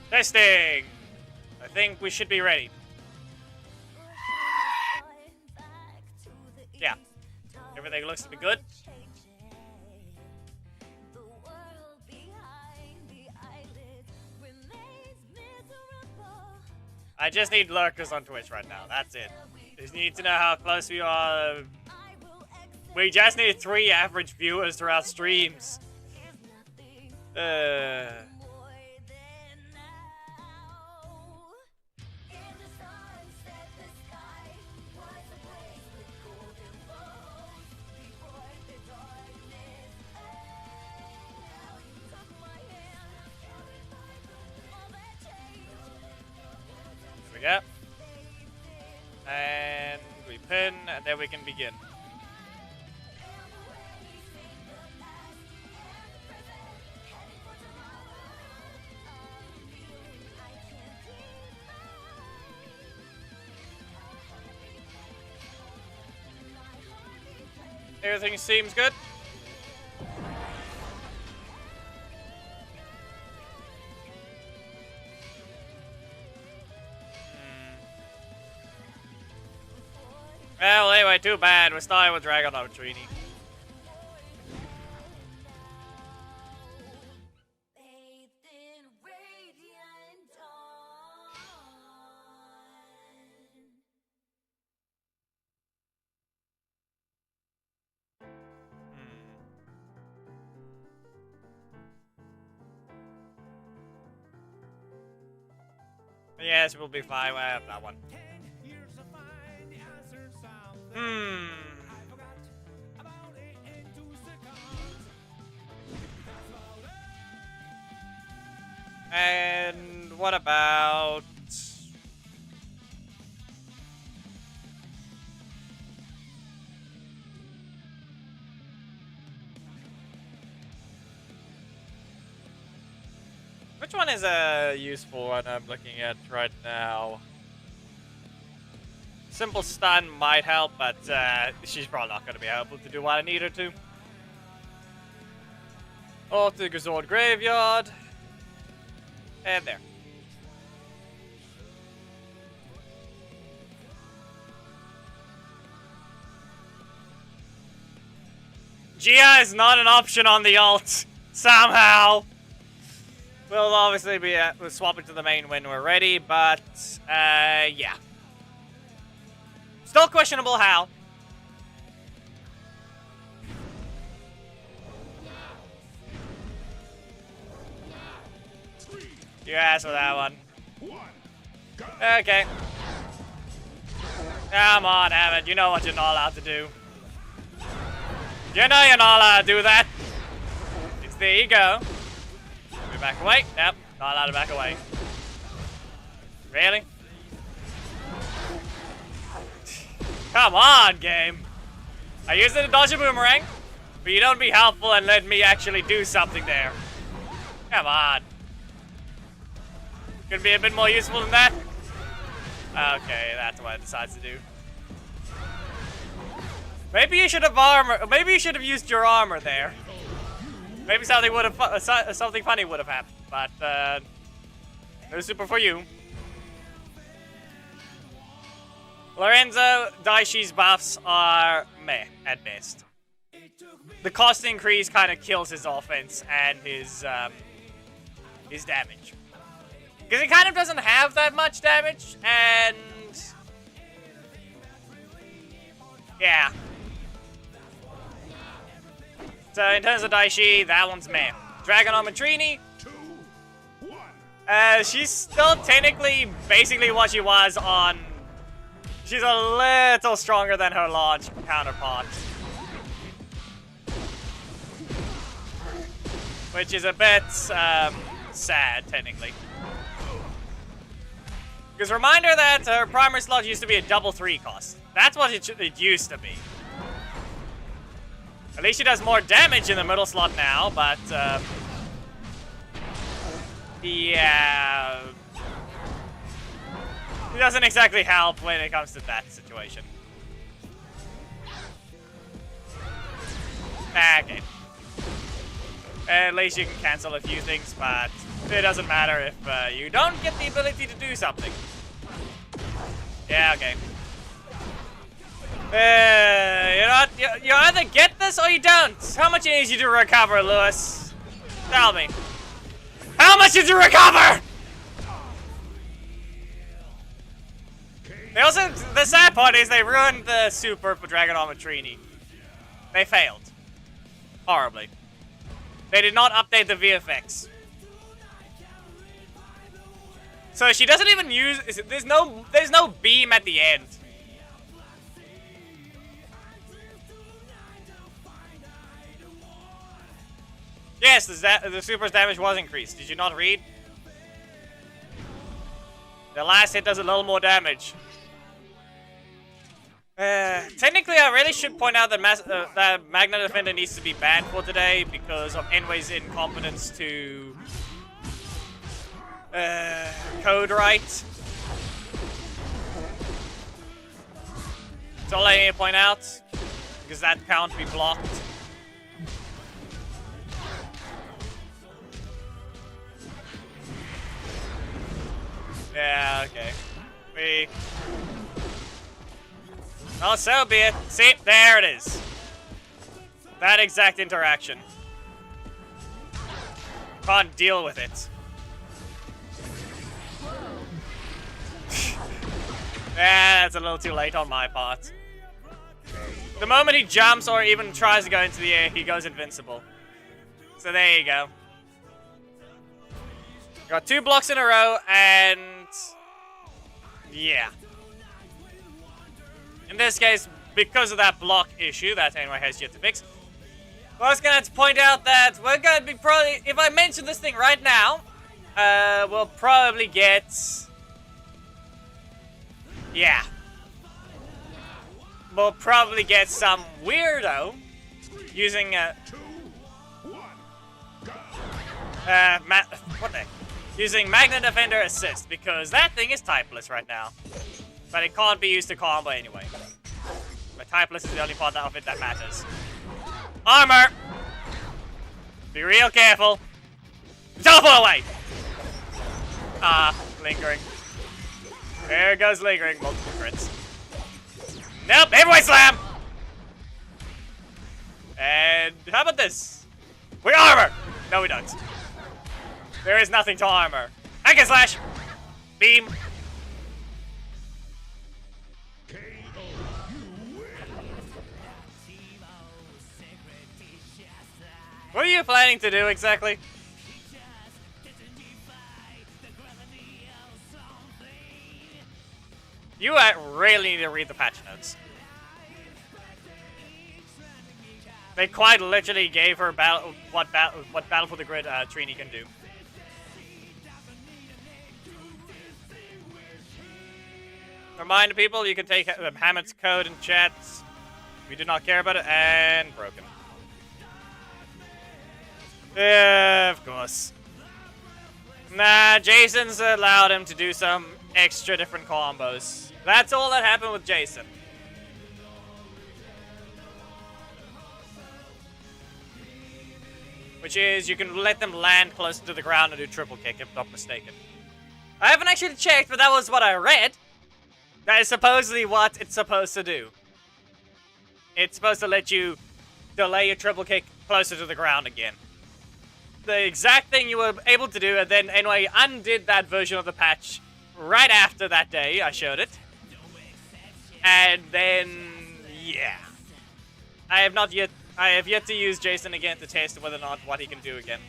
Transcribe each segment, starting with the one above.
Testing! I think we should be ready. Yeah. Everything looks to be good. I just need lurkers on Twitch right now. That's it. Just need to know how close we are. We just need 3 average viewers throughout streams. We go. And we pin, and then we can begin. Everything seems good. Well, anyway, too bad. We're starting with Dragon on Treaty. Yes, we'll be fine. I have that one. And what about... Which one is a useful one I'm looking at right now? Simple stun might help, but she's probably not going to be able to do what I need her to. Off to the Gazord Graveyard. And there. Gia is not an option on the ult. Somehow. We'll obviously be we'll swap it to the main when we're ready, but yeah. Still questionable how. You asked for that one. Okay. Come on, Avid. You know what you're not allowed to do. You know you're not allowed to do that. It's there you go. We back away? Nope. Not allowed to back away. Really? Come on, game. I used it to dodge a boomerang, but you don't be helpful and let me actually do something there. Come on. Could be a bit more useful than that. Okay, that's what it decides to do. Maybe you should have armor. Maybe you should have used your armor there. Maybe something would have something funny would have happened, but no super for you. Lorenzo, Daishi's buffs are meh at best. The cost increase kind of kills his offense and his damage. Because he kind of doesn't have that much damage, and... yeah. So in terms of Daishi, that one's meh. Dragon on Matrini. She's still technically basically what she was on... She's a little stronger than her launch counterpart. Which is a bit sad, technically. Because reminder that her primary slot used to be a double 3 cost. That's what it used to be. At least she does more damage in the middle slot now, but yeah, it doesn't exactly help when it comes to that situation. Okay. At least you can cancel a few things, but It doesn't matter if you don't get the ability to do something. Yeah, okay. You know what? You either get this or you don't. How much it needs you to recover, Lewis? Tell me. How much did you recover? They also, the sad part is they ruined the super for Dragon with Trini. They failed. Horribly. They did not update the VFX. So she doesn't even use, there's no beam at the end. Yes, the super's damage was increased. Did you not read? The last hit does a little more damage. Technically, I really should point out that that Magna Defender needs to be banned for today because of Enway's incompetence to code right. That's all I need to point out because that can't be blocked. Yeah, okay. Oh, so be it. See, there it is. That exact interaction. Can't deal with it. That's a little too late on my part. The moment he jumps or even tries to go into the air, he goes invincible. So there you go. Got 2 blocks in a row, and yeah. In this case, because of that block issue that Anyway has yet to fix, I was gonna have to point out that we're gonna be probably, if I mention this thing right now, we'll probably get, yeah. We'll probably get some weirdo using, what the heck? Using Magna Defender Assist, because that thing is typeless right now. But it can't be used to combo anyway. But typeless is the only part of it that matters. Armor! Be real careful. Teleport away! Lingering. There goes lingering. Multiple crits. Nope, heavyweight slam! And how about this? We armor! No, we don't. There is nothing to armor. Hack and slash! Beam! What are you planning to do exactly? You really need to read the patch notes. They quite literally gave her what Battle for the Grid Trini can do. Remind people, you can take Hammond's code in chat. We do not care about it, and broken. Yeah, of course. Nah, Jason's allowed him to do some extra different combos. That's all that happened with Jason. Which is, you can let them land closer to the ground and do triple kick, if not mistaken. I haven't actually checked, but that was what I read. That is supposedly what it's supposed to do. It's supposed to let you delay your triple kick closer to the ground again. The exact thing you were able to do, and then anyway, undid that version of the patch right after that day I showed it. And then, yeah. I have yet to use Jason again to test whether or not what he can do again.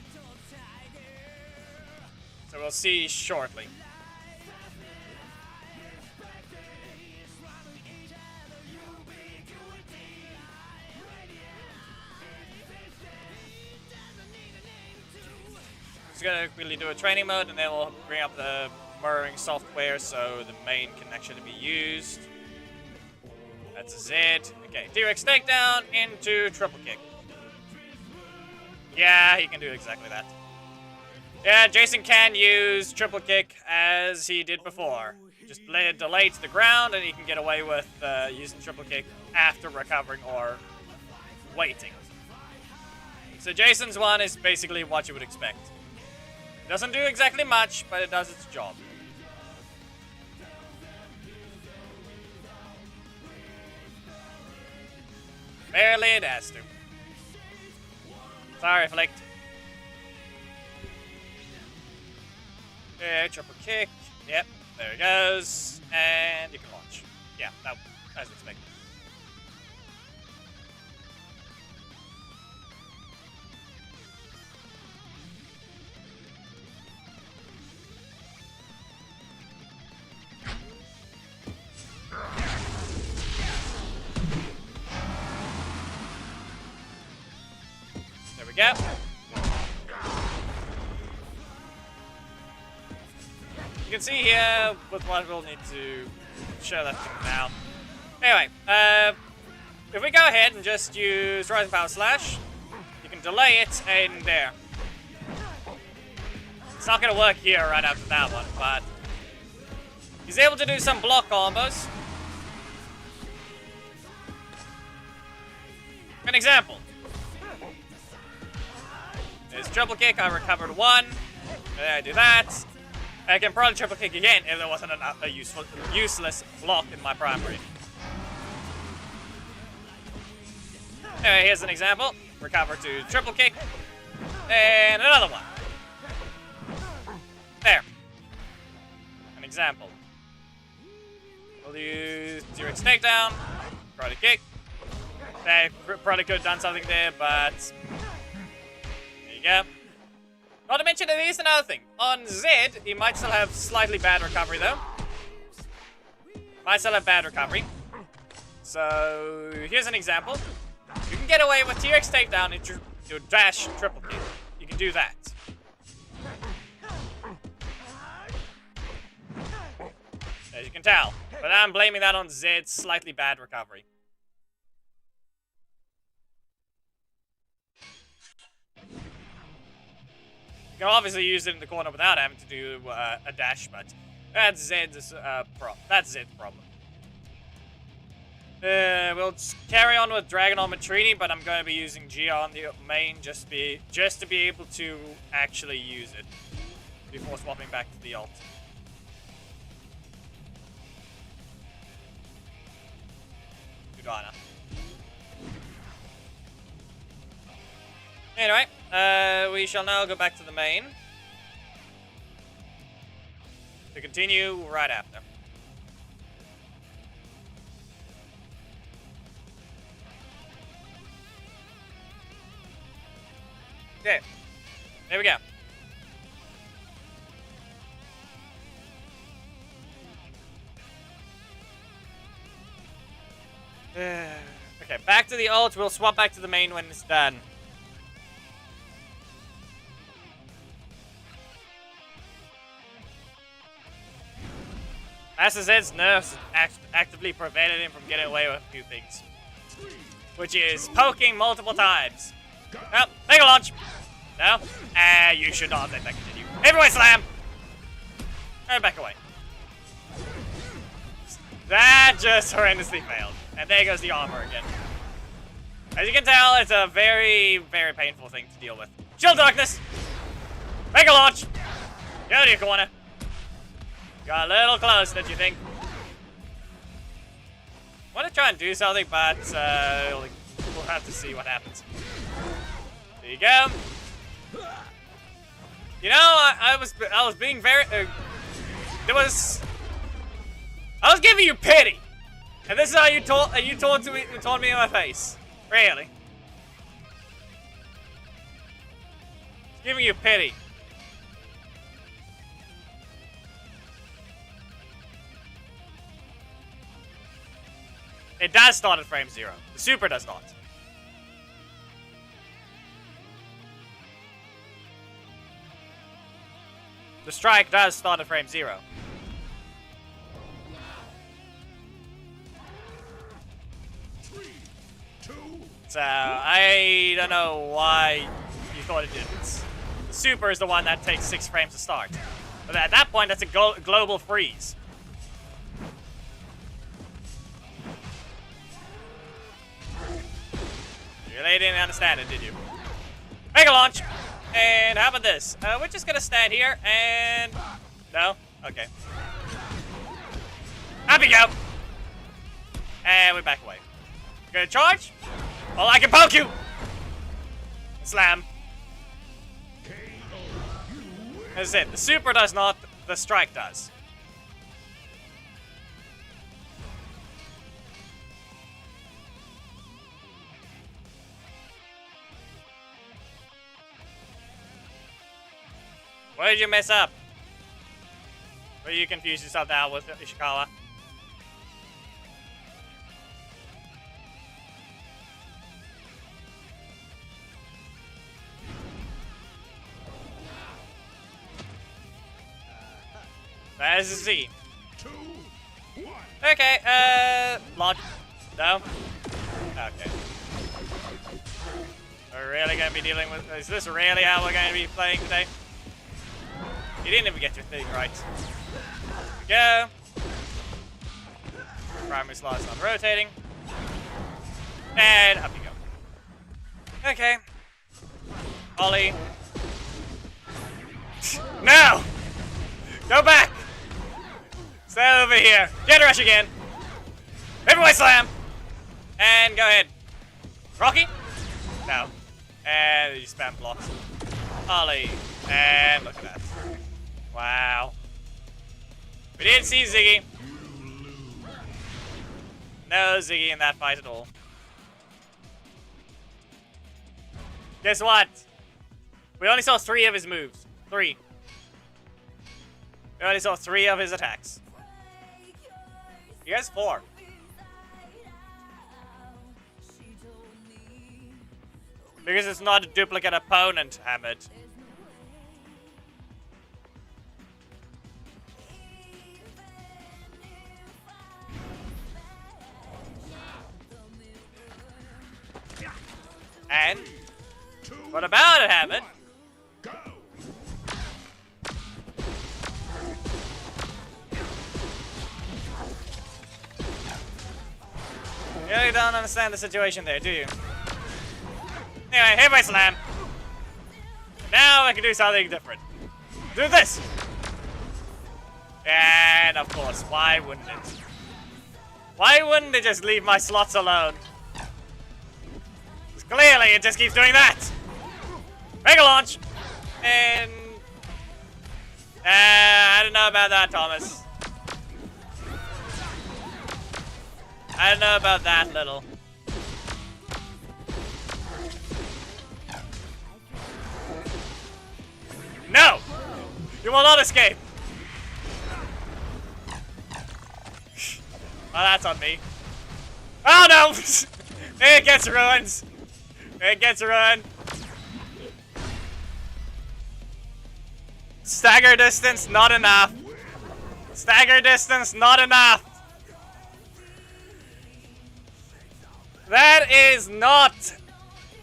So we'll see shortly. Just gonna quickly do a training mode, and then we'll bring up the mirroring software so the main can actually be used. That's a Z. Okay, T-Rex takedown into triple kick. Yeah, he can do exactly that. Yeah, Jason can use triple kick as he did before. Just let it delay to the ground, and he can get away with using triple kick after recovering or waiting. So Jason's one is basically what you would expect. Doesn't do exactly much, but it does its job. Barely it has to. Sorry, Flicked. Okay, triple kick. Yep, there it goes. And you can launch. Yeah, that as expected. There we go. You can see here with what we'll need to show that to now. Anyway, if we go ahead and just use Rising Power Slash, you can delay it in there. It's not going to work here right after that one, but he's able to do some block combos. An example. There's triple kick, I recovered one. I do that. I can probably triple kick again if there wasn't a useless block in my primary. Anyway, here's an example. Recover to triple kick. And another one. There. An example. We'll use T-Rex takedown. Probably kick. Okay, probably could have done something there, but there you go. Not to mention, there is another thing. On Z, he might still have slightly bad recovery, though. Might still have bad recovery. So, here's an example. You can get away with T-Rex takedown and your dash triple kick. You can do that. As you can tell. But I'm blaming that on Zed's slightly bad recovery. You can obviously use it in the corner without having to do a dash, but that's Zed's problem. We'll carry on with Dragon on Matrini, but I'm going to be using Gia on the main just to be able to actually use it before swapping back to the ult. Dragona. Anyway, we shall now go back to the main to continue right after. Okay, there we go. Okay, back to the ult. We'll swap back to the main when it's done. Master Zed's nerfs actively prevented him from getting away with a few things. Which is poking multiple times. Oh, make a launch. No? You should not let that continue. Everywhere slam! And back away. That just horrendously failed. And there goes the armor again. As you can tell, it's a very, very painful thing to deal with. Chill Darkness! Make a launch! Go to your corner. Got a little close, don't you think? I want to try and do something, but we'll have to see what happens. There you go. You know, I was being very. I was giving you pity, and this is how you taunted me in my face. Really? Giving you pity. It does start at frame 0. The super does not. The strike does start at frame 0. So, I don't know why you thought it didn't. The super is the one that takes 6 frames to start. But at that point, that's a global freeze. You really didn't understand it, did you? Make a launch! And how about this? We're just gonna stand here and... No? Okay. Up you go! And we back away. Gonna charge? Well, I can poke you! Slam. That's it. The super does not, the strike does. Where did you mess up? Where you confuse yourself now with Ishikawa? There's a Z. Okay, launch. No? Okay. We're really gonna be dealing with... Is this really how we're gonna be playing today? You didn't even get your thing right. Here we go. Primary slot's not rotating. And up you go. Okay. Ollie. No! Go back! Stay over here. Get rush again. Everywhere slam! And go ahead. Rocky? No. And you spam blocks. Ollie. And look at that. Wow. We didn't see Ziggy. No Ziggy in that fight at all. Guess what? We only saw 3 of his moves. 3. We only saw 3 of his attacks. He has 4. Because it's not a duplicate opponent, Hamid. And what about it, Hamid? You really don't understand the situation there, do you? Anyway, hit my slam. Now I can do something different. Do this! And of course, why wouldn't it? Why wouldn't it just leave my slots alone? Because clearly it just keeps doing that! Mega launch! And... I don't know about that, Thomas. I don't know about that, little. No! You will not escape! Well, that's on me. Oh no! It gets ruined! It gets ruined! Stagger distance, not enough. Stagger distance, not enough. That is not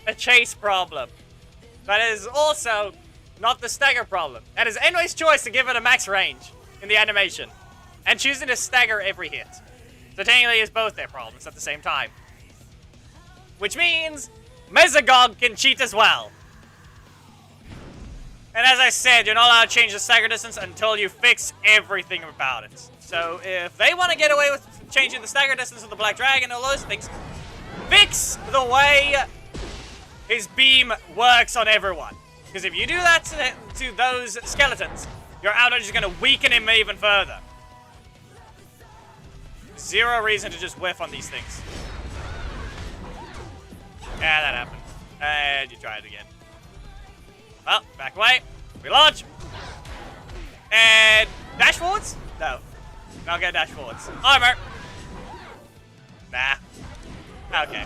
a chase problem. That is also not the stagger problem. That is Enway's choice to give it a max range in the animation. And choosing to stagger every hit. So technically it's both their problems at the same time. Which means Mesagog can cheat as well. And as I said, you're not allowed to change the stagger distance until you fix everything about it. So if they want to get away with changing the stagger distance of the Black Dragon and all those things, fix the way his beam works on everyone. Because if you do that to those skeletons, your outage is going to weaken him even further. Zero reason to just whiff on these things. Yeah, that happened. And you try it again. Well, back away. We launch. And dash forwards? No. Not gonna dash forwards. Armor. Nah. Okay.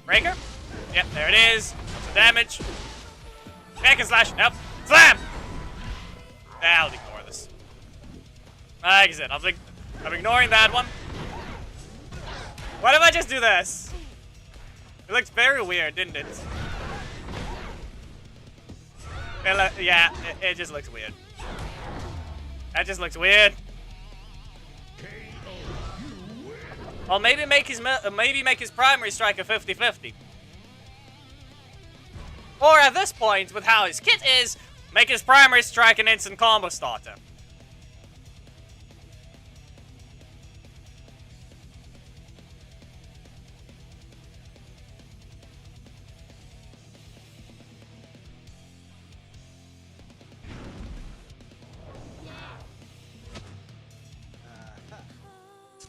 Breaker? Yep, there it is. Some damage. Back and slash. Nope. Slam! I'll ignore this. Like I said, I'm ignoring that one. What if I just do this? It looks very weird, didn't it? Yeah, it just looks weird. That just looks weird. Or maybe make his primary strike a 50-50. Or at this point, with how his kit is, make his primary strike an instant combo starter.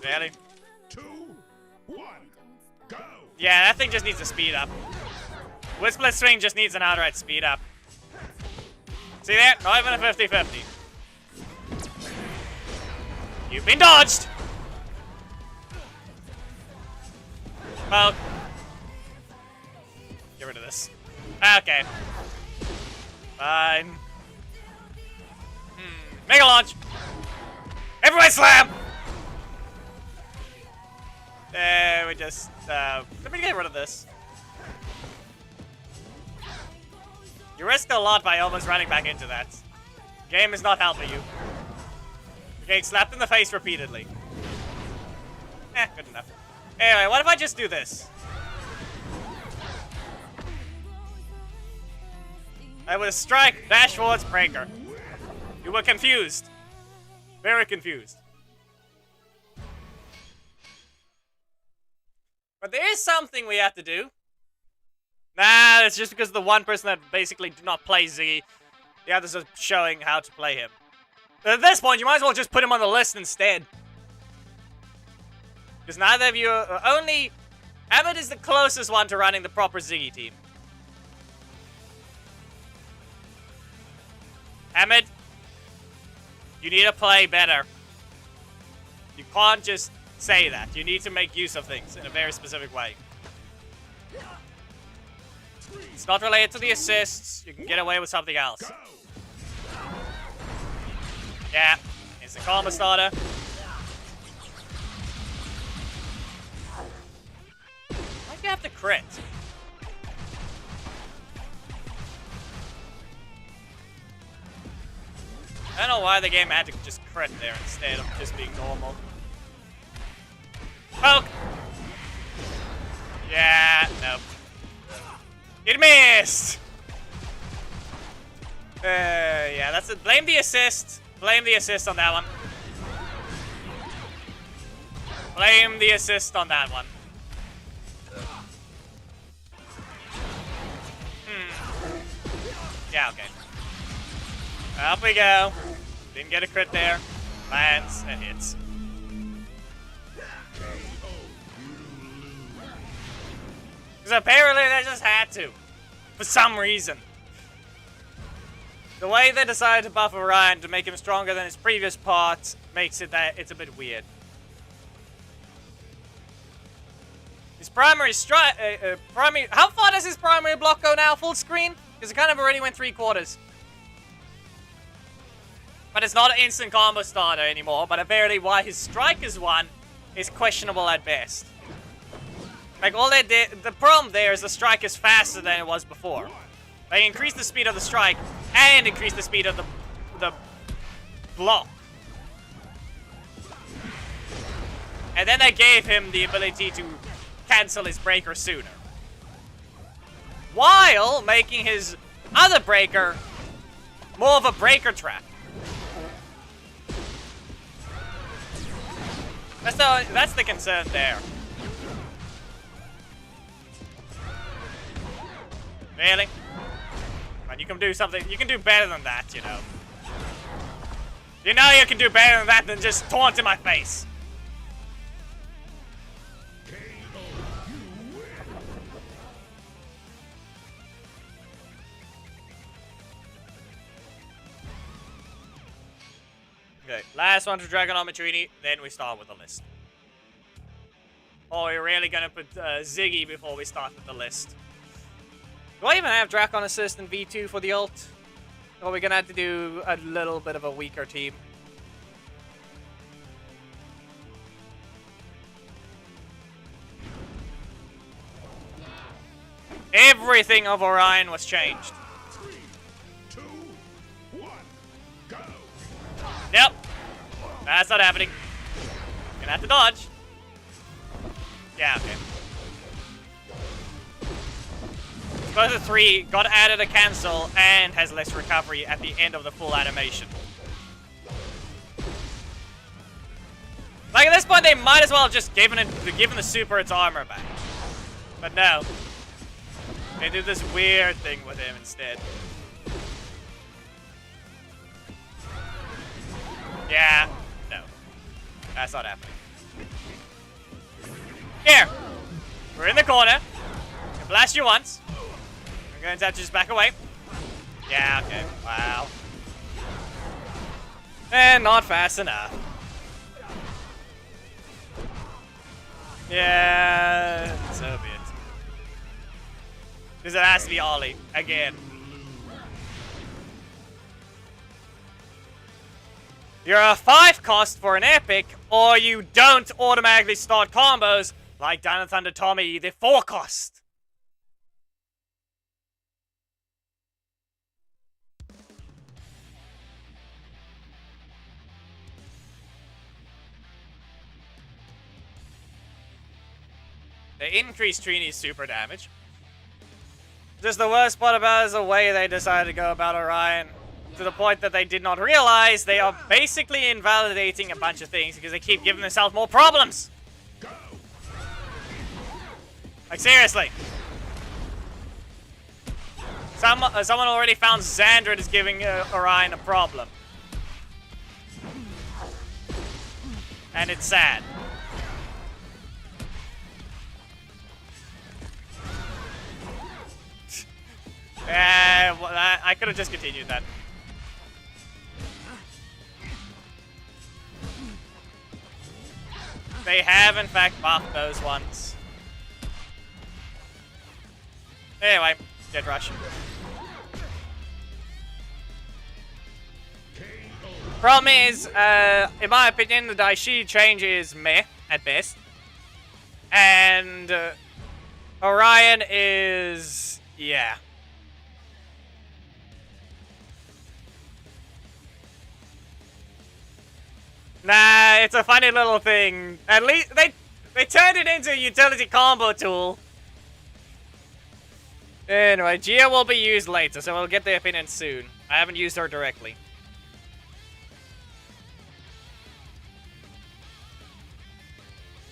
Really? 2, 1, go! Yeah, that thing just needs a speed up. Split Swing just needs an outright speed up. See there? Not even a 50-50. You've been dodged! Well, get rid of this. Okay. Fine. Mega launch! Everybody slam! We just, let me get rid of this. You risk a lot by almost running back into that. The game is not helping you. You're getting slapped in the face repeatedly. Good enough. Anyway, what if I just do this? I would strike, dash forwards, breaker. You were confused. Very confused. But there is something we have to do. Nah, it's just because the one person that basically do not play Ziggy, the others are showing how to play him. At this point, you might as well just put him on the list instead. Because neither of you are only... Emmett is the closest one to running the proper Ziggy team. Emmett, you need to play better. You can't just say that. You need to make use of things in a very specific way. It's not related to the assists. You can get away with something else. Yeah, it's a combo starter. Why'd you have to crit? I don't know why the game had to just crit there instead of just being normal. Poke! Yeah, nope. It missed! Yeah, that's it. Blame the assist. Blame the assist on that one. Blame the assist on that one. Yeah, okay. Up we go. Didn't get a crit there. Lands and hits. Because apparently they just had to. For some reason. The way they decided to buff Orion to make him stronger than his previous parts makes it that it's a bit weird. His primary strike... how far does his primary block go now? Full screen? Because it kind of already went 3/4. But it's not an instant combo starter anymore, but apparently why his strike is one is questionable at best. Like, all they did, the problem there is the strike is faster than it was before. They increased the speed of the strike and increased the speed of the block. And then they gave him the ability to cancel his breaker sooner. While making his other breaker more of a breaker trap. That's the concern there. Really? But you can do something. You can do better than that, you know. You know you can do better than that than just taunt in my face. Okay, last one to Dragon Matriini, then we start with the list. Oh, we're really gonna put Ziggy before we start with the list. Do I even have Drakkon assist in V2 for the ult? Or are we gonna have to do a little bit of a weaker team? Everything of Orion was changed. 3, 2, 1, go! Nope. That's not happening. Gonna have to dodge. Yeah, okay. Both of 3 got added a cancel and has less recovery at the end of the full animation. Like, at this point, they might as well have just given the super its armor back. But no. They do this weird thing with him instead. Yeah. No. That's not happening. Here. We're in the corner. I blast you once. I'm going to have to just back away. Yeah, okay. Wow. And not fast enough. Yeah, so be it. Because it has to be Ollie again. You're a 5 cost for an epic, or you don't automatically start combos like Down and Thunder Tommy, the 4 cost. They increased Trini's super damage. Just the worst part about it is the way they decided to go about Orion. To the point that they did not realize they are basically invalidating a bunch of things because they keep giving themselves more problems. Like, seriously. Someone already found Xandred is giving Orion a problem. And it's sad. Well, I could have just continued that. They have, in fact, buffed those ones. Anyway, Dead Rush. Problem is, in my opinion, the Daishi change is meh, at best. And Orion is... yeah. Nah, it's a funny little thing. At least they turned it into a utility combo tool. Anyway, Gia will be used later, so we'll get the opinion soon. I haven't used her directly.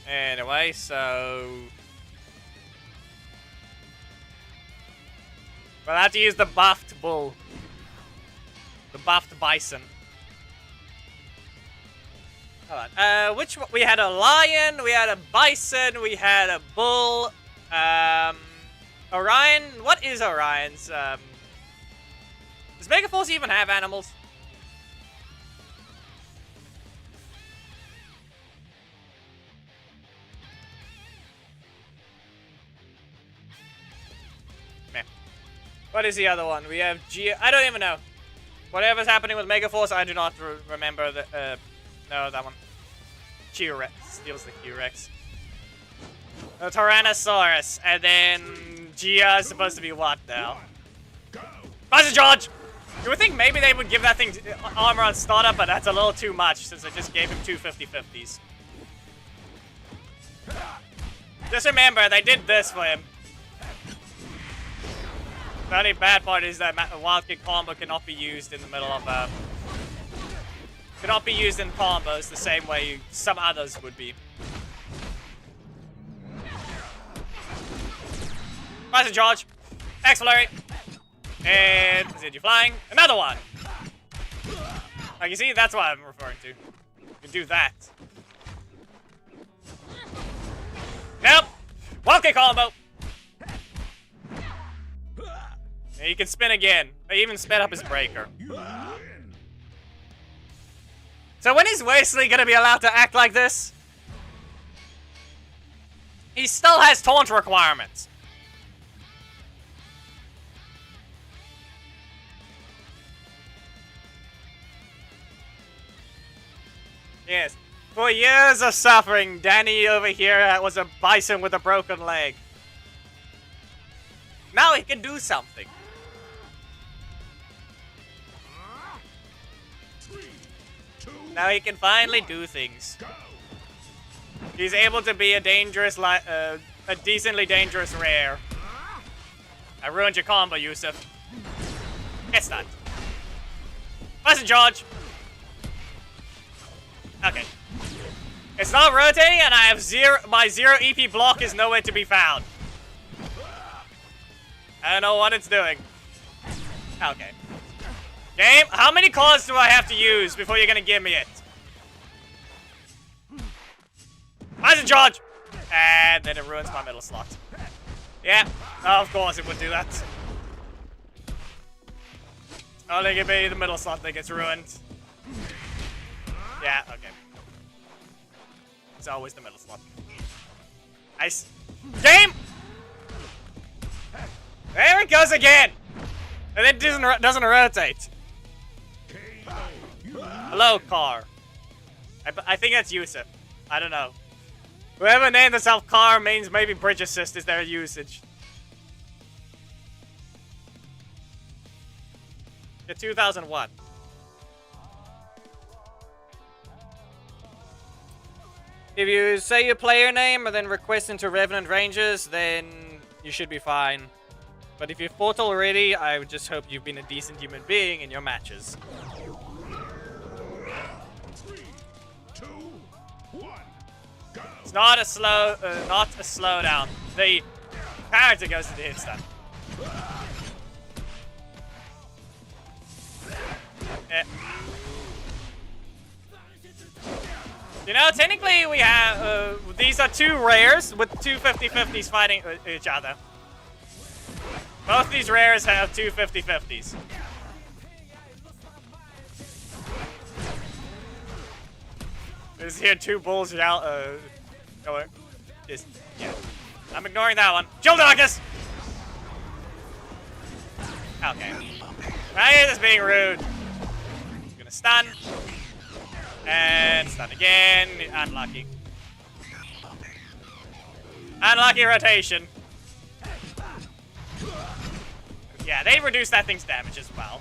Anyway, so... we'll have to use the buffed bull. The buffed bison. Hold on. Which one? We had a lion, we had a bison, we had a bull. Orion? What is Orion's? Does Megaforce even have animals? Meh. What is the other one? We have I don't even know. Whatever's happening with Megaforce, I do not remember the, no, that one. Q-Rex. Steals the Q-Rex. The Tyrannosaurus. And then Gia is supposed to be what now? Buzzer Charge! You would think maybe they would give that thing armor on startup, but that's a little too much since they just gave him 2 50/50s. Just remember, they did this for him. The only bad part is that Wild Kick combo cannot be used in the middle of cannot be used in combos the same way some others would be. Bison Charge. X-Flurry. And continue flying. Another one. Like you see, that's what I'm referring to. You can do that. Nope. Wild Kick combo. And he can spin again. They even sped up his breaker. So when is Wesley gonna be allowed to act like this? He still has taunt requirements. Yes. For years of suffering, Danny over here was a bison with a broken leg. Now he can do something. Now he can finally do things. He's able to be a dangerous, a decently dangerous rare. I ruined your combo, Yusuf. It's not. Wasn't charge. Okay. It's not rotating, and I have my 0 EP block is nowhere to be found. I don't know what it's doing. Okay. Game, how many cards do I have to use before you're gonna give me it? Wasn't charge. And then it ruins my middle slot. Yeah, of course it would do that. Only give me the middle slot that gets ruined. Yeah, okay. It's always the middle slot. Nice. Game! There it goes again! And it doesn't rotate. Hello, car. I think that's Yusuf. I don't know. Whoever named themselves car means maybe bridge assist is their usage. The 2001. If you say your player name and then request into Revenant Rangers, then you should be fine. But if you fought already, I would just hope you've been a decent human being in your matches. 3, 2, 1, go. It's not a slowdown. The character goes to the hit stun. Yeah. You know, technically we have, these are two rares with two 50-50s fighting each other. Both these rares have two 50-50s. There's here two bulls out, just, yeah. I'm ignoring that one. Chill, Darkus! Okay. Right here, just being rude. Gonna stun. And stun again. Unlucky. Unlucky rotation. Yeah, they reduce that thing's damage as well.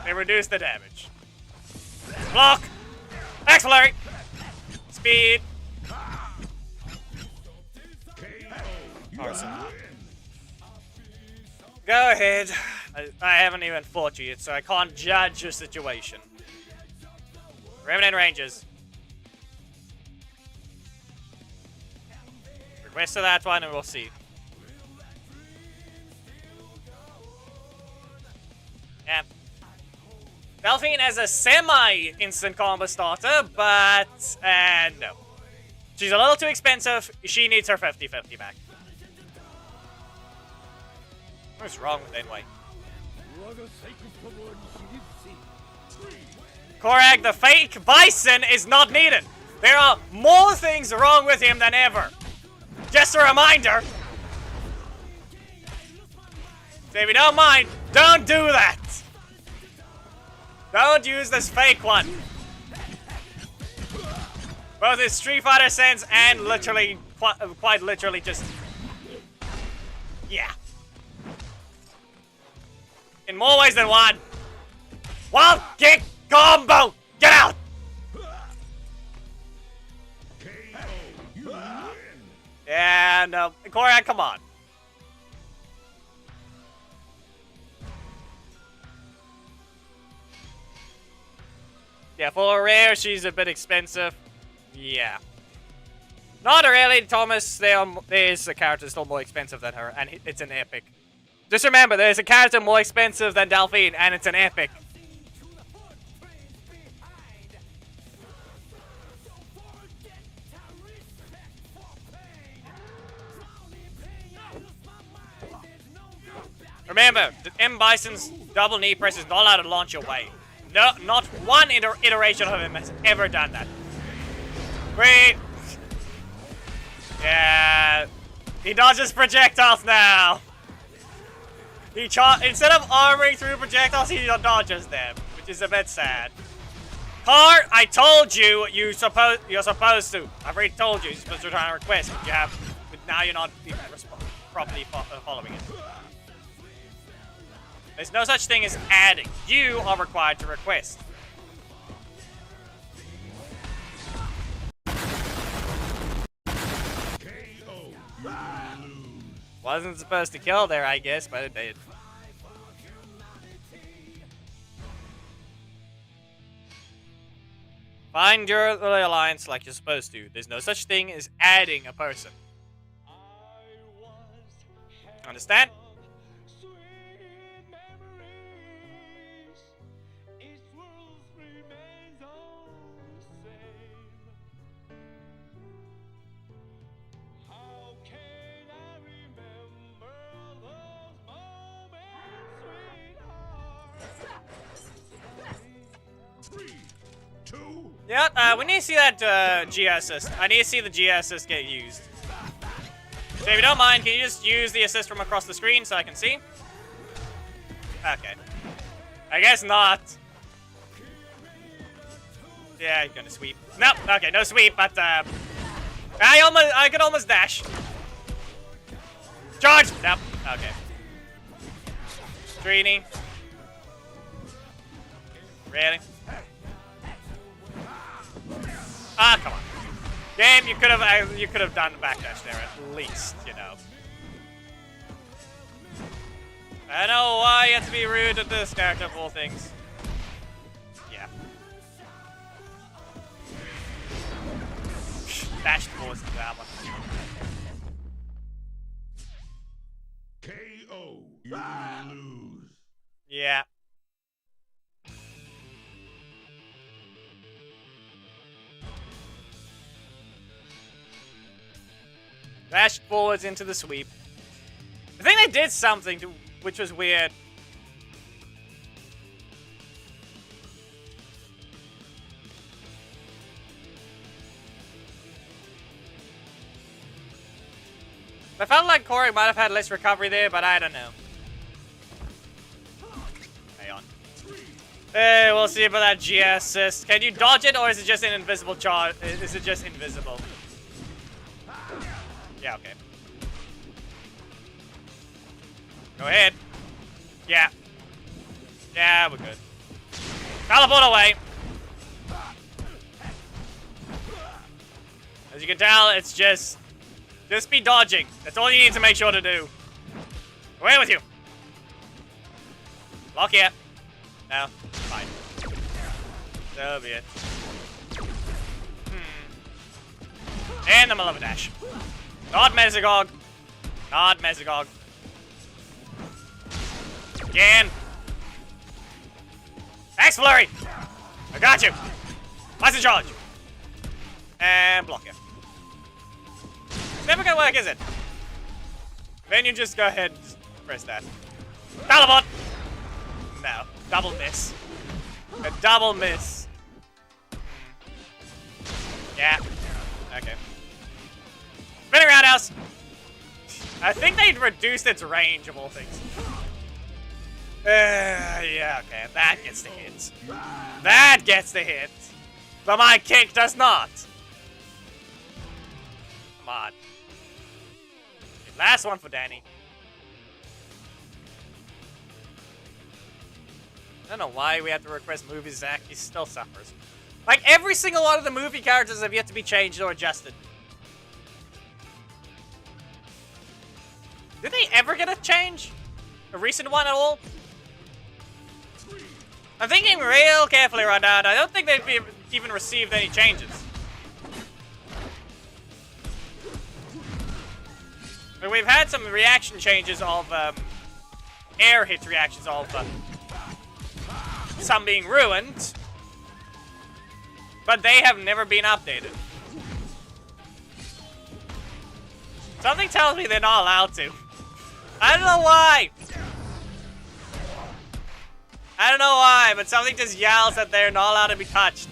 They reduce the damage. Block! Axillary! Speed! Arson. Go ahead. I haven't even fought you yet, so I can't judge your situation. Revenant Rangers. Request to that one and we'll see. Yeah. Delphine has a semi-instant combo starter, but no. She's a little too expensive. She needs her 50-50 back. What's wrong with Dayne? Korag, the fake bison is not needed. There are more things wrong with him than ever. Just a reminder. So if you don't mind, don't do that. Don't use this fake one. Both his Street Fighter sense and literally, quite literally just, yeah. In more ways than one. Wild kick combo! Get out! Yeah, no. Korag, come on. Yeah, for a rare, she's a bit expensive. Yeah. Not really, Thomas. There's a character still more expensive than her, and it's an epic. Just remember, there's a character more expensive than Delphine, and it's an epic. Remember, the M. Bison's double knee press is not allowed to launch away. No, not one iteration of him has ever done that. Wait. Yeah. He dodges projectiles now. Instead of armoring through projectiles, he dodges them, which is a bit sad. Car, I told you you're supposed to. I've already told you you're supposed to try and request. But now you're not properly following it. There's no such thing as adding. You are required to request. Wasn't supposed to kill there, I guess, but it did. Find your alliance like you're supposed to. There's no such thing as adding a person. Understand? Yeah, we need to see that G assist. I need to see the G assist get used. So if you don't mind, can you just use the assist from across the screen so I can see? Okay. I guess not. Yeah, you're gonna sweep. Nope, okay, no sweep, but I could almost dash. Charge! Nope, okay. Trini. Really? Ah, come on. Game, you could have done the backdash there at least, you know. I know why you have to be rude to this character of all things. Yeah. Dash force into that one. KO. You lose. Yeah. Dashed forwards into the sweep. I think they did something which was weird. I felt like Corey might have had less recovery there, but I don't know. Hang on. Hey, we'll see about that G assist. Can you dodge it, or is it just an invisible charge? Is it just invisible? Yeah, okay. Go ahead. Yeah. Yeah, we're good. Teleport away. As you can tell, it's just be dodging. That's all you need to make sure to do. Away with you. Lock here. No. Fine. So be it. And the Malova dash. Not Mesogog. Not Mesogog. Again. Axe Flurry. I got you. Blast charge. And block it. It's never gonna work, is it? Then you just go ahead and just press that. Teleport. No. Double miss. A double miss. Yeah. Okay. Spinning roundhouse. I think they'd reduced its range of all things. Yeah, okay. That gets the hit. That gets the hit. But my kick does not. Come on. Okay, last one for Danny. I don't know why we have to request movie Zack. He still suffers. Like, every single one of the movie characters have yet to be changed or adjusted. Did they ever get a change? A recent one at all? I'm thinking real carefully right now, and I don't think they've even received any changes. But we've had some reaction changes of, air hit reactions of, some being ruined. But they have never been updated. Something tells me they're not allowed to. I don't know why. I don't know why, but something just yells that they're not allowed to be touched.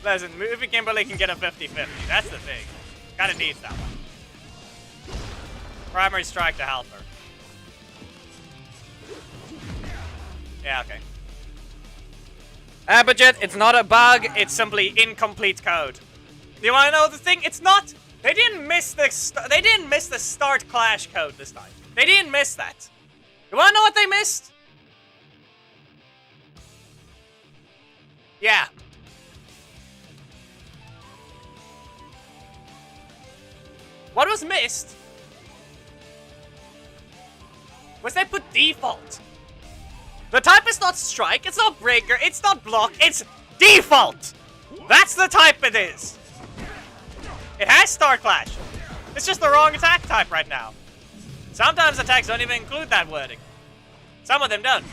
Listen, Movie Kimberly can get a 50-50. That's the thing. Kinda needs that one. Primary strike to help her. Yeah, okay. Budget, it's not a bug, it's simply incomplete code. Do you want to know the thing? It's not. They didn't miss the start clash code this time. They didn't miss that. You want to know what they missed? Yeah. What was missed was they put default. The type is not strike, it's not breaker, it's not block, it's default! That's the type it is! It has Star Clash. It's just the wrong attack type right now. Sometimes attacks don't even include that wording. Some of them don't.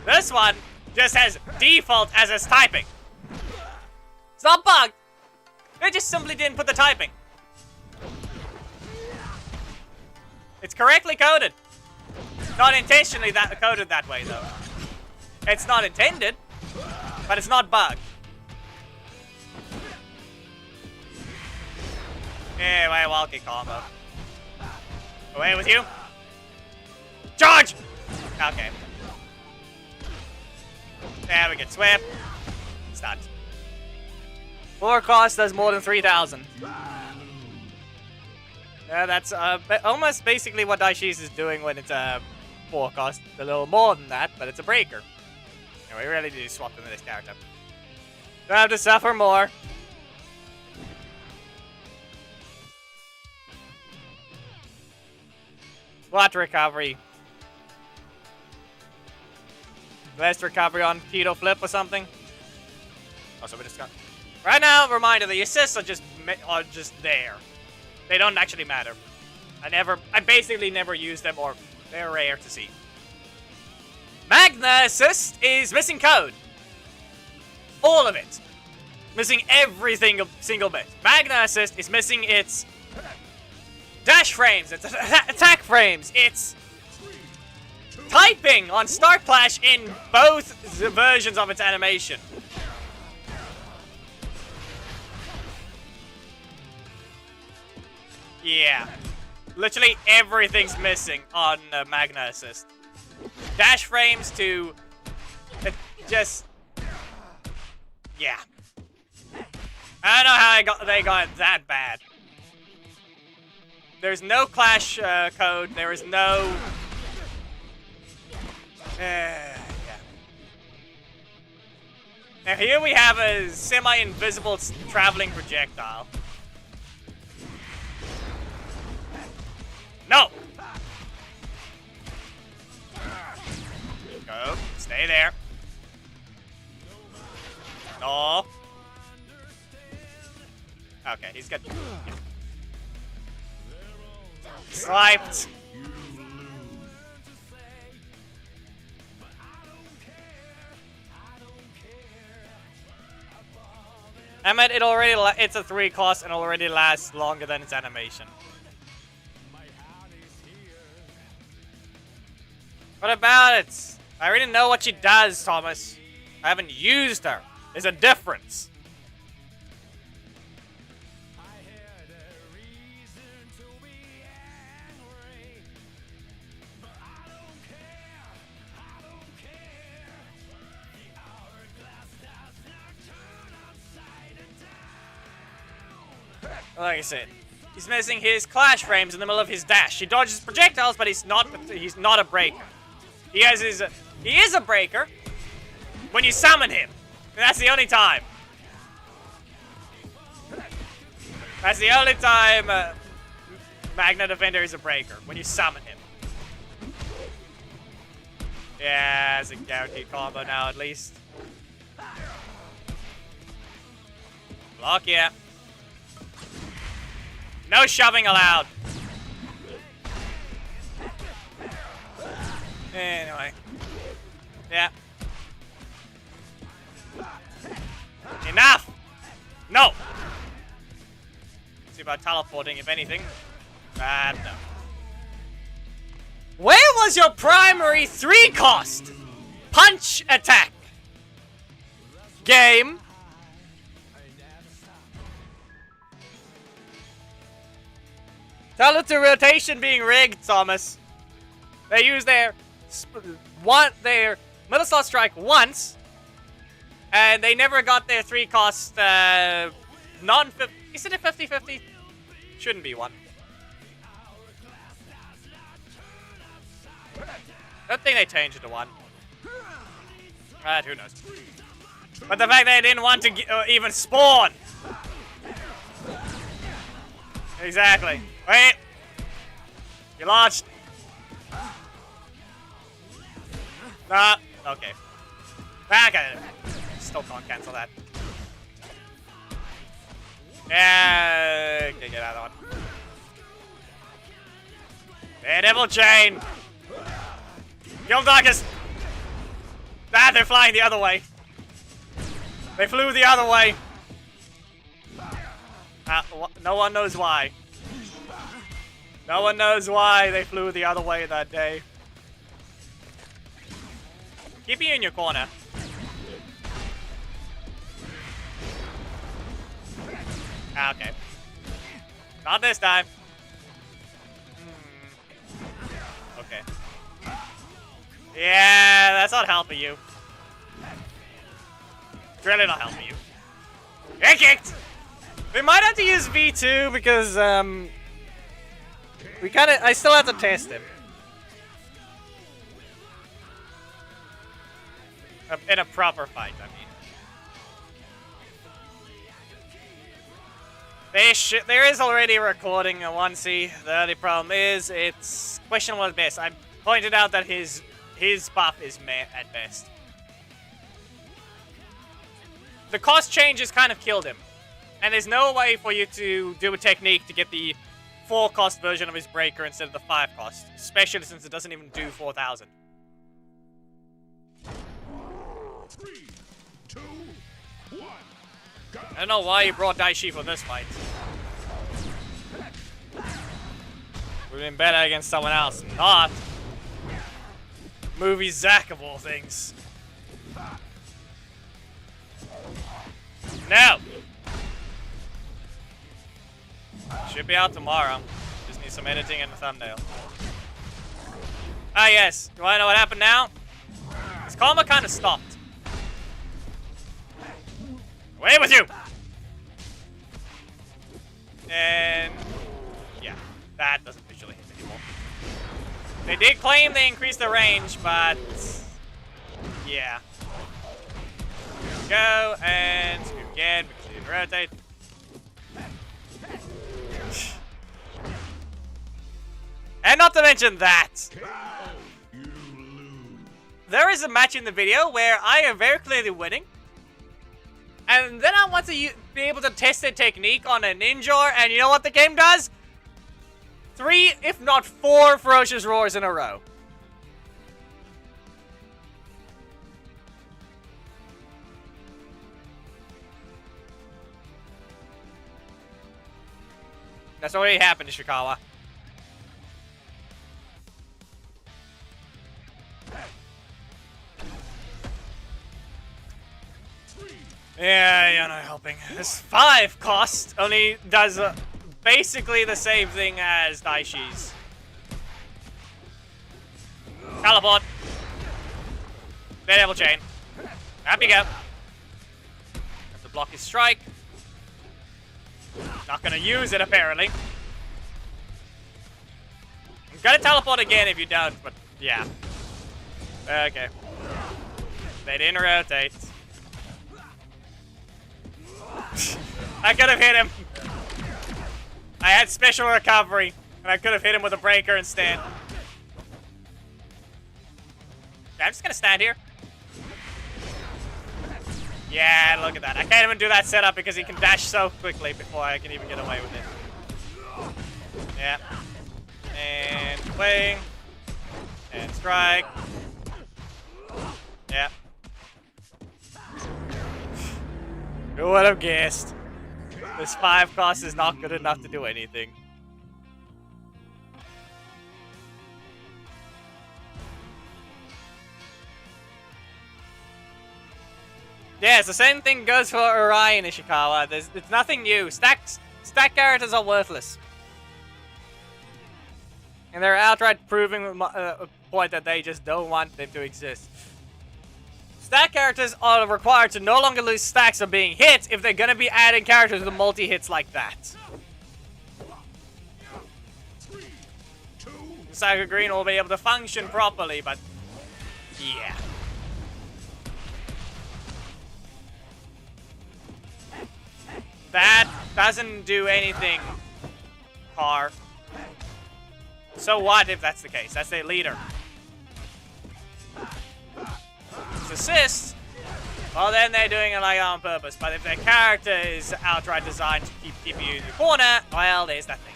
This one just has default as its typing. It's not bugged. They just simply didn't put the typing. It's correctly coded. Not intentionally coded that way, though. It's not intended, but it's not bugged. Anyway, walkie combo. Away with you. Charge! Okay. There we get swept. Stunned. 4 cost does more than 3,000. Yeah, that's almost basically what Daishi's is doing when it's 4 cost. A little more than that, but it's a breaker. Yeah, we really do swap into this character. Don't have to suffer more. What recovery? Last recovery on keto flip or something? Oh, so we just got... Right now, reminder, the assists are just there. They don't actually matter. I basically never use them, or they're rare to see. Magna Assist is missing code. All of it. Missing every single bit. Magna Assist is missing its dash frames, its attack frames, its typing on Star Clash in both versions of its animation. Yeah. Literally everything's missing on Magna Assist. Dash frames to... just... Yeah. I don't know how they got it that bad. There's no Clash code. There is no... yeah. Now here we have a semi-invisible traveling projectile. No! Go. Stay there. No. Okay, he's good. Yeah. Swiped. I meant it already. It's a 3 cost and already lasts longer than its animation. What about it? I already know what she does, Thomas. I haven't used her. There's a difference. Like I said, he's missing his Clash frames in the middle of his dash. He dodges projectiles, but he's not a breaker. He is a breaker when you summon him. And that's the only time. That's the only time Magna Defender is a breaker, when you summon him. Yeah, it's a guaranteed combo now at least. Block, yeah. No shoving allowed. Anyway. Yeah. Enough! No! See about teleporting, if anything. No. Where was your primary 3 cost? Punch attack. Game. Tell it to rotation being rigged, Thomas. They use their middle slot strike once, and they never got their 3 cost non-50. Is it a 50-50? Shouldn't be one. Don't think they changed it to 1. Who knows? But the fact that they didn't want to even spawn. Exactly. Wait. You launched. Nah. Okay. Okay. Still can't cancel that. Yeah. Okay, get out of that one. Daredevil chain. Kill Darkest. Ah, they're flying the other way. They flew the other way. No one knows why. No one knows why they flew the other way that day. Keep you in your corner. Ah, okay. Not this time. Okay. Yeah, that's not helping you. It's really not helping you. Get kicked! We might have to use V2 because, I still have to test him. In a proper fight, I mean. There is already a recording at 1C. The only problem is, it's questionable at best. I pointed out that his buff is meh at best. The cost changes kind of killed him. And there's no way for you to do a technique to get the 4-cost version of his breaker instead of the 5-cost. Especially since it doesn't even do 4,000. 3, 2, 1. Go. I don't know why you brought Daishi for this fight. Would've been better against someone else. Not Movie Zack of all things. No! Should be out tomorrow. Just need some editing and a thumbnail. Ah, yes. Do I know what happened now? His karma kind of stopped. Away with you! And yeah, that doesn't visually hit anymore. They did claim they increased the range, but yeah. Go and scoop again because you rotate. And not to mention that, there is a match in the video where I am very clearly winning. And then I want to be able to test the technique on a ninja, and you know what the game does? 3, if not 4 ferocious roars in a row. That's already happened, Ishikawa. Yeah, you're not helping. This 5 cost only does basically the same thing as Daishi's. Teleport. Daredevil chain. Up you go. Have to block his strike. Not gonna use it apparently. I'm gonna teleport again if you don't, but yeah. Okay. They didn't rotate. I could have hit him. I had special recovery, and I could have hit him with a breaker instead. Yeah, I'm just gonna stand here. Yeah, look at that. I can't even do that setup because he can dash so quickly before I can even get away with it. Yeah. And swing. And strike. Yeah. Who would have guessed? This 5 cost is not good enough to do anything. Yes, the same thing goes for Orion, Ishikawa. It's nothing new. Stack characters are worthless. And they're outright proving a point that they just don't want them to exist. Stack characters are required to no longer lose stacks of being hit if they're gonna be adding characters with multi-hits like that. Saga Green will be able to function properly, but yeah. That doesn't do anything car. So what if that's the case? That's their leader. It's assists. Well, then they're doing it like on purpose. But if their character is outright designed to keep you in the corner, well, there's that thing.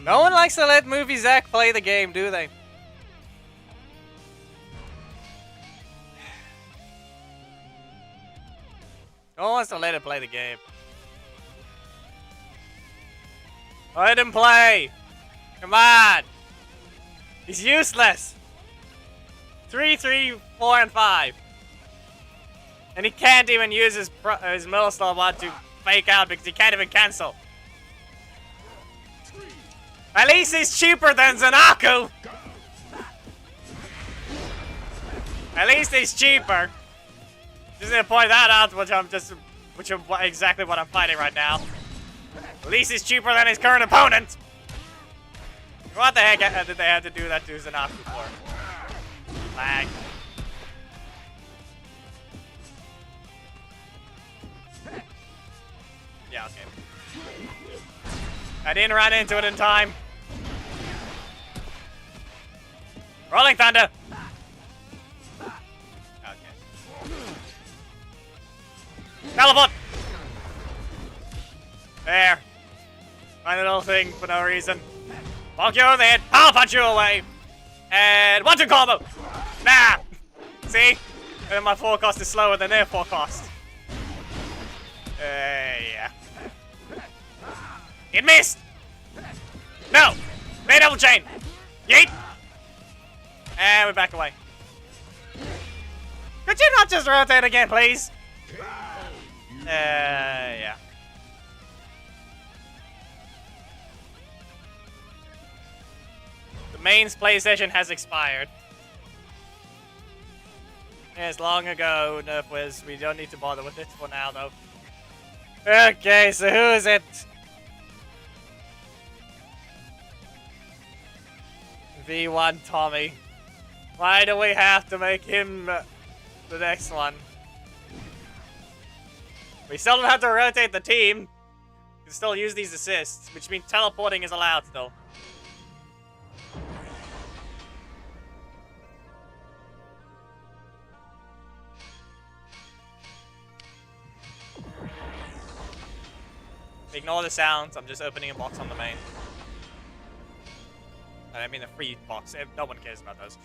No one likes to let Movie Zach play the game, do they? No one wants to let him play the game. Let him play! Come on! He's useless! 3, 3, 4, and 5. And he can't even use his middle star mod to fake out because he can't even cancel. At least he's cheaper than Zanaku! At least he's cheaper. Just gonna point that out, which is exactly what I'm fighting right now. At least he's cheaper than his current opponent. What the heck did they have to do that to Zanaku for? Lag. Yeah, okay. I didn't run into it in time. Rolling Thunder! Okay. Teleport! There. Find a little thing for no reason. Bonk you over the head. I'll punch you away. And 1-2 combo. Nah. See? And then my forecast is slower than their forecast. Yeah. It missed. No. They double chain. Yeet. And we back away. Could you not just rotate again, please? Yeah. The mains play session has expired. Yes, long ago, Nerf was. We don't need to bother with it for now, though. Okay, so who is it? V1 Tommy. Why do we have to make him the next one? We still don't have to rotate the team. We can still use these assists, which means teleporting is allowed still. Ignore the sounds, I'm just opening a box on the main. I mean the free box, no one cares about those.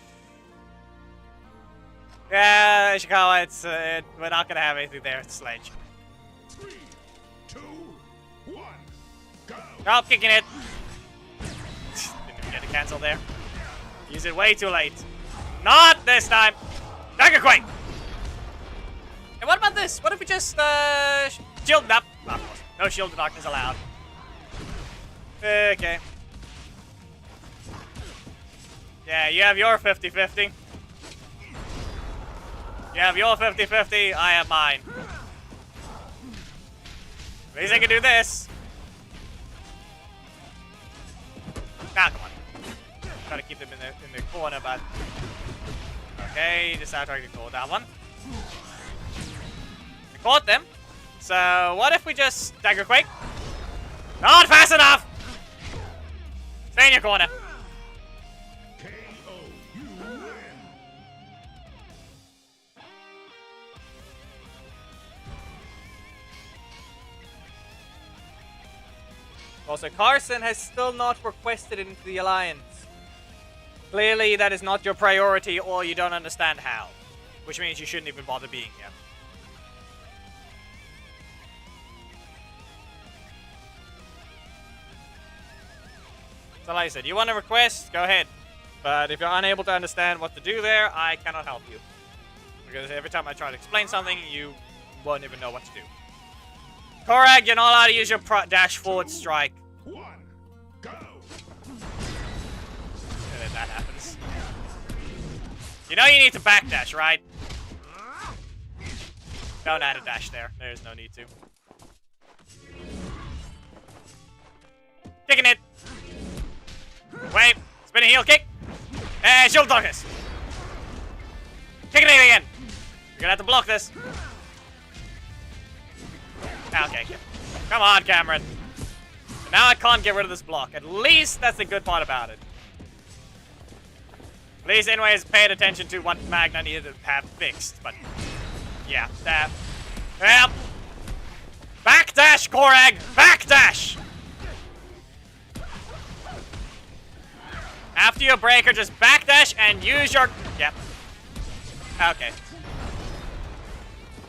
Yeah, Ishikawa, we're not gonna have anything there, it's Sledge. 3, 2, 1, go! Nope, kicking it. Didn't even get a cancel there. Use it way too late. Not this time! Dagger Quake! And what about this? What if we just, shield up? Oh, of course. No shield to darkness allowed. Okay. Yeah, you have your 50-50. You have your 50-50, I have mine. At least I can do this. Nah, come on. Try to keep them in the corner, but... Okay, just out trying to call that one. We caught them. So, what if we just Dagger Quake? Not fast enough! Stay in your corner. Also, Carson has still not requested into the Alliance. Clearly, that is not your priority, or you don't understand how. Which means you shouldn't even bother being here. So like I said, you want to request, go ahead. But if you're unable to understand what to do there, I cannot help you. Because every time I try to explain something, you won't even know what to do. Korag, you're not allowed to use your dash forward strike. 1, go! And then that happens. You know you need to backdash, right? Don't add a dash there. There's no need to. Kicking it. Wait. Spinning heel kick. And shield darkness. Kick it in again. You're gonna have to block this. Okay. Come on, Cameron. Now I can't get rid of this block. At least that's the good part about it. At least anyways, paid attention to what Magna needed to have fixed, but yeah, that. Yep. Backdash, Korag! Backdash! After your breaker, just backdash and use your... Yep. Okay.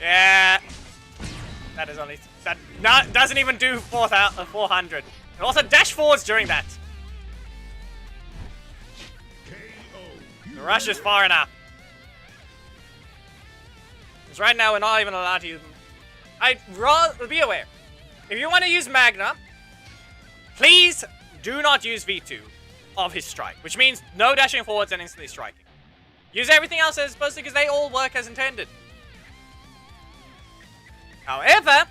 Yeah. That is only... That doesn't even do 400. And also dash forwards during that. The rush is far enough. Because right now we're not even allowed to use... Be aware. If you want to use Magna, please do not use V2 of his strike. Which means no dashing forwards and instantly striking. Use everything else as supposed to because they all work as intended. However,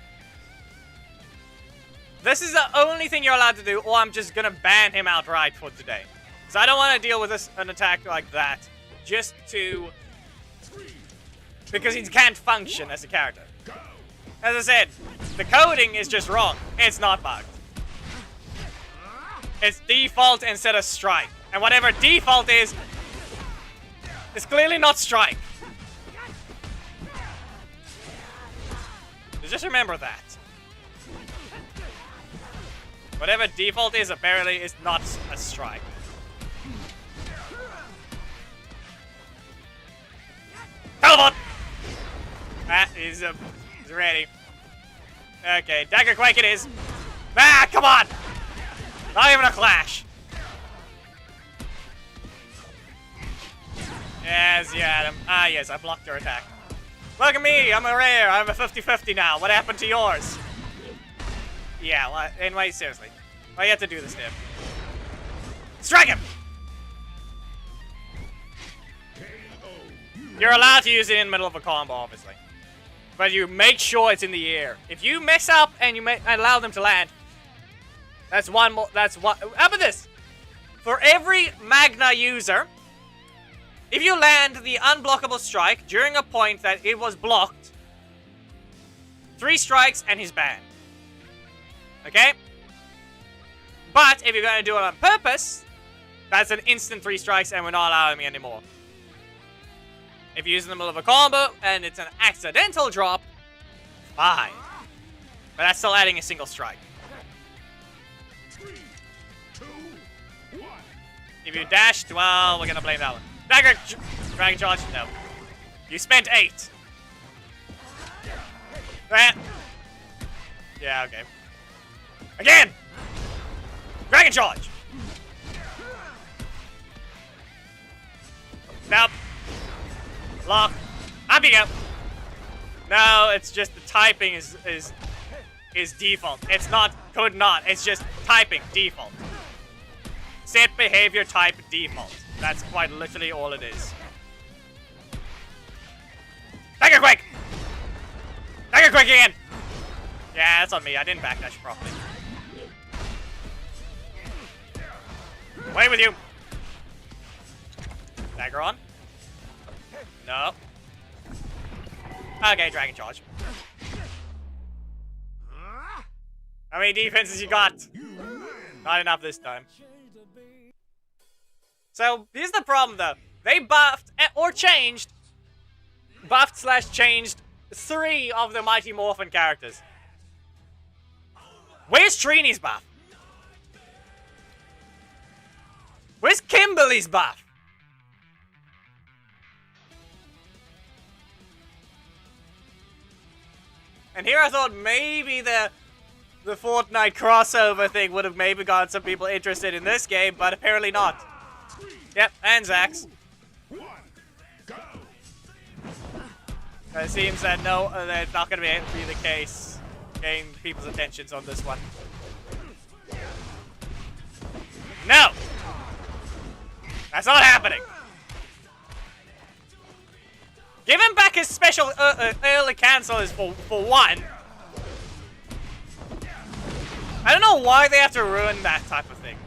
this is the only thing you're allowed to do, or I'm just gonna ban him outright for today. Because I don't want to deal with an attack like that, just to... because he can't function as a character. As I said, the coding is just wrong. It's not bugged. It's default instead of strike. And whatever default is, it's clearly not strike. So just remember that. Whatever default is, apparently, is not a strike. Teleport! Ah, he's ready. Okay, Dagger Quake it is. Ah, come on! Not even a clash. Yes, yeah, ah, yes, I blocked your attack. Look at me, I'm a rare. I'm a 50-50 now. What happened to yours? Yeah, well, anyway, seriously. Why you have to do this, dude? Strike him! You're allowed to use it in the middle of a combo, obviously. But you make sure it's in the air. If you mess up and you allow them to land, that's one more. That's one. How about this? For every Magna user, if you land the unblockable strike during a point that it was blocked, 3 strikes and he's banned. Okay? But if you're going to do it on purpose, that's an instant 3 strikes and we're not allowing him anymore. If you use it in the middle of a combo and it's an accidental drop, fine. But that's still adding a single strike. 3, 2, 1. If you dashed, well, we're gonna blame that one. Dagger, Dragon Charge, no. You spent 8. Yeah, okay. Again! Dragon Charge! Nope. Lock. Up you go. No, it's just the typing is default. It's not, could not. It's just typing default. Set behavior type default. That's quite literally all it is. Dagger Quake! Dagger Quake again! Yeah, that's on me. I didn't backdash properly. Away with you! Dagger on. No. Okay, Dragon Charge. How many defenses you got? Not enough this time. So, here's the problem though. They buffed, or changed, buffed/changed 3 of the Mighty Morphin characters. Where's Trini's buff? Where's Kimberly's buff? And here I thought maybe the Fortnite crossover thing would have maybe got some people interested in this game, but apparently not. Yep, and Zax. 1, go. It seems that no, that's not going to be the case. Gain people's attentions on this one. No! That's not happening! Give him back his special early cancel for 1. I don't know why they have to ruin that type of thing.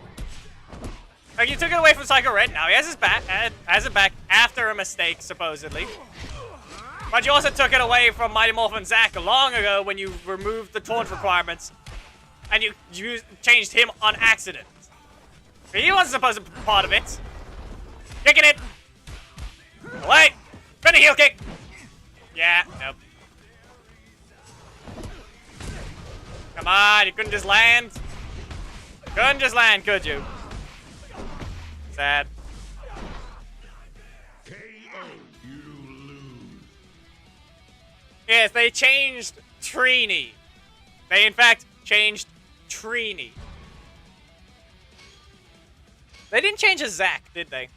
Like, you took it away from Psycho Red, now he has his back, has it back after a mistake, supposedly. But you also took it away from Mighty Morphin Zack long ago when you removed the taunt requirements. And you changed him on accident. He wasn't supposed to be part of it. Kicking it! Away! Gonna heel kick! Yeah, nope. Come on, you couldn't just land. Couldn't just land, could you? Sad. KO. You lose. Yes, they changed Trini. They, in fact, changed Trini. They didn't change a Zack, did they?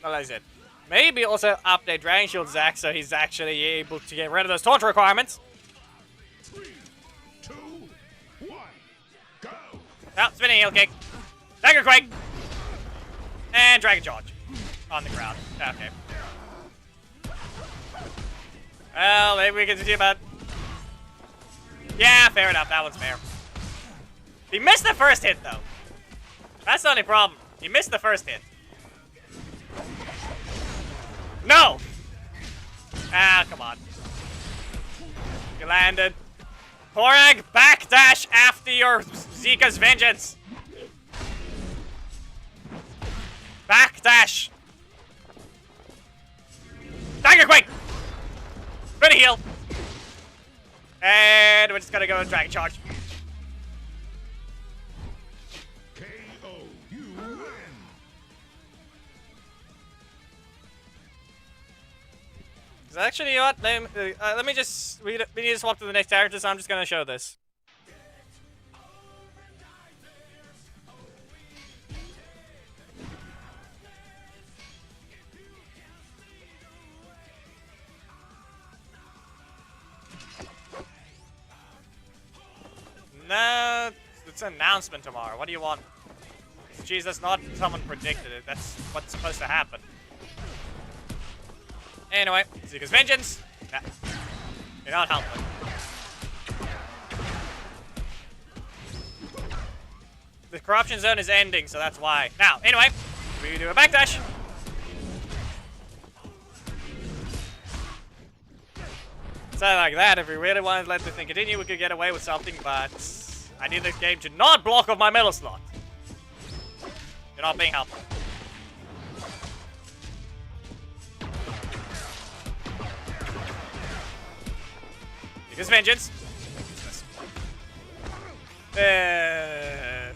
Well, I said, maybe also update Dragon Shield Zack so he's actually able to get rid of those taunt requirements. 3, 2, 1, go. Oh, spinning heel kick. Dagger Quake. And Dragon Charge. On the ground. Okay. Well, maybe we can see about... Yeah, fair enough. That one's fair. He missed the first hit, though. That's the only problem. He missed the first hit. No! Ah, come on. You landed. Korag, backdash after your Zika's vengeance. Backdash. Dagger Quake! Good heal. And we're just gonna go with Dragon Charge. KO. You win. Actually, you know what? Let me just... We need to swap to the next character, so I'm just gonna show this. No, it's an announcement tomorrow. What do you want? Jeez, that's not someone predicted it. That's what's supposed to happen. Anyway, Zika's Vengeance. Nah. You're not helping. The corruption zone is ending, so that's why. Now, anyway, we do a backdash. Something like that. If we really wanted to let the thing continue, we could get away with something, but I need this game to not block off my metal slot. You're not being helpful. His vengeance. Get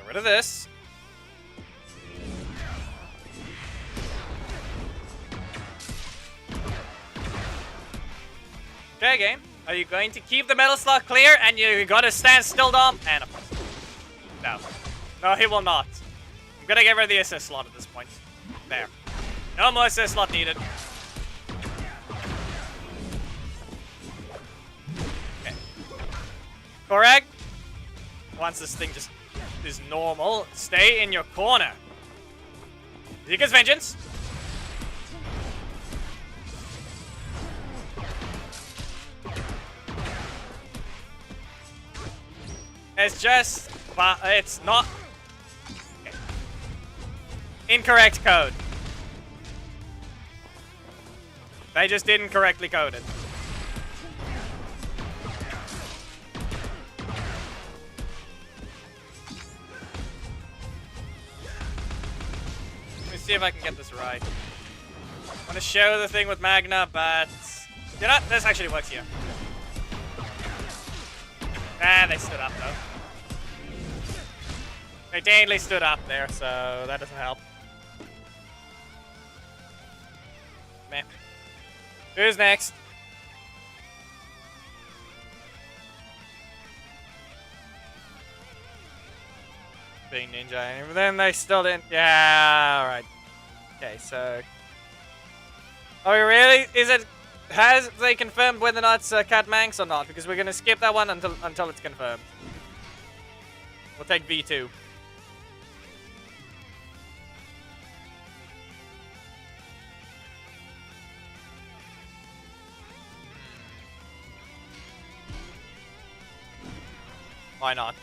rid of this. Okay, game. Are you going to keep the metal slot clear and you gotta stand still, Dom? And no. No, he will not. I'm gonna get rid of the assist slot at this point. There. No more assist slot needed. Okay. Korag, once this thing just is normal, stay in your corner. Zika's Vengeance. It's just, but it's not. Okay. Incorrect code. They just didn't correctly code it. Let me see if I can get this right. I want to show the thing with Magna, but you know, this actually works here. Ah, they stood up though. They Dayne stood up there, so that doesn't help. Man. Who's next? being ninja. And then they still didn't. Yeah, alright. Okay, so. Are we really? Is it. Has they confirmed whether or not it's Cat Manx or not? Because we're gonna skip that one until it's confirmed. We'll take V2. Why not?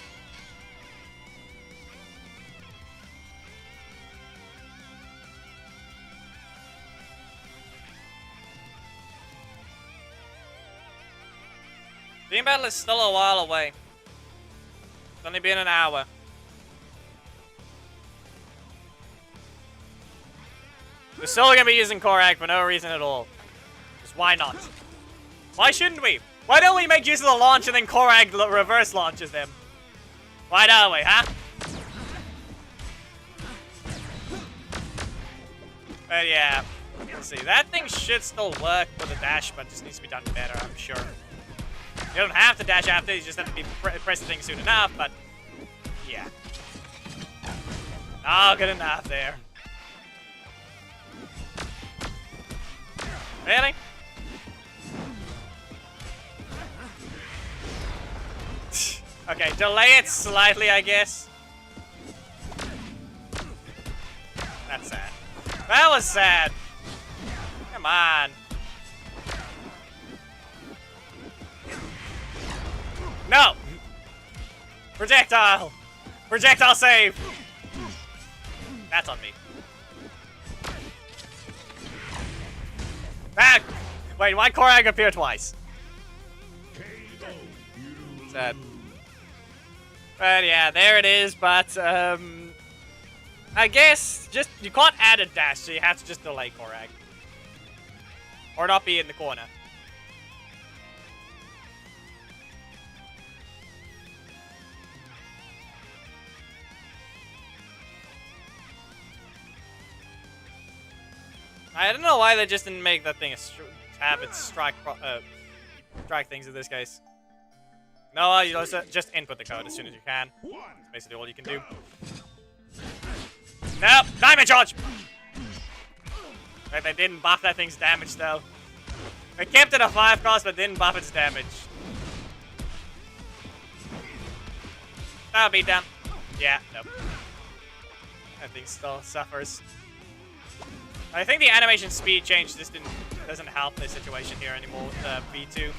Team battle is still a while away. It's only been an hour. We're still gonna be using Korag for no reason at all. Just why not? Why shouldn't we? Why don't we make use of the launch and then Korag reverse launches them? Why don't we, huh? But yeah, let's see. That thing should still work with the dash, but just needs to be done better, I'm sure. You don't have to dash after, you just have to be press the thing soon enough, but yeah. Oh, good enough there. Really? Okay, delay it slightly, I guess. That's sad. That was sad. Come on. No! Projectile! Projectile save! That's on me. Back! Wait, why Korag appear twice? Sad. But yeah, there it is, but I guess just you can't add a dash, so you have to just delay Korag. Or not be in the corner. I don't know why they just didn't make that thing have its strike things in this case. No, you just input the code as soon as you can. That's basically all you can do. Nope, diamond charge! Right, they didn't buff that thing's damage though. They kept it a 5 cost but didn't buff its damage. That'll be done. Yeah, nope. That thing still suffers. I think the animation speed change just doesn't help the situation here anymore with V2.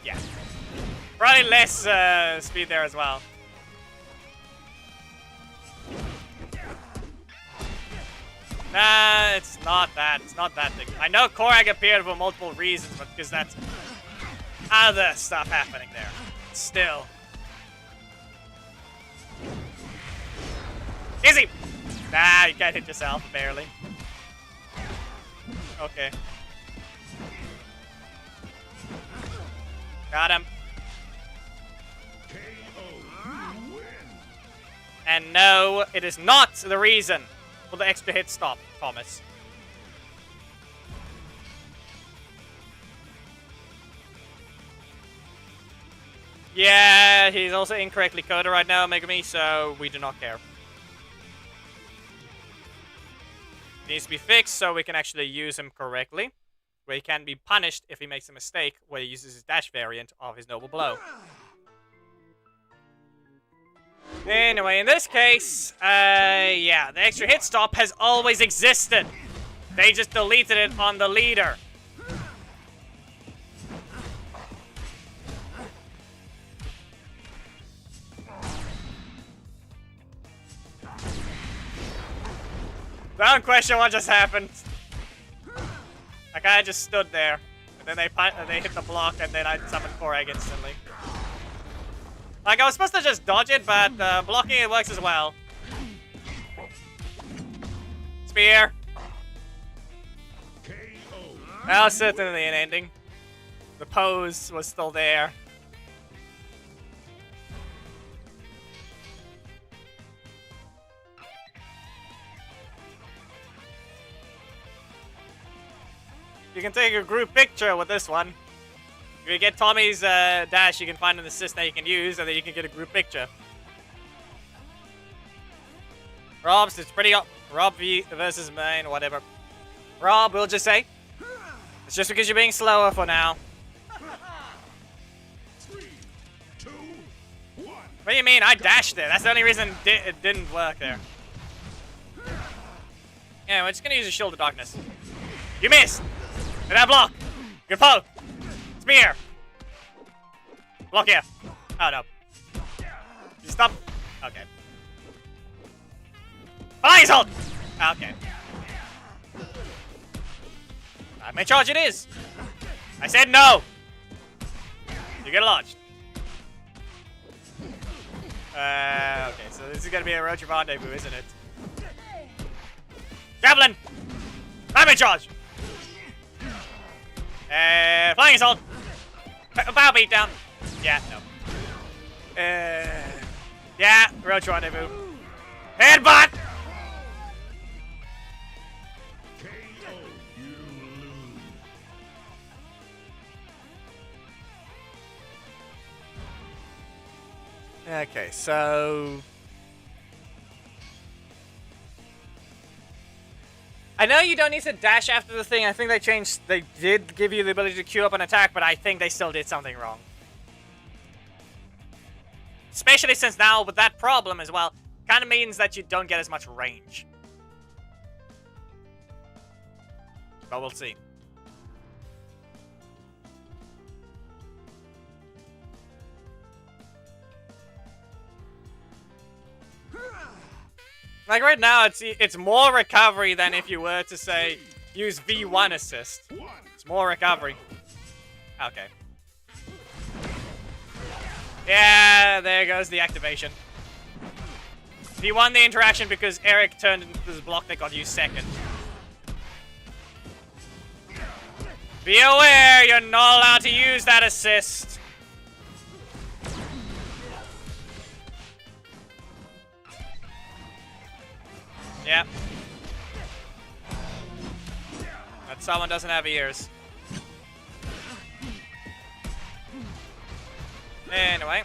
Yeah. Probably less speed there as well. Nah, it's not that. It's not that big. I know Korag appeared for multiple reasons, but because that's other stuff happening there. Still. Easy! Nah, you can't hit yourself, barely. Okay. Got him. And no, it is not the reason for the extra hit stop, Thomas. Yeah, he's also incorrectly coded right now, Megami, so we do not care. It needs to be fixed so we can actually use him correctly, where he can be punished if he makes a mistake where he uses his dash variant of his Noble Blow. Anyway, in this case, yeah, the extra hit stop has always existed. They just deleted it on the leader. Don't question what just happened. Like, I just stood there, and then they hit the block, and then I summoned Korag instantly. Like, I was supposed to just dodge it, but blocking it works as well. Spear. That was certainly an ending. The pose was still there. You can take a group picture with this one. If you get Tommy's dash, you can find an assist that you can use, and then you can get a group picture. Rob's, it's pretty up. Rob versus main, whatever. Rob, we'll just say. It's just because you're being slower for now. 3, 2, 1. What do you mean? I dashed there. That's the only reason it didn't work there. Yeah, we're just gonna use a Shield of Darkness. You missed! Did I block? Good poke! Spear! Block here. Oh no. You stop. Okay. Flying Assault! Okay. I may charge it is! I said no! You get launched. Okay, so this is gonna be a roach rendezvous, isn't it? Javelin! I'm in charge! Flying Assault! Bow beat down! Yeah, no. Yeah, roach rendezvous. Headbutt! KO, you lose. Okay, so... I know you don't need to dash after the thing. I think they did give you the ability to queue up an attack, but I think they still did something wrong. Especially since now, with that problem as well, kind of means that you don't get as much range. But we'll see. Like right now, it's more recovery than if you were to say use V1 assist. It's more recovery. Okay. Yeah, there goes the activation. He won the interaction because Eric turned into this block that got used second. Be aware, you're not allowed to use that assist. Yep. That someone doesn't have ears. Anyway.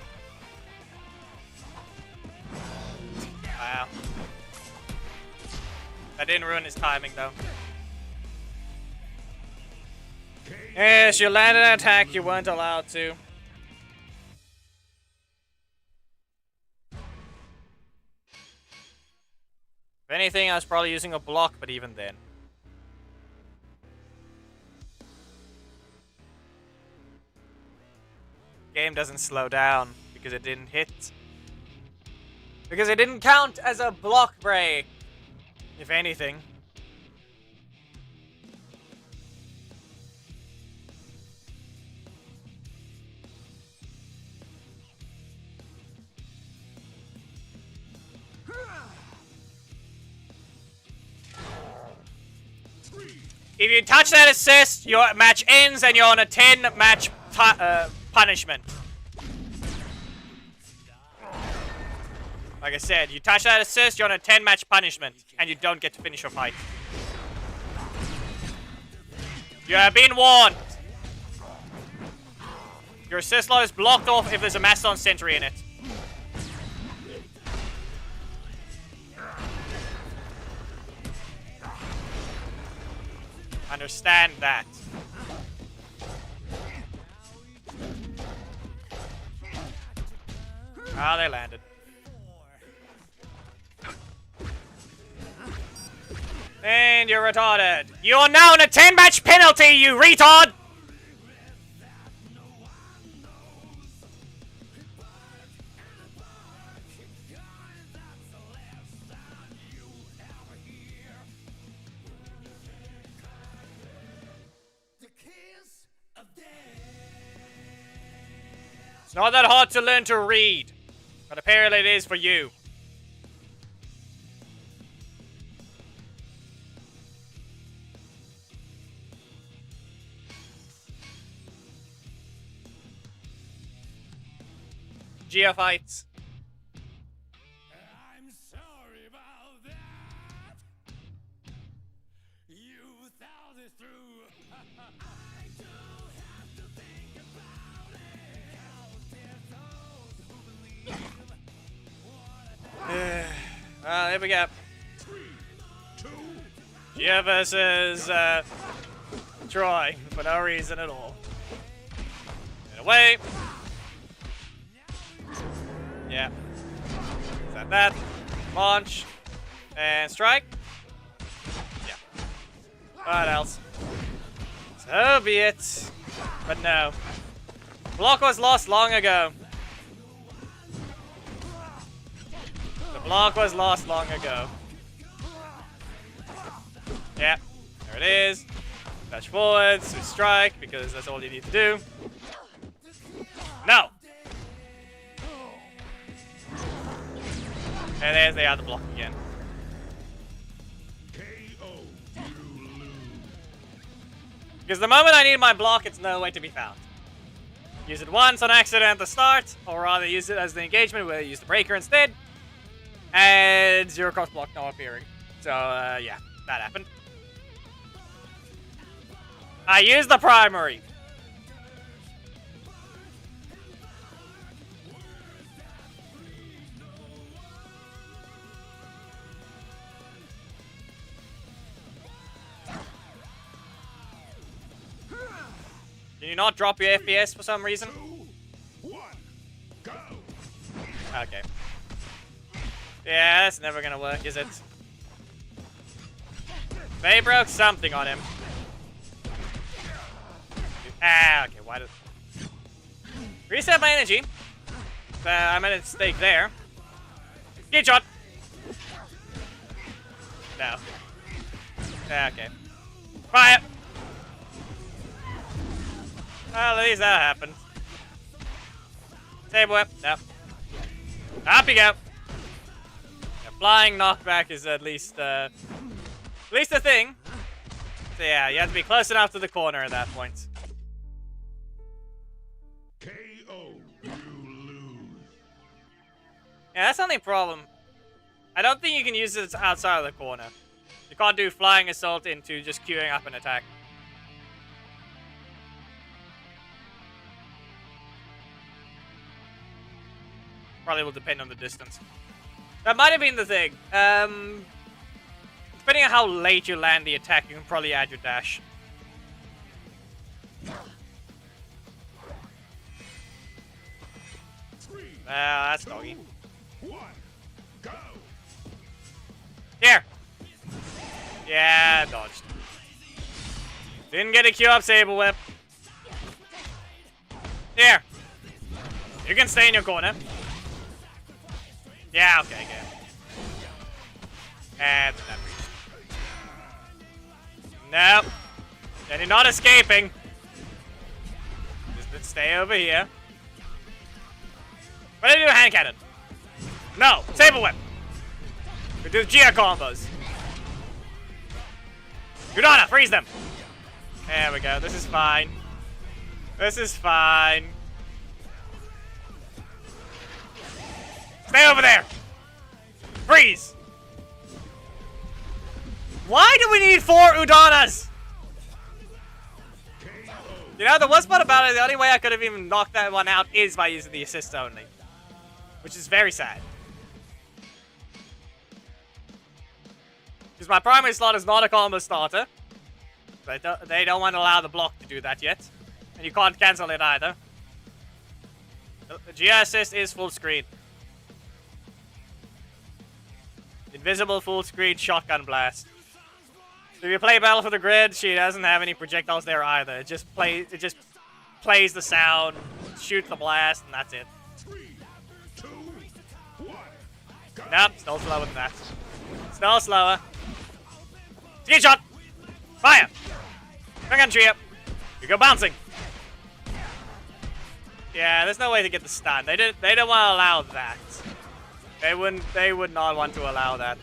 Wow. That didn't ruin his timing, though. Yes, you landed an attack you weren't allowed to. If anything, I was probably using a block, but even then. Game doesn't slow down because it didn't hit. Because it didn't count as a block break, if anything. If you touch that assist, your match ends and you're on a 10-match punishment. Like I said, you touch that assist, you're on a 10-match punishment, and you don't get to finish your fight. You have been warned. Your assist slot is blocked off if there's a Mastodon Sentry in it. Understand that. Ah, they landed. And you're retarded. You are now on a 10-match penalty, you retard! It's not that hard to learn to read, but apparently it is for you. Geophytes. I'm sorry about that. You thought it through. I do have to think about it. How did those who believe what I Well, here we go. Gia versus Troy for no reason at all. Get away. Yeah. Is that? Launch. And strike. Yeah. What else? So be it. But no. Block was lost long ago. The block was lost long ago. Yeah. There it is. Dash forward, switch strike, because that's all you need to do. No! And there's the other block again. Because the moment I need my block, it's nowhere to be found. Use it once on accident at the start, or rather use it as the engagement where you use the breaker instead. And zero cost block now appearing. So, yeah, that happened. I used the primary. Can you not drop your FPS for some reason? 2, 1, go. Okay. Yeah, that's never gonna work, is it? They broke something on him. Ah, okay, why did... Reset my energy. I made a mistake there. Get shot! No. Okay. Fire! Well, at least that happened. Table whip. Nope. Up you go. Yeah, flying knockback is at least a thing. So yeah, you have to be close enough to the corner at that point. KO. You lose. Yeah, that's the only problem. I don't think you can use it outside of the corner. You can't do flying assault into just queuing up an attack. Probably will depend on the distance. That might have been the thing. Depending on how late you land the attack, you can probably add your dash. That's doggy. 1, go. Here! Yeah, dodged. Didn't get a Q up Saber Whip. Here! You can stay in your corner. Yeah, okay, good. And that reached. Nope. Then you're not escaping. Just stay over here. What do you do? Hand cannon. No! Saber Whip! We do Gia combos. Udana, freeze them! There we go. This is fine. This is fine. Stay over there! Freeze! Why do we need 4 Udanas? You know, the worst part about it, the only way I could have even knocked that one out is by using the assist only. Which is very sad. Because my primary slot is not a combo starter. They don't want to allow the block to do that yet. And you can't cancel it either. The GI assist is full screen. Invisible full screen shotgun blast. So if you play Battle for the Grid, she doesn't have any projectiles there either. It just plays the sound, shoots the blast, and that's it. 3, 2, 1, go. Nope, still slower than that. Still slower. Ski shot! Fire! Bring on tree up. You go bouncing. Yeah, there's no way to get the stun. They don't want to allow that. They would not want to allow that.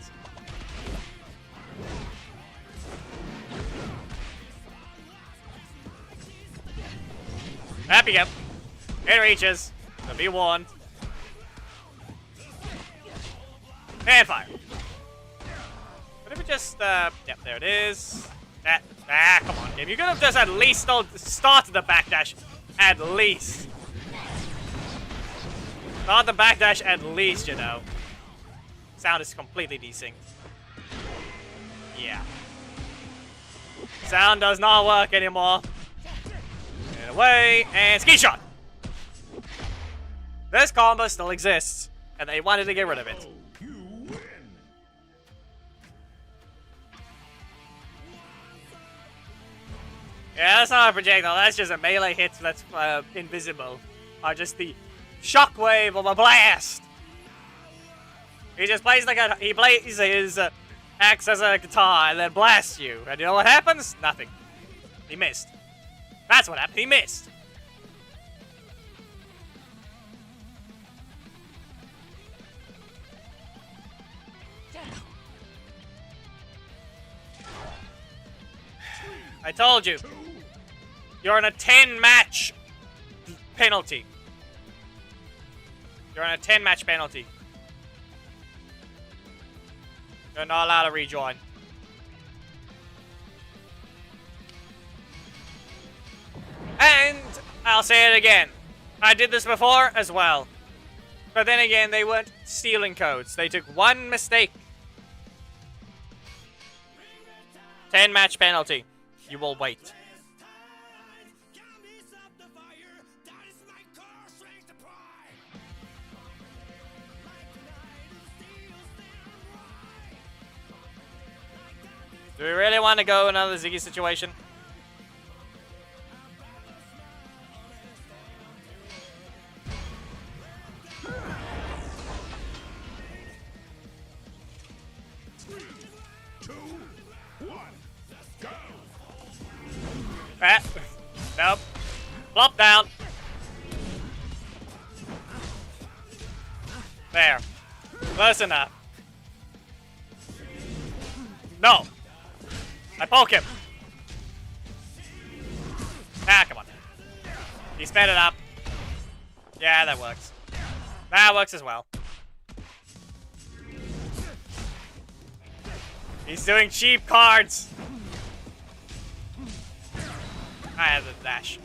Up you go. It reaches. So be warned. And fire. What if we just, yep, there it is. Come on, game. You could have just at least started the backdash. At least. Start the backdash at least, you know. Sound is completely desynced. Yeah. Sound does not work anymore. Get away, and ski shot! This combo still exists, and they wanted to get rid of it. You win. Yeah, that's not a projectile, that's just a melee hit that's invisible. Or just the shockwave of a blast! He just plays like a. He plays his axe as a guitar and then blasts you. And you know what happens? Nothing. He missed. That's what happened. He missed. I told you. You're on a 10-match penalty. You're on a 10-match penalty. You're not allowed to rejoin. And I'll say it again. I did this before as well. But then again, they weren't stealing codes. They took one mistake. 10-match penalty. You will wait. Do we really want to go another Ziggy situation? Ah, nope. Flop down. There. Close enough. No. I poke him. Ah, come on. He sped it up. Yeah, that works. That works as well. He's doing cheap cards. I have the dash.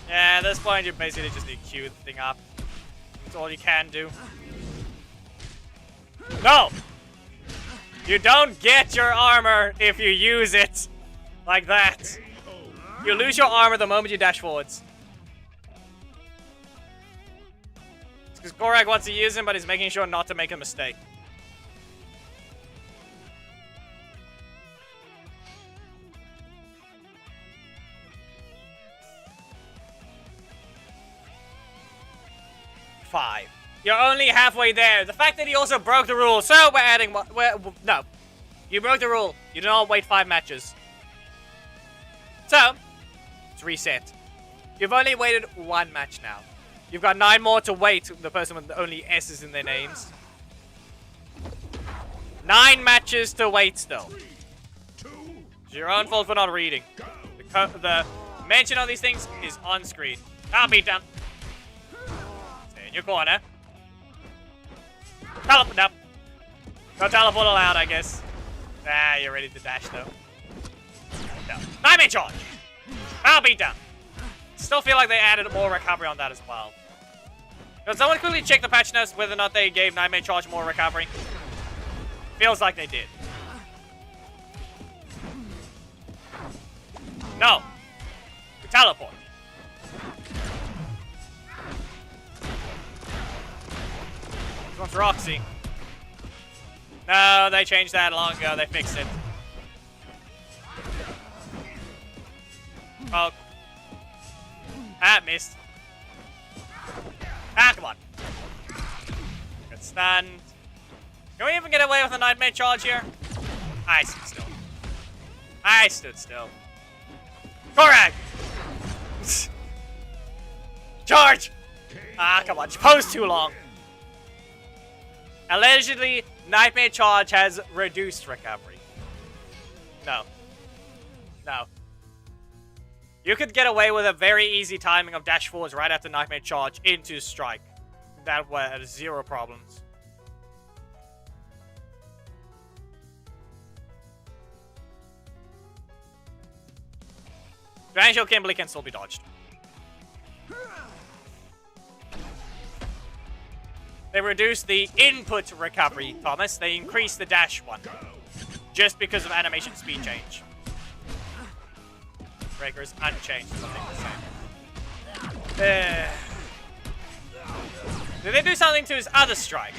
Yeah, at this point you basically just need to queue the thing up. That's all you can do. No! You don't get your armor if you use it like that. You lose your armor the moment you dash forwards. It's because Gorak wants to use him, but he's making sure not to make a mistake. Five. You're only halfway there. The fact that he also broke the rule, so we're adding one. No. You broke the rule. You don't wait 5 matches. So, it's reset. You've only waited 1 match now. You've got 9 more to wait, the person with only S's in their names. 9 matches to wait still. It's your own fault for not reading. The mention of these things is on screen. I'll beat down. Stay in your corner. Teleport up. No teleport allowed, I guess. Ah, you're ready to dash though. No. Nightmare charge! I'll beat down. Still feel like they added more recovery on that as well. Can someone quickly check the patch notes whether or not they gave Nightmare Charge more recovery? Feels like they did. No. We teleport. This one's Roxy. No, they changed that long ago. They fixed it. Oh. Ah, missed. Ah, come on. Get stunned. Can we even get away with a Nightmare Charge here? I stood still. I stood still. Gorak! Charge! Ah, come on. Pose too long. Allegedly, Nightmare Charge has reduced recovery. No. No. You could get away with a very easy timing of dash forwards right after Nightmare Charge into strike. That was 0 problems. Angel Kimberly can still be dodged. They reduced the input recovery, Thomas. They increased the dash one. just because of animation speed change. Breaker is unchanged, I think the same. Did they do something to his other strike?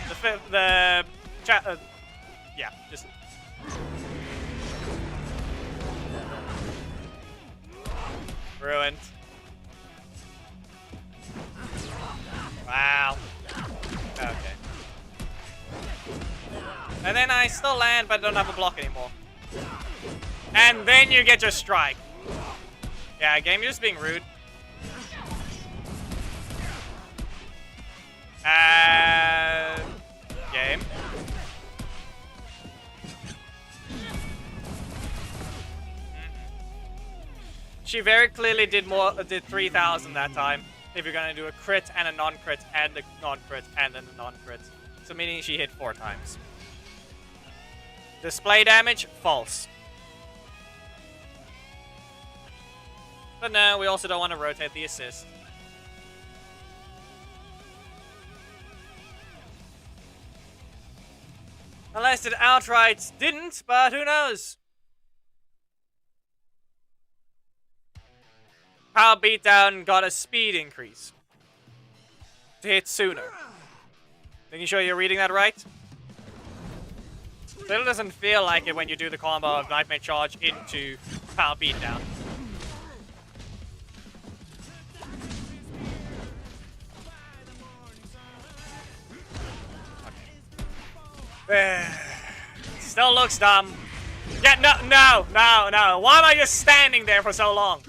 Yeah, just... Ruined. Wow. Okay. And then I still land, but I don't have a block anymore. And then you get your strike. Yeah, game, you're just being rude. Game. She very clearly did 3,000 that time. If you're gonna do a crit and a non-crit and a non-crit and then a non-crit. So meaning she hit 4 times. Display damage, false. But no, we also don't want to rotate the assist. Unless it outright didn't, but who knows? Power beatdown got a speed increase to hit sooner. Are you sure you're reading that right? Still doesn't feel like it when you do the combo of Nightmare Charge into Power Beatdown. Okay. Still looks dumb. Yeah, no. Why am I just standing there for so long?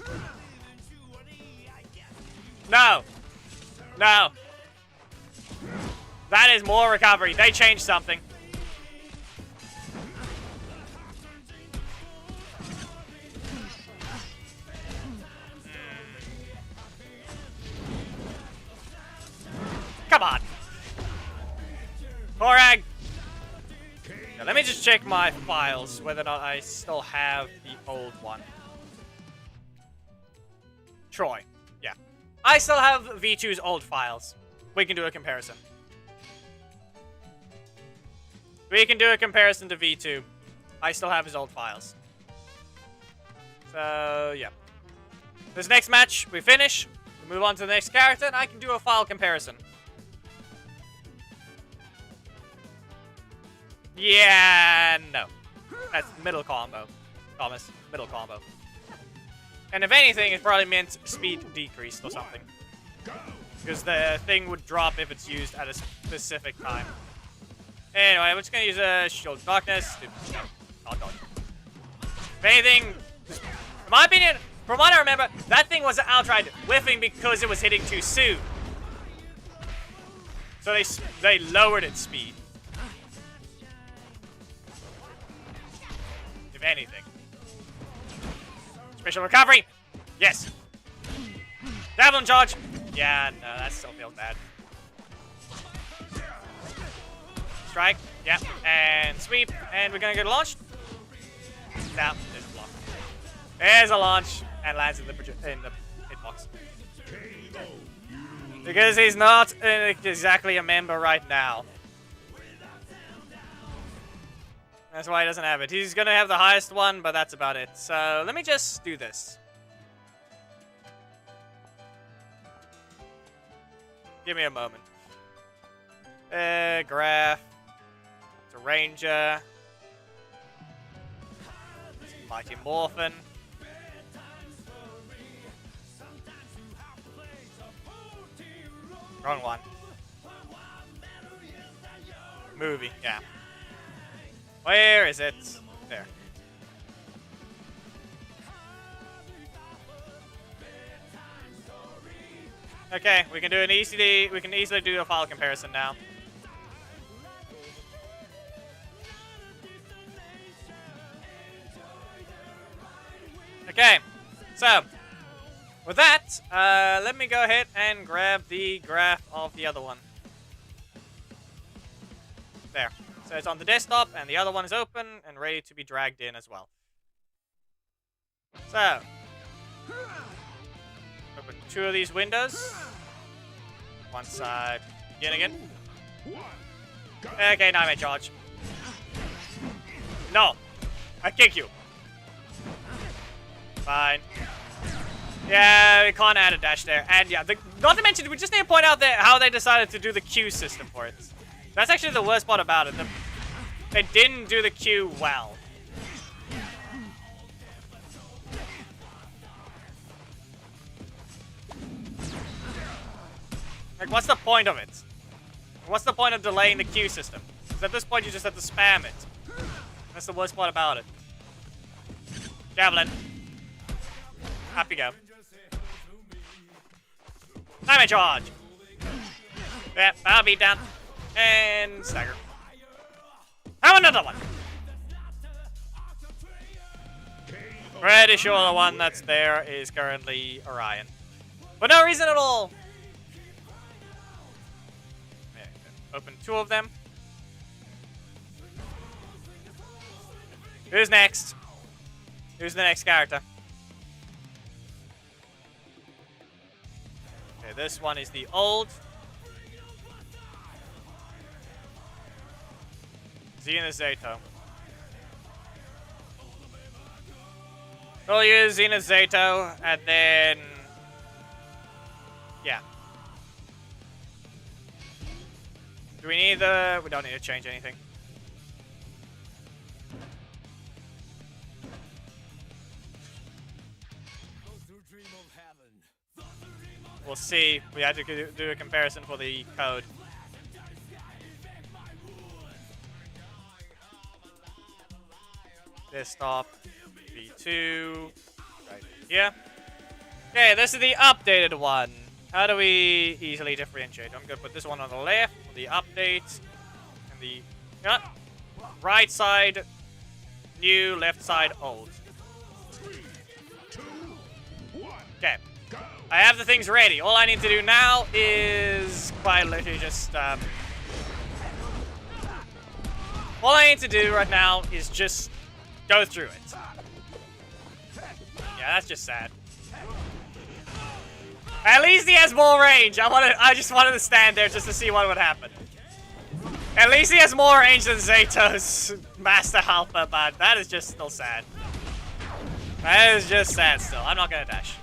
No. That is more recovery. They changed something. Come on. Morag. Now, let me just check my files, whether or not I still have the old one. Troy. Yeah. I still have V2's old files. We can do a comparison. We can do a comparison to V2. I still have his old files. So, yeah. This next match, we finish. We move on to the next character, and I can do a file comparison. Yeah, no. That's middle combo. Thomas, middle combo. And if anything, it probably meant speed decreased or something. Because the thing would drop if it's used at a specific time. Anyway, I'm just gonna use a Shield of Darkness. Not dodge. If anything, in my opinion, from what I remember, that thing was outright whiffing because it was hitting too soon. So they lowered its speed. If anything. Special recovery! Yes! Javelin charge! Yeah, no, that still feels bad. Strike, yeah, and sweep, and we're gonna get launched. Now, there's a block. There's a launch, and lands in the hitbox. Because he's not exactly a member right now. That's why he doesn't have it. He's gonna have the highest one, but that's about it. So, let me just do this. Give me a moment. Graph. It's a Ranger. Mighty Morphin. Wrong one. Movie, yeah. Where is it? There. Okay, we can do an easily do a file comparison now. Okay, so with that, let me go ahead and grab the graph of the other one. There. So it's on the desktop, and the other one is open and ready to be dragged in as well. So, open 2 of these windows. One side, begin again. Okay, Nightmare Charge. No. I kick you. Fine. Yeah, we can't add a dash there. And yeah, not to mention, we just need to point out that how they decided to do the Q system for it. That's actually the worst part about it. They didn't do the Q well. Like, what's the point of it? What's the point of delaying the Q system? Because at this point, you just have to spam it. That's the worst part about it. Javelin. Up you go. Time charge. Yeah, I'll be down. And stagger. Have another one. Pretty sure the one that's there is currently Orion. For no reason at all. Yeah, open 2 of them. Who's next? Who's the next character? Okay, this one is the old. Xena Zato. We'll use Xena Zato, and then... yeah. Do we need the... we don't need to change anything. We'll see. We had to do a comparison for the code. Desktop V2 right here. Okay, this is the updated one. How do we easily differentiate? I'm gonna put this one on the left for the update, and the right side new, left side old. Okay. I have the things ready. All I need to do now is quite literally just, all I need to do right now is just go through it. Yeah, that's just sad. At least he has more range. I just wanted to stand there just to see what would happen. At least he has more range than Zato's Master Helper, but that is just still sad. That is just sad still. I'm not gonna dash.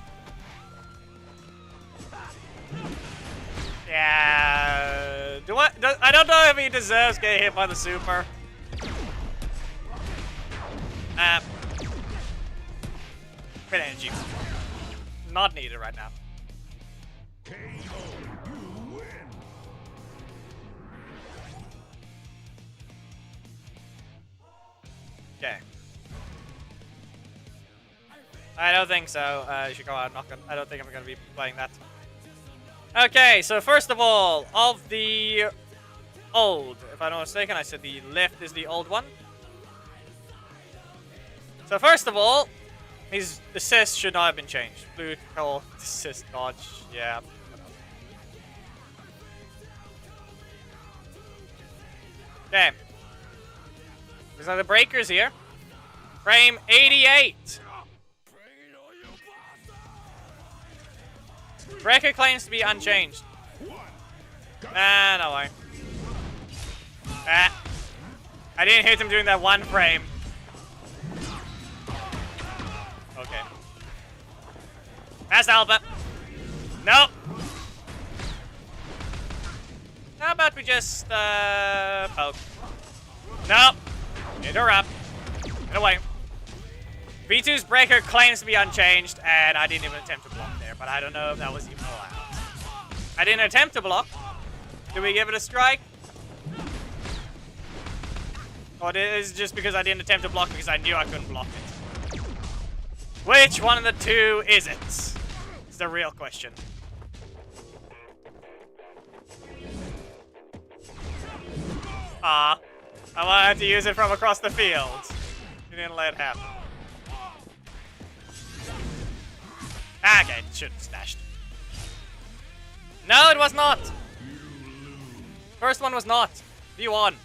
Yeah, I don't know if he deserves getting hit by the super. Crit energy. Not needed right now. Okay. I don't think so. You should go out. I don't think I'm gonna be playing that. Okay, so first of all, of the old, if I'm not mistaken, I said the left is the old one. So first of all, his assist should not have been changed. Blue call assist dodge, yeah. Okay. These are the breakers here. Frame 88. Breaker claims to be unchanged. No way. I didn't hit him during that one frame. Okay. Master Helper. Nope. How about we just, poke? Nope. Interrupt. Get away. V2's breaker claims to be unchanged, and I didn't even attempt to block there, but I don't know if that was even allowed. I didn't attempt to block. Do we give it a strike? Or is it just because I didn't attempt to block because I knew I couldn't block it? Which one of the two is it? It's the real question. I wanted to use it from across the field. You didn't let it happen. Okay, should have stashed. No, it was not. First one was not. You won.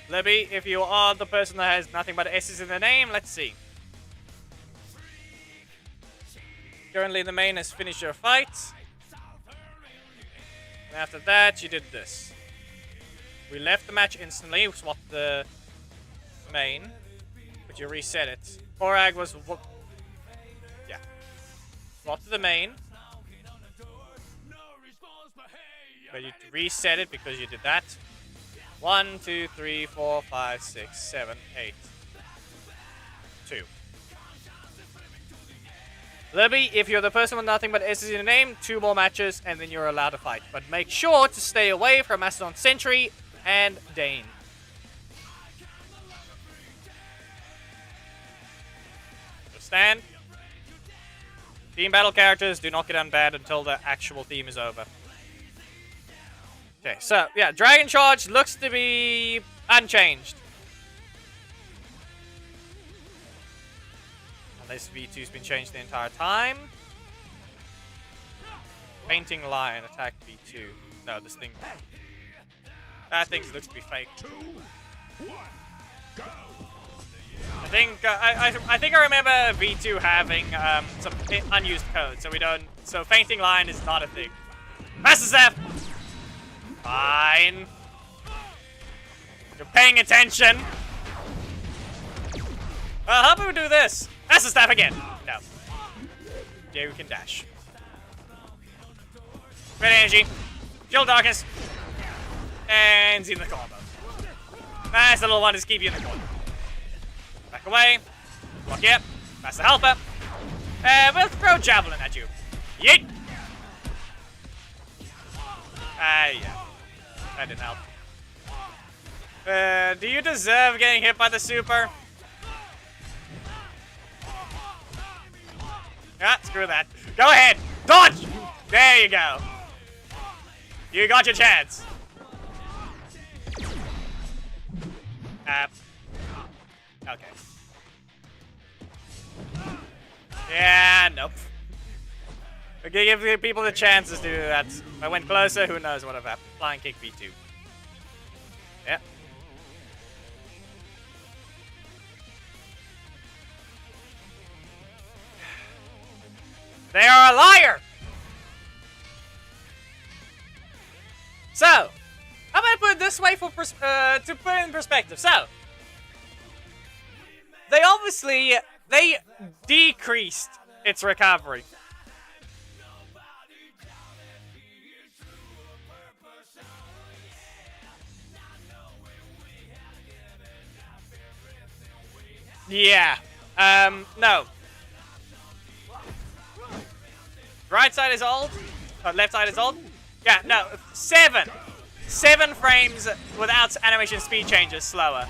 Libby, if you are the person that has nothing but S's in the name, let's see. currently the main has finished your fight. And after that, you did this. We left the match instantly, swapped the main, but you reset it. Korag was... yeah. Swapped to the main. But you reset it because you did that. 1, 2, 3, 4, 5, 6, 7, 8. 2. Libby, if you're the person with nothing but S's in your name, 2 more matches and then you're allowed to fight. But make sure to stay away from Mastodon Sentry and Dayne. Understand? Team battle characters do not get unbanned until the actual theme is over. Okay, so, yeah, Dragon Charge looks to be unchanged. Unless V2's been changed the entire time. Painting Lion, attack V2. No, this thing... that thing looks to be fake. 2, 1, go. I think I remember V2 having some unused code, so we don't... so Fainting Lion is not a thing. Master Staff! Fine. You're paying attention. Well, how about we do this? Master Staff again. No. Yeah, we can dash. Red Energy. Shield Darkness. And Zenith the combo. Nice little one to keep you in the corner. Back away. Block you. Master Helper. And we'll throw Javelin at you. Yeet! Yeah. That didn't help. Do you deserve getting hit by the super? Ah, screw that. Go ahead! Dodge! There you go. You got your chance. Okay. Yeah, nope. Okay, give the people the chances to do that. If I went closer, who knows what would have happened. Flying kick V2. Yeah. They are a liar! So, how about I put it this way for to put it in perspective? So, they decreased its recovery. Yeah. No. Right side is old. Left side is old. Yeah, no. 7 frames without animation speed changes slower.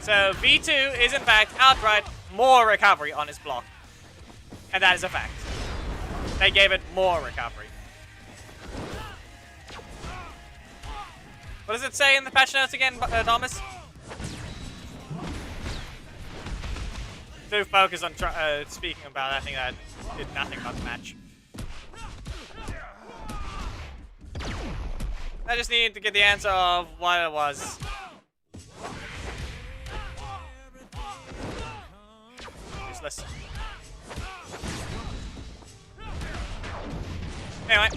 So V2 is in fact outright more recovery on his block. And that is a fact. They gave it more recovery. What does it say in the patch notes again, Thomas? To focus on speaking about, I think that did nothing about the match. I just needed to get the answer of what it was. Useless. Anyway,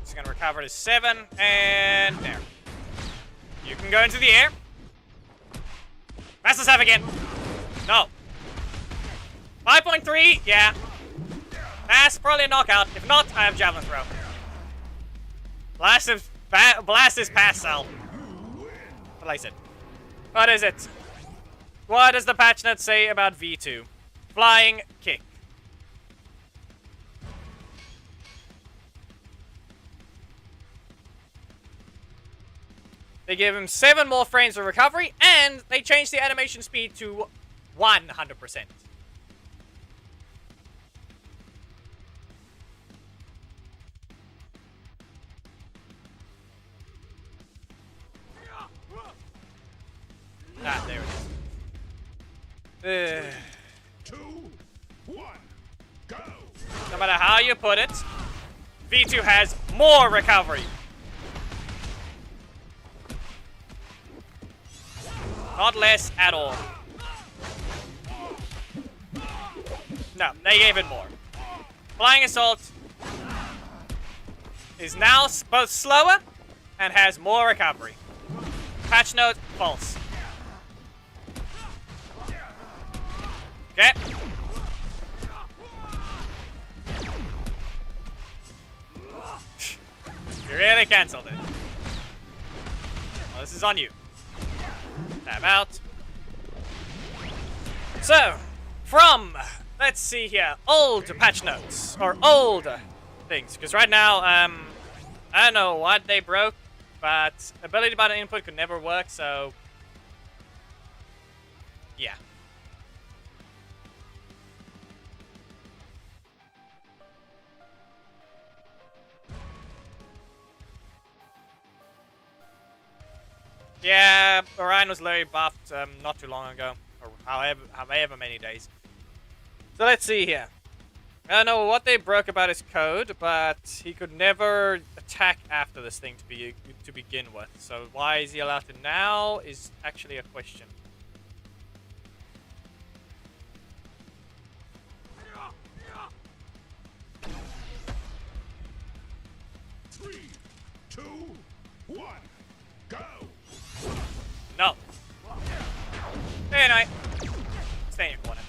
just gonna recover to 7 and there. You can go into the air. Master Staff again. No. 5.3, yeah. That's probably a knockout. If not, I have Javelin Throw. Blast is pass cell. Place it. What is it? What does the patch note say about V2? Flying kick. They give him 7 more frames of recovery, and they changed the animation speed to 100%. Ah, there it is. 2, 1, go. No matter how you put it, V2 has more recovery. Not less at all. No, they gave it more. Flying Assault is now both slower and has more recovery. Patch note, false. Okay. You really cancelled it. Well, this is on you. Tab out. So, from, let's see here, old patch notes, or old things, because right now, I don't know what they broke, but ability button input could never work, so, yeah. Yeah, Orion was very buffed not too long ago, or however many days. So let's see here. I don't know what they broke about his code, but he could never attack after this thing to begin with. So why is he allowed to now is actually a question. Three, two, one, go! No. Anyway, stay in your corner.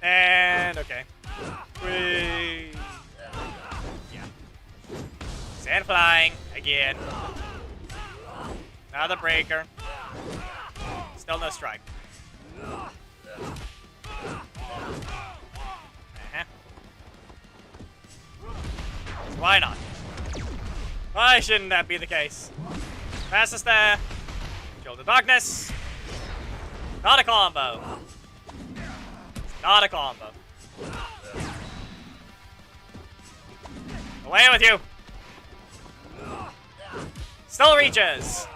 And okay. Yeah. Sand flying again. Another breaker. Still no strike. Why not? Why shouldn't that be the case? Fastest there. Kill the darkness. Not a combo. Not a combo. Away with you. Still reaches.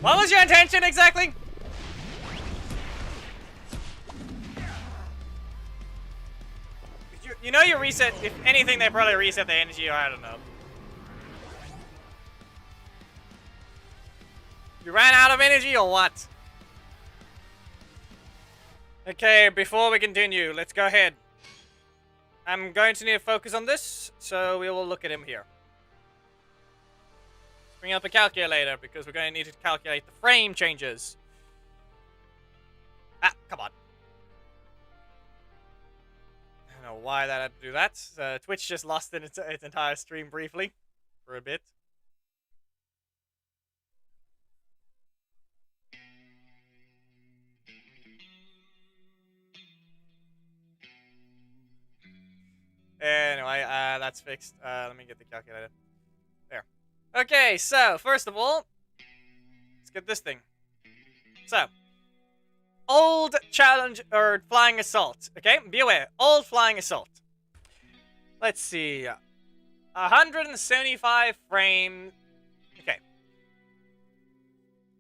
What was your intention exactly? You know you reset, if anything they probably reset the energy, or I don't know. You ran out of energy or what? Okay, before we continue, let's go ahead. I'm going to need to focus on this, so we will look at him here. Let's bring up a calculator, because we're going to need to calculate the frame changes. Ah, come on. I don't know why that had to do that. Twitch just lost its entire stream briefly, for a bit. Anyway, that's fixed. Let me get the calculator. There. Okay, so, first of all, let's get this thing. So, old challenge, or flying assault, okay? Be aware, old flying assault. Let's see. 175 frame. Okay.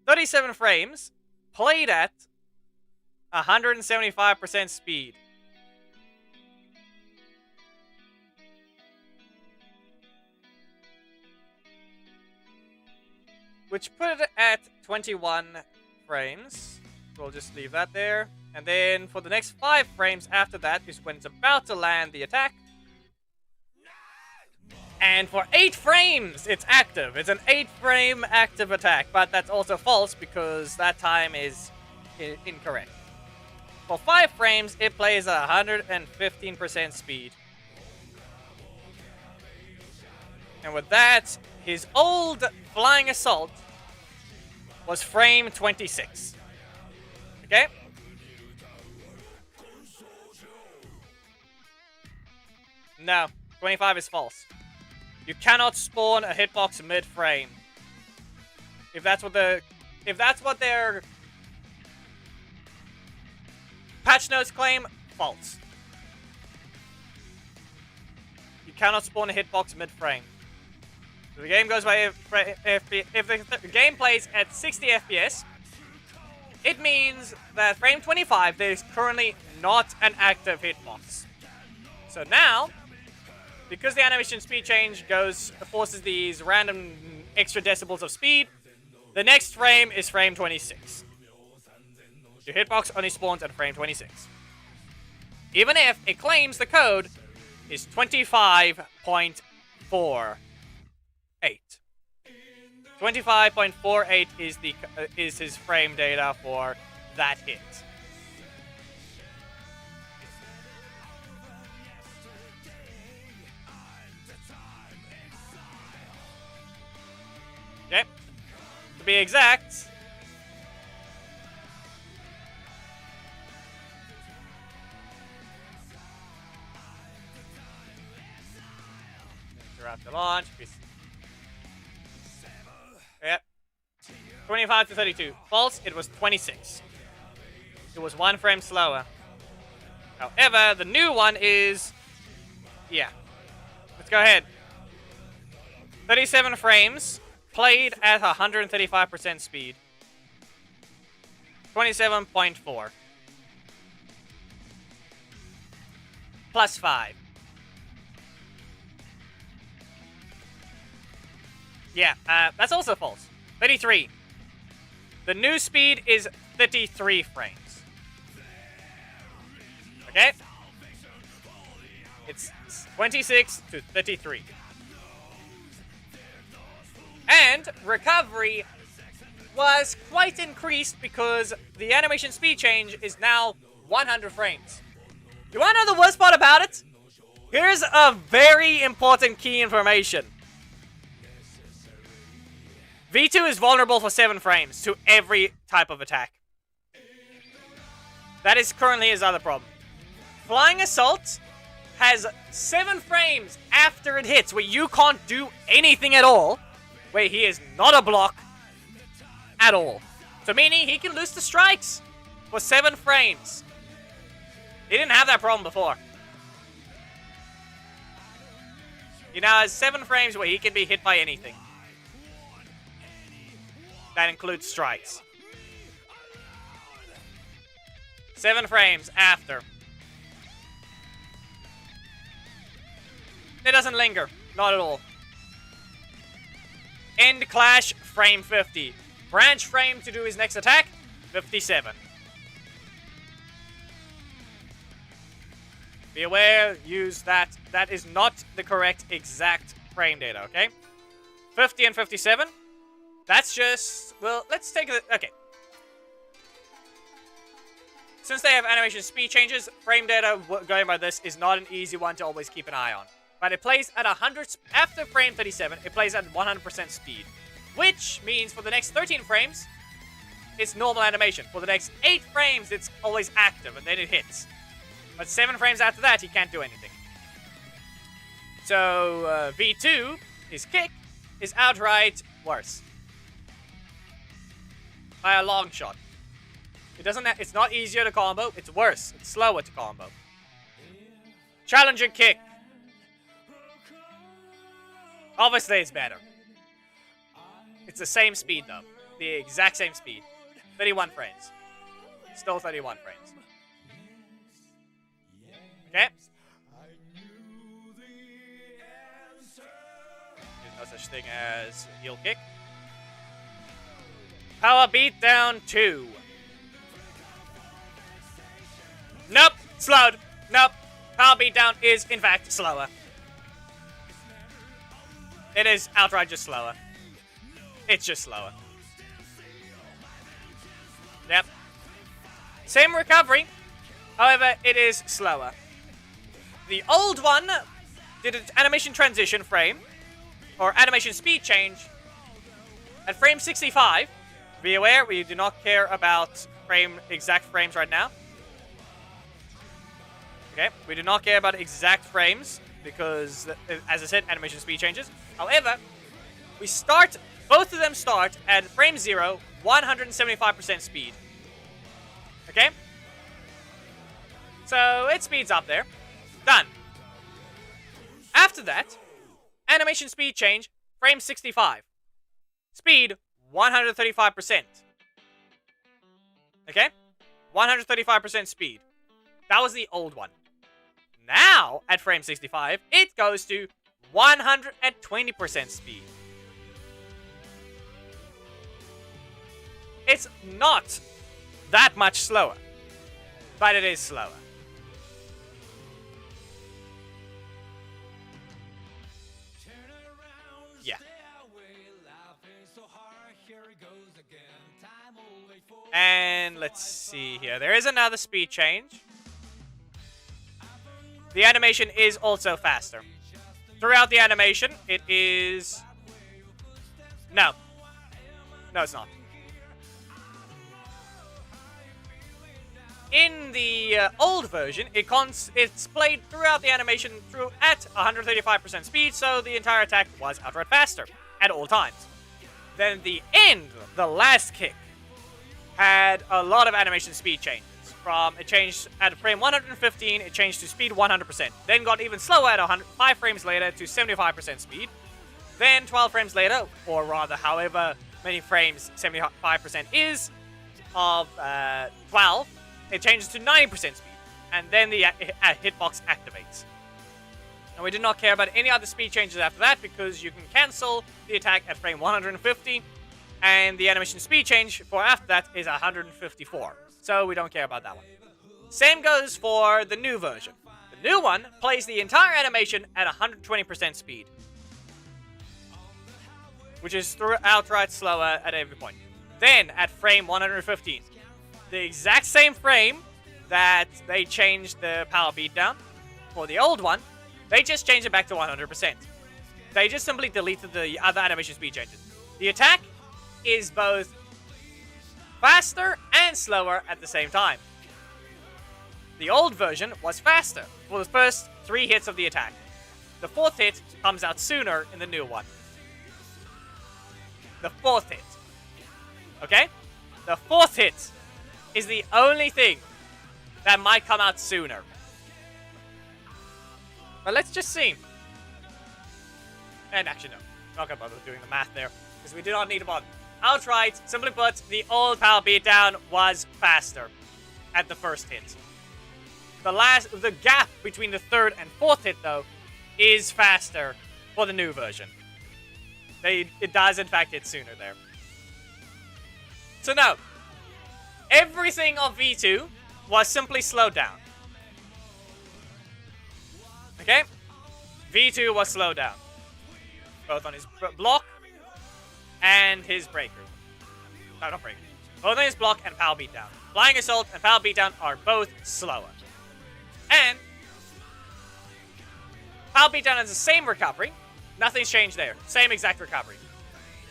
37 frames, played at 175% speed. Which put it at 21 frames. We'll just leave that there. And then for the next 5 frames after that is when it's about to land the attack. And for 8 frames, it's active. It's an 8-frame active attack, but that's also false because that time is incorrect. For 5 frames, it plays at 115% speed. And with that, his old flying assault was frame 26. Okay? No, 25 is false. You cannot spawn a hitbox mid-frame. If that's what their patch notes claim, false. You cannot spawn a hitbox mid-frame. So the game goes by if the game plays at 60 FPS, it means that frame 25, there is currently not an active hitbox. So now, because the animation speed change forces these random extra decibels of speed, the next frame is frame 26. Your hitbox only spawns at frame 26. Even if it claims the code is 25.48. 25.48 is his frame data for that hit. Okay. To be exact, after launch. Yep. 25 to 32. False, it was 26. It was 1 frame slower. However, the new one is... Yeah. Let's go ahead. 37 frames, played at 135% speed. 27.4. Plus 5. Yeah, that's also false. 33. The new speed is 33 frames. Okay? It's 26 to 33. And recovery was quite increased because the animation speed change is now 100 frames. You want to know the worst part about it? Here's a very important key information. V2 is vulnerable for 7 frames to every type of attack. That is currently his other problem. Flying Assault has 7 frames after it hits where you can't do anything at all, where he is not a block at all. So meaning he can lose the strikes for 7 frames. He didn't have that problem before. He now has 7 frames where he can be hit by anything. That includes strikes. 7 frames after. It doesn't linger. Not at all. End clash, frame 50. Branch frame to do his next attack, 57. Be aware, use that. That is not the correct exact frame data, okay? 50 and 57. That's just... Well, let's take a... Okay. Since they have animation speed changes, frame data going by this is not an easy one to always keep an eye on. But it plays at 100... After frame 37, it plays at 100% speed. Which means for the next 13 frames, it's normal animation. For the next 8 frames, it's always active, and then it hits. But 7 frames after that, he can't do anything. So, V2, his kick, is outright worse. By a long shot. It's not easier to combo, it's worse. It's slower to combo. Challenger kick. Obviously it's better. It's the same speed though. The exact same speed. 31 frames. Still 31 frames. Okay. There's no such thing as heel kick. Power beatdown 2. Nope, slowed. Nope. Power beatdown is in fact slower. It is outright just slower. It's just slower. Yep. Same recovery. However, it is slower. The old one did an animation transition frame, or animation speed change, at frame 65. Be aware, we do not care about exact frames right now. Okay, we do not care about exact frames, because, as I said, animation speed changes. However, both of them start at frame 0, 175% speed. Okay? So, it speeds up there. Done. After that, animation speed change, frame 65. Speed, 135%. Okay? 135% speed. That was the old one. Now, at frame 65, it goes to 120% speed. It's not that much slower, but it is slower. Yeah. And let's see here. There is another speed change. The animation is also faster. Throughout the animation, it is... No. No, it's not. In the old version, it's played throughout the animation through at 135% speed, so the entire attack was outright faster at all times. Then the end, the last kick, had a lot of animation speed changes. It changed at frame 115, it changed to speed 100%. Then got even slower at 5 frames later to 75% speed. Then 12 frames later, or rather however many frames 75% is, of 12, it changes to 90% speed. And then the hitbox activates. And we did not care about any other speed changes after that because you can cancel the attack at frame 150. And the animation speed change for after that is 154. So we don't care about that one. Same goes for the new version. The new one plays the entire animation at 120% speed, which is outright slower at every point. Then at frame 115, the exact same frame that they changed the power beatdown for the old one, they just changed it back to 100%. They just simply deleted the other animation speed changes. The attack is both faster and slower at the same time. The old version was faster for the first 3 hits of the attack. The 4th hit comes out sooner in the new one. The 4th hit. Okay? The 4th hit is the only thing that might come out sooner. But let's just see. And actually, no. I'm not going to bother doing the math there, because we do not need to bother. Outright, simply put, the old power beatdown was faster at the first hit. The gap between the 3rd and 4th hit, though, is faster for the new version. It does, in fact, hit sooner there. So no, everything of V2 was simply slowed down. Okay? V2 was slowed down. Both on his block and his breaker. No, not breaker. Both on his block and power beatdown. Flying assault and power beatdown are both slower. And power beatdown has the same recovery. Nothing's changed there. Same exact recovery.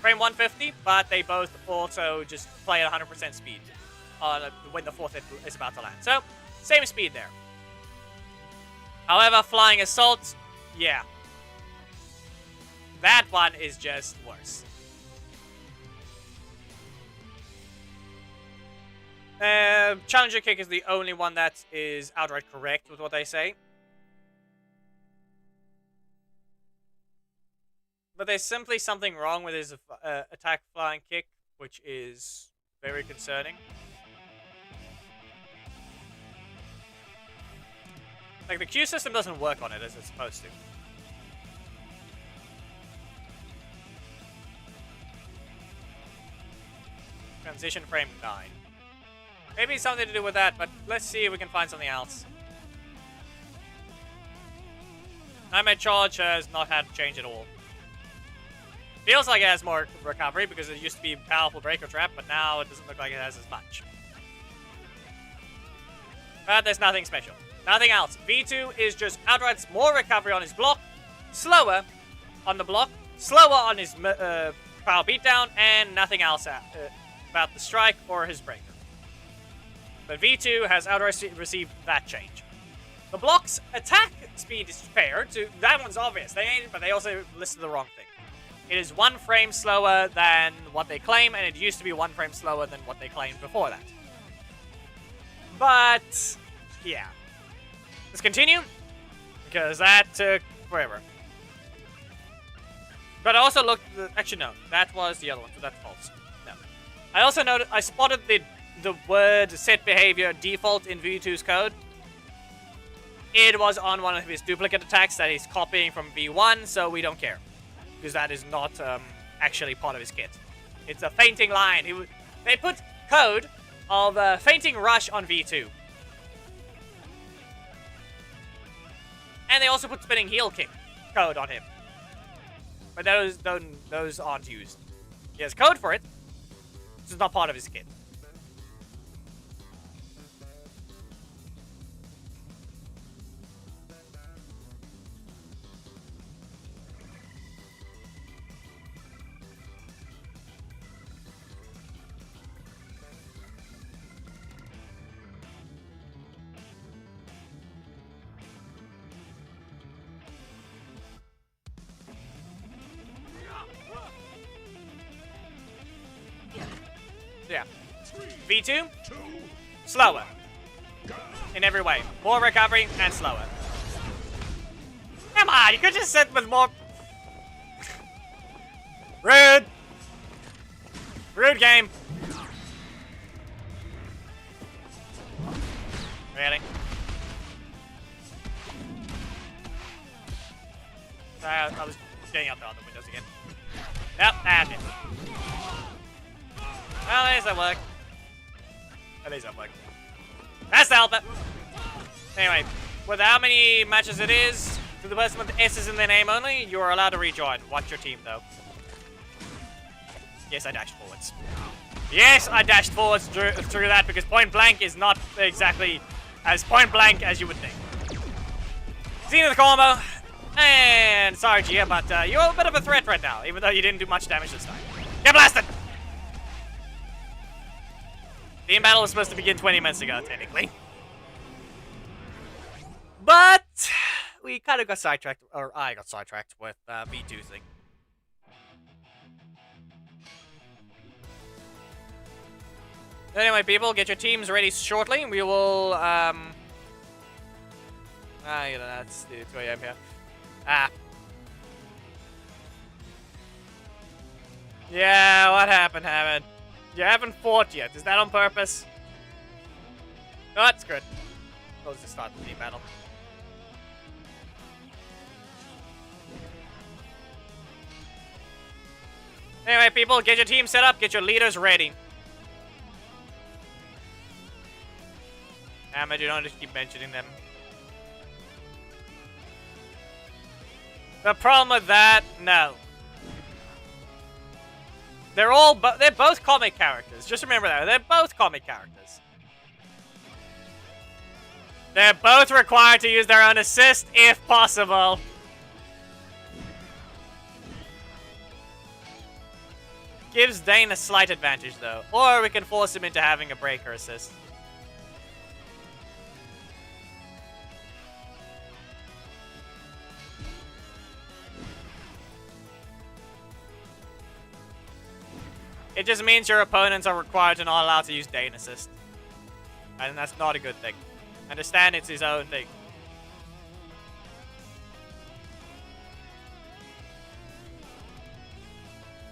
Frame 150, but they both also just play at 100% speed when the 4th hit is about to land. So, same speed there. However, flying assault, yeah. That one is just worse. Challenger kick is the only one that is outright correct with what they say. But there's simply something wrong with his attack flying kick, which is very concerning. Like, the Q system doesn't work on it as it's supposed to. Transition frame 9. Maybe something to do with that, but let's see if we can find something else. Nightmare Charge has not had change at all. Feels like it has more recovery because it used to be a powerful breaker trap, but now it doesn't look like it has as much. But there's nothing special. Nothing else. V2 is just outright more recovery on his block, slower on the block, slower on his power beatdown, and nothing else about the strike or his breaker. But V2 has outright received that change. The block's attack speed is fair. That one's obvious. But they also listed the wrong thing. It is 1 frame slower than what they claim, and it used to be 1 frame slower than what they claimed before that. But, yeah. Let's continue, because that took forever. But I also looked... Actually, no. That was the other one, so that's false. No. I also noted... I spotted the the word set behavior default in V2's code, it was on one of his duplicate attacks that he's copying from V1, so we don't care. Because that is not actually part of his kit. It's a fainting line. They put code of fainting rush on V2. And they also put spinning heel kick code on him. But those aren't used. He has code for it. This is not part of his kit. Yeah. V2, slower. In every way. More recovery and slower. Come on, you could just sit with more... Rude! Rude game. Really? I was getting out the other windows again. Nope, that's it. Well, at least that worked. At least that worked. That's the helper. Anyway, with how many matches it is, to the person with S's in their name only, you are allowed to rejoin. Watch your team, though. Yes, I dashed forwards. Yes, I dashed forwards through that because point blank is not exactly as point blank as you would think. Scene of the combo. And sorry, Gia, but you're a bit of a threat right now, even though you didn't do much damage this time. Get blasted! The battle was supposed to begin 20 minutes ago, technically. But we kind of got sidetracked, or I got sidetracked with V2 thing. Anyway, people, get your teams ready shortly. We will, you know, that's 2 a.m. here. Yeah, what happened, Hammond? You haven't fought yet. Is that on purpose? No, that's good. Let's just start the team battle. Anyway, people, get your team set up. Get your leaders ready. Hammond, you don't just keep mentioning them. The problem with that, no. They're both comic characters. Just remember that. They're both comic characters. They're both required to use their own assist if possible. Gives Dayne a slight advantage though. Or we can force him into having a breaker assist. It just means your opponents are required to not allowed to use Dayne assist. And that's not a good thing. Understand it's his own thing.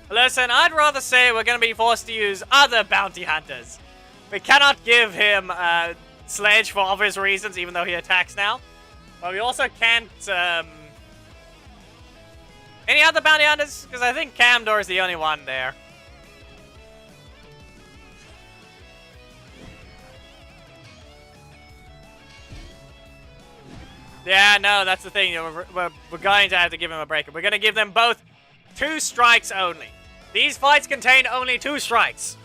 Listen, I'd rather say we're going to be forced to use other bounty hunters. We cannot give him Sledge for obvious reasons, even though he attacks now. But we also can't... Any other bounty hunters? Because I think Camdor is the only one there. Yeah, no, that's the thing. We're going to have to give him a breaker. We're going to give them both 2 strikes only. These fights contain only 2 strikes.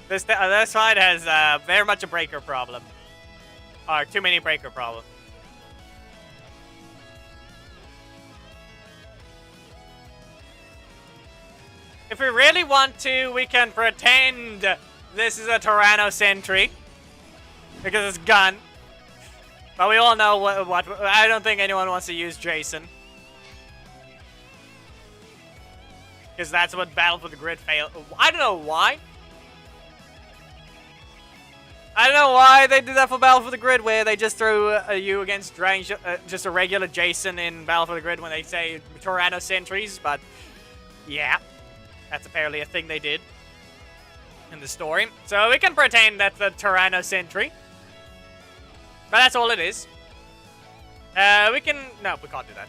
This fight has very much a breaker problem. Or too many breaker problems. If we really want to, we can pretend this is a Tyranno Sentry. Because it's gun. But we all know what I don't think anyone wants to use Jason. Because that's what Battle for the Grid failed. I don't know why. I don't know why they did that for Battle for the Grid, where they just throw you against just a regular Jason in Battle for the Grid when they say Tyranno Sentries, but yeah. That's apparently a thing they did. in the story. So we can pretend that's the Tyranno Sentry. But that's all it is. We can... No, we can't do that.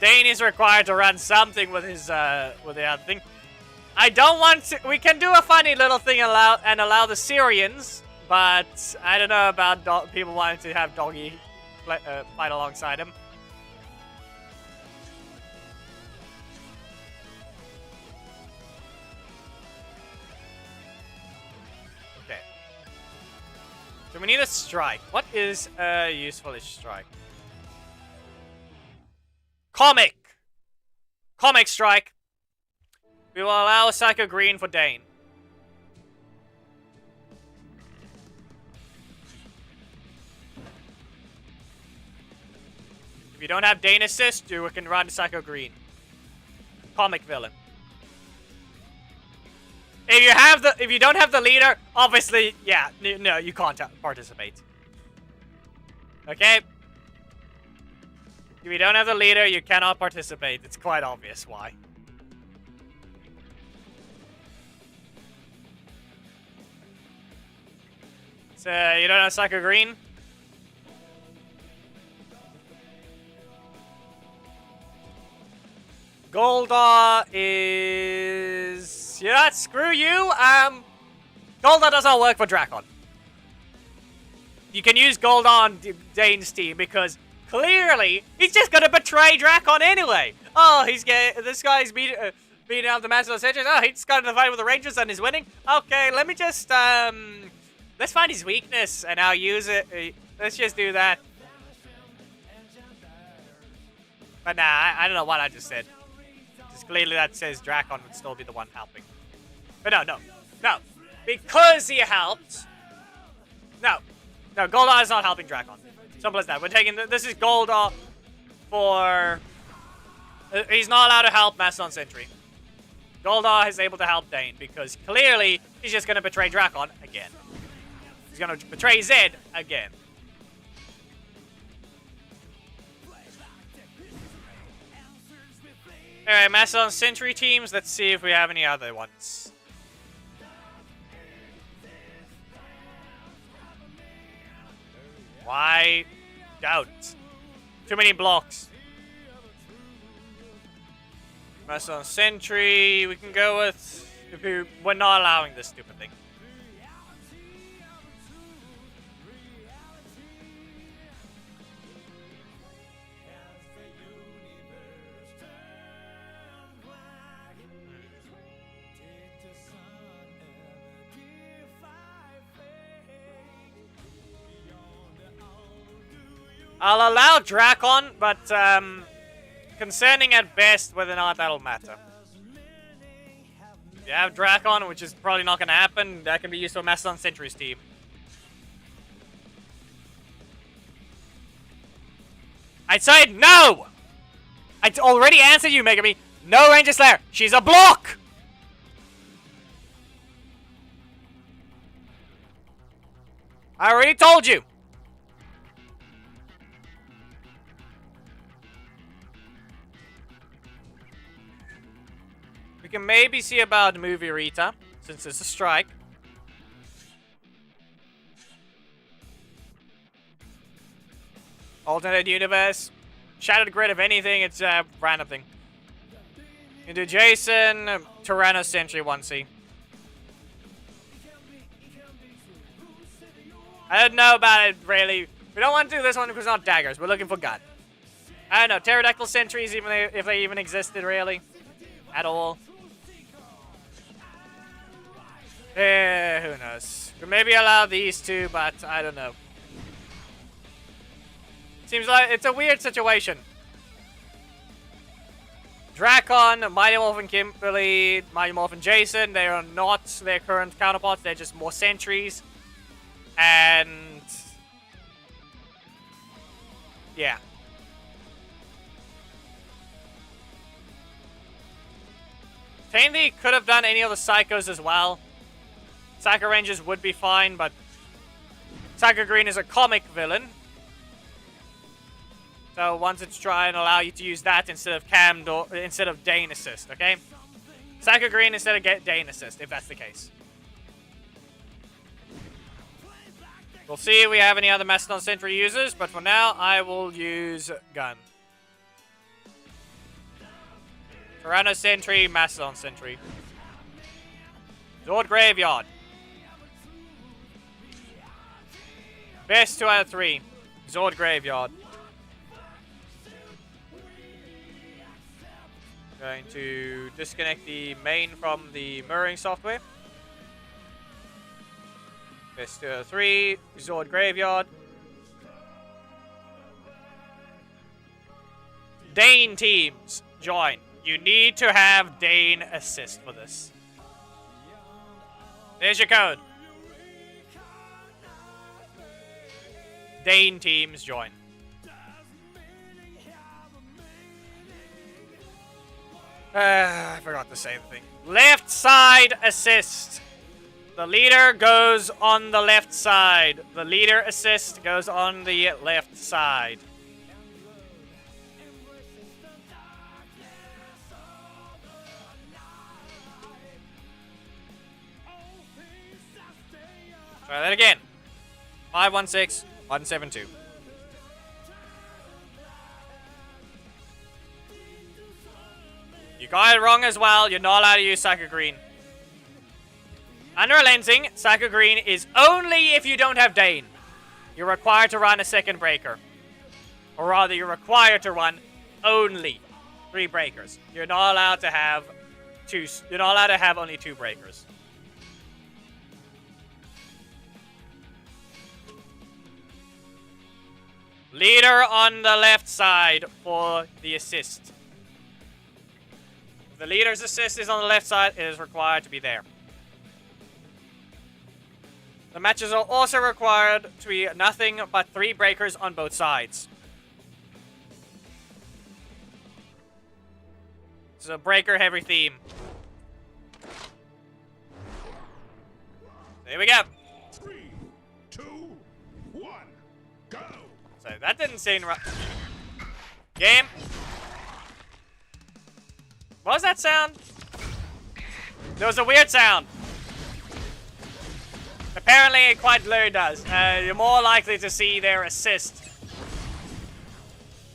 Dayne is required to run something with his, with the other thing. I don't want to... We can do a funny little thing and allow the Syrians, but I don't know about people wanting to have Doggy fight alongside him. Okay. So we need a strike. What is a useful-ish strike? Comic! Comic strike. We will allow a Psycho Green for Dayne. If you don't have Dayne assist, you can run Psycho Green. Comic villain. If you don't have the leader, obviously, yeah, no, you can't participate. Okay? If you don't have the leader, you cannot participate. It's quite obvious why. So, you don't have Psycho Green? Goldar is... Yeah, screw you. Goldar does not work for Drakkon. You can use Goldar on Dayne's team because clearly he's just gonna betray Drakkon anyway. Oh, this guy's beating out the Master of the Sentries. Oh, he just got in the fight with the Rangers and is winning. Okay, let me just let's find his weakness and I'll use it. Let's just do that. But nah, I don't know what I just said. Just clearly that says Drakkon would still be the one helping. But no. Because he helped. No, Goldar is not helping Drakkon. Simple as that. We're taking this is Goldar for... he's not allowed to help Master Sentry. Goldar is able to help Dayne because clearly he's just going to betray Drakkon again. He's going to betray Zed again. Alright, Master Sentry teams. Let's see if we have any other ones. Why? Doubt. Too many blocks. Master Sentry, we can go with... We're not allowing this stupid thing. I'll allow Drakkon, but concerning at best whether or not that'll matter. If you have Drakkon, which is probably not going to happen, that can be used for Master Sentry's team. I said no! I already answered you, Megami. No Ranger Slayer. She's a block! I already told you. We can maybe see about movie Rita, since it's a strike. Alternate universe. Shattered grid, if anything, it's a random thing. You can do Jason, Tyranno Sentry 1C. I don't know about it, really. We don't want to do this one because it's not daggers. We're looking for gun. I don't know. Pterodactyl sentries, even if they even existed, really. At all. Who knows? Could maybe allow these two, but I don't know. Seems like it's a weird situation. Drakkon, Mighty Morphin Kimberly, Mighty Morphin Jason, they are not their current counterparts, they're just more sentries. And... yeah. Technically, could have done any of the Psychos as well. Psycho Rangers would be fine, but Psycho Green is a comic villain. So wanted to try and allow you to use that instead of Dayne assist, okay? Psycho Green instead of Dayne assist, if that's the case. We'll see if we have any other Mastodon Sentry users, but for now, I will use Gun. Tyranno Sentry, Mastodon Sentry. Zord Graveyard. Best 2 out of 3. Zord Graveyard. Going to disconnect the main from the mirroring software. Best 2 out of 3. Zord Graveyard. Dayne teams, join. You need to have Dayne assist for this. There's your code. Dayne teams, join. I forgot to say the thing. Left side assist. The leader goes on the left side. The leader assist goes on the left side. Try that again. 516 172. You got it wrong as well. You're not allowed to use Psycho Green. Under a lensing, Psycho Green is only if you don't have Dayne. You're required to run a second breaker. Or rather, you're required to run only 3 breakers. You're not allowed to have You're not allowed to have only 2 breakers. Leader on the left side for the assist. If the leader's assist is on the left side, it is required to be there. The matches are also required to be nothing but 3 breakers on both sides. It's a breaker-heavy theme. There we go. 3, 2, 1, go! So that didn't seem right. Game. What was that sound? There was a weird sound. Apparently it quite literally does. You're more likely to see their assist.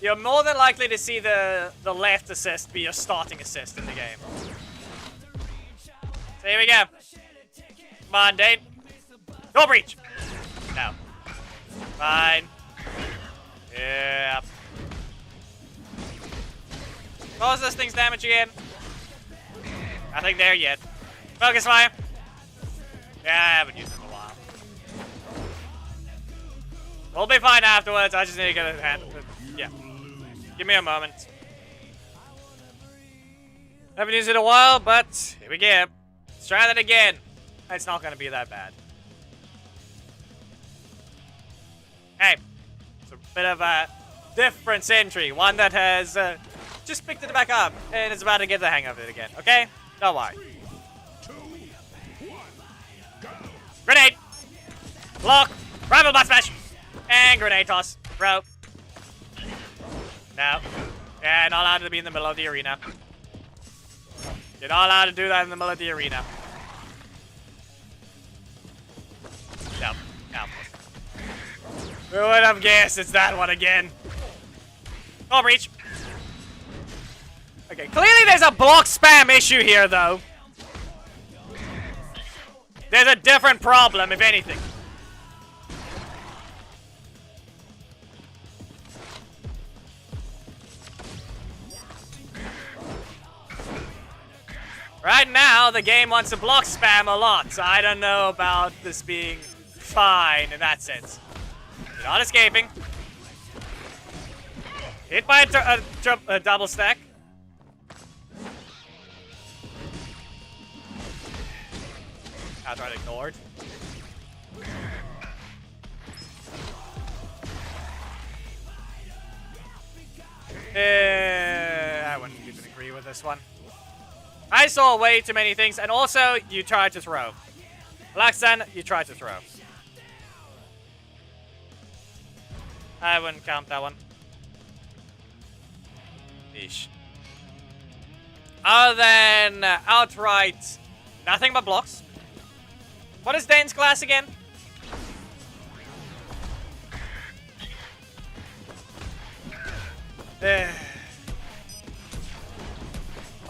You're more than likely to see the left assist be your starting assist in the game. So here we go. Come on, Dayne. Go breach. No. Fine. Yeah. What was this thing's damage again? Nothing there yet. Focus fire. Yeah, I haven't used it in a while. We'll be fine afterwards. I just need to get a hand. Yeah. Give me a moment. Haven't used it in a while, but here we go. Let's try that again. It's not going to be that bad. Hey. It's a bit of a different sentry. One that has just picked it back up and is about to get the hang of it again. Okay? Don't worry. 3, 2, 1, go! Grenade! Block! Rival butt smash! And grenade toss. Bro. No. Yeah, not allowed to be in the middle of the arena. You're not allowed to do that in the middle of the arena. No. No. Who would have guessed it's that one again? Oh, breach. Okay, clearly there's a block spam issue here, though. There's a different problem, if anything. Right now, the game wants to block spam a lot, so I don't know about this being fine in that sense. You're not escaping. Hit by a double stack. Outright ignored. I wouldn't even agree with this one. I saw way too many things, and also, you tried to throw. Laxan, you tried to throw. I wouldn't count that one. Ish. Other than outright nothing but blocks. What is Dayne's class again?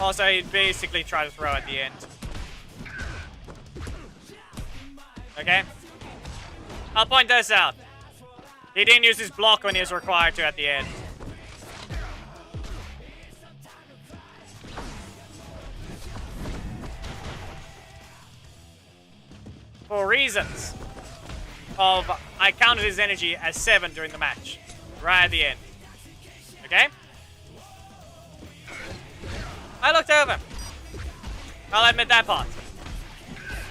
Also, he basically tried to throw at the end. Okay. I'll point this out. He didn't use his block when he was required to at the end. For reasons of, I counted his energy as 7 during the match. Right at the end. Okay? I looked over. I'll admit that part.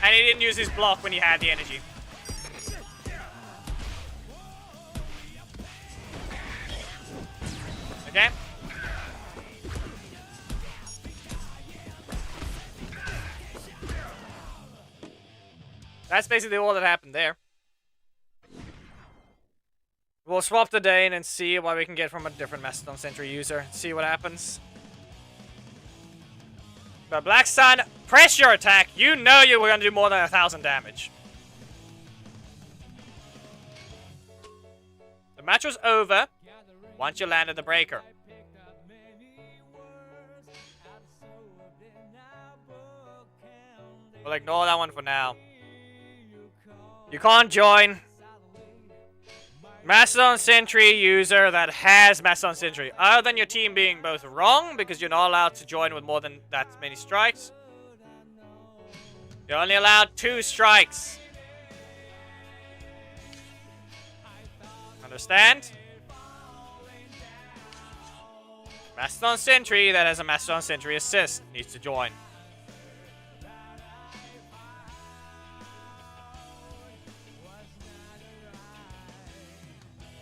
And he didn't use his block when he had the energy. Okay? That's basically all that happened there. We'll swap to Dayne and see what we can get from a different Mastodon Sentry user. See what happens. But Black Sun, press your attack. You know you were going to do more than 1,000 damage. The match was over once you landed the breaker. We'll ignore that one for now. You can't join. Mastodon Sentry user that has Mastodon Sentry. Other than your team being both wrong, because you're not allowed to join with more than that many strikes. You're only allowed 2 strikes. Understand? Mastodon Sentry that has a Mastodon Sentry assist needs to join.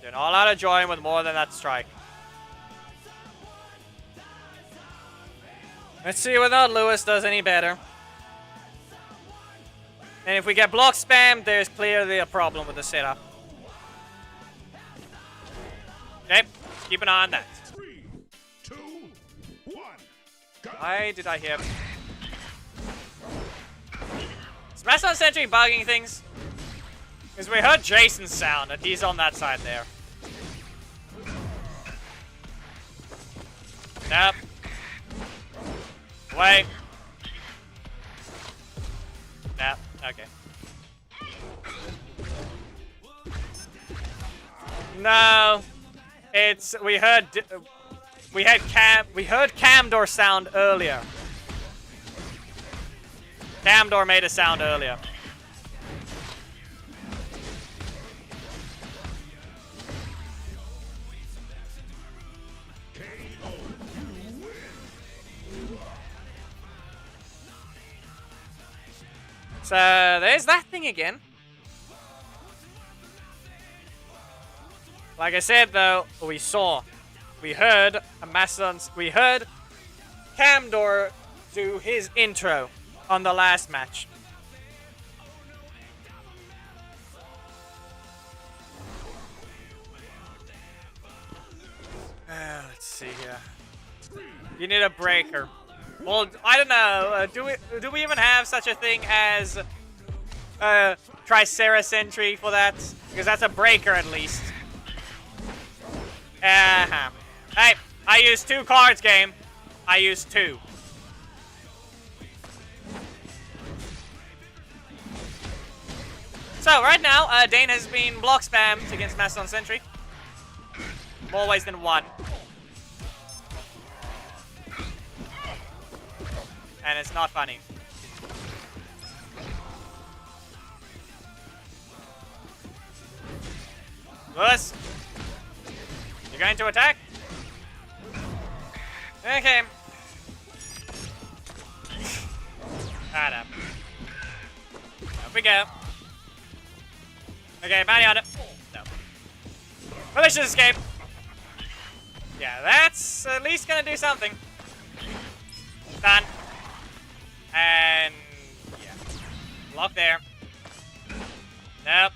You're not allowed to join with more than that strike. Let's see whether Lewis does any better. And if we get block spam, there's clearly a problem with the setup. Okay, keep an eye on that. 3, 2, 1, go. Why did I hear... Is Mastodon Sentry bugging things? Because we heard Jason's sound, and he's on that side there. Nope. Wait. Nope. Okay. No. It's... We heard Camdor sound earlier. Camdor made a sound earlier. So, there's that thing again. Like I said, though, we heard a Mastodon's, we heard Camdor do his intro on the last match. Let's see here. You need a breaker. Well, I don't know. Do we even have such a thing as Tricera Sentry for that? Because that's a breaker at least. Hey, I used 2 cards, game. I used 2. So right now, Dayne has been block spammed against Mastodon Sentry. More ways than one. And it's not funny. Lewis, you're going to attack? Okay. Right up. Up we go. Okay, bounty on it. No. Malicious escape. Yeah, that's at least gonna do something. Done. And yeah. Block there. Nope.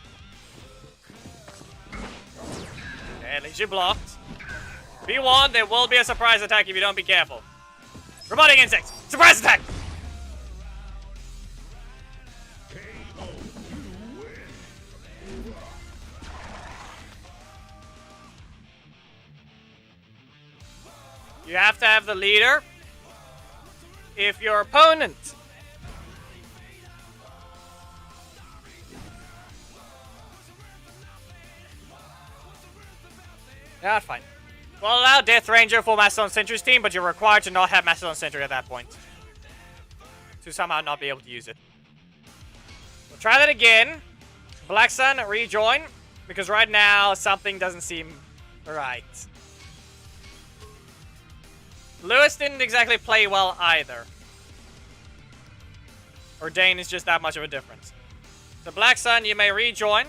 Okay, at least you blocked. Be warned, there will be a surprise attack if you don't be careful. Robotic insects! Surprise attack! You have to have the leader. If your opponent yeah, that's fine. We'll allow Death Ranger for Mastodon Sentry's team, but you're required to not have Mastodon Sentry at that point. To somehow not be able to use it. We'll try that again. Black Sun, rejoin. Because right now, something doesn't seem right. Lewis didn't exactly play well either. Or Dayne is just that much of a difference. So Black Sun, you may rejoin.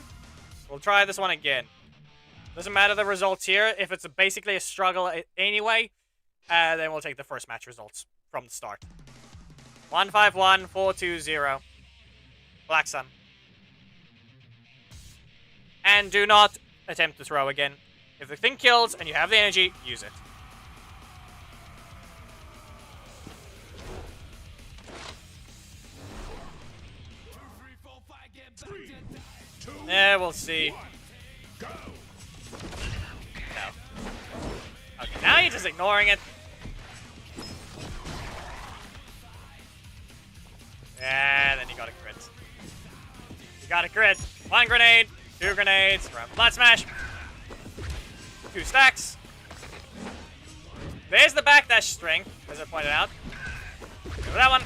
We'll try this one again. Doesn't matter the results here. If it's basically a struggle anyway, then we'll take the first match results from the start. 151, 420. Black Sun. And do not attempt to throw again. If the thing kills and you have the energy, use it. Yeah, we'll see. No. Okay, now you're just ignoring it. Yeah, then you got a crit. You got a crit. 1 grenade, 2 grenades, blood smash. 2 stacks. There's the backdash strength, as I pointed out. Go for that one.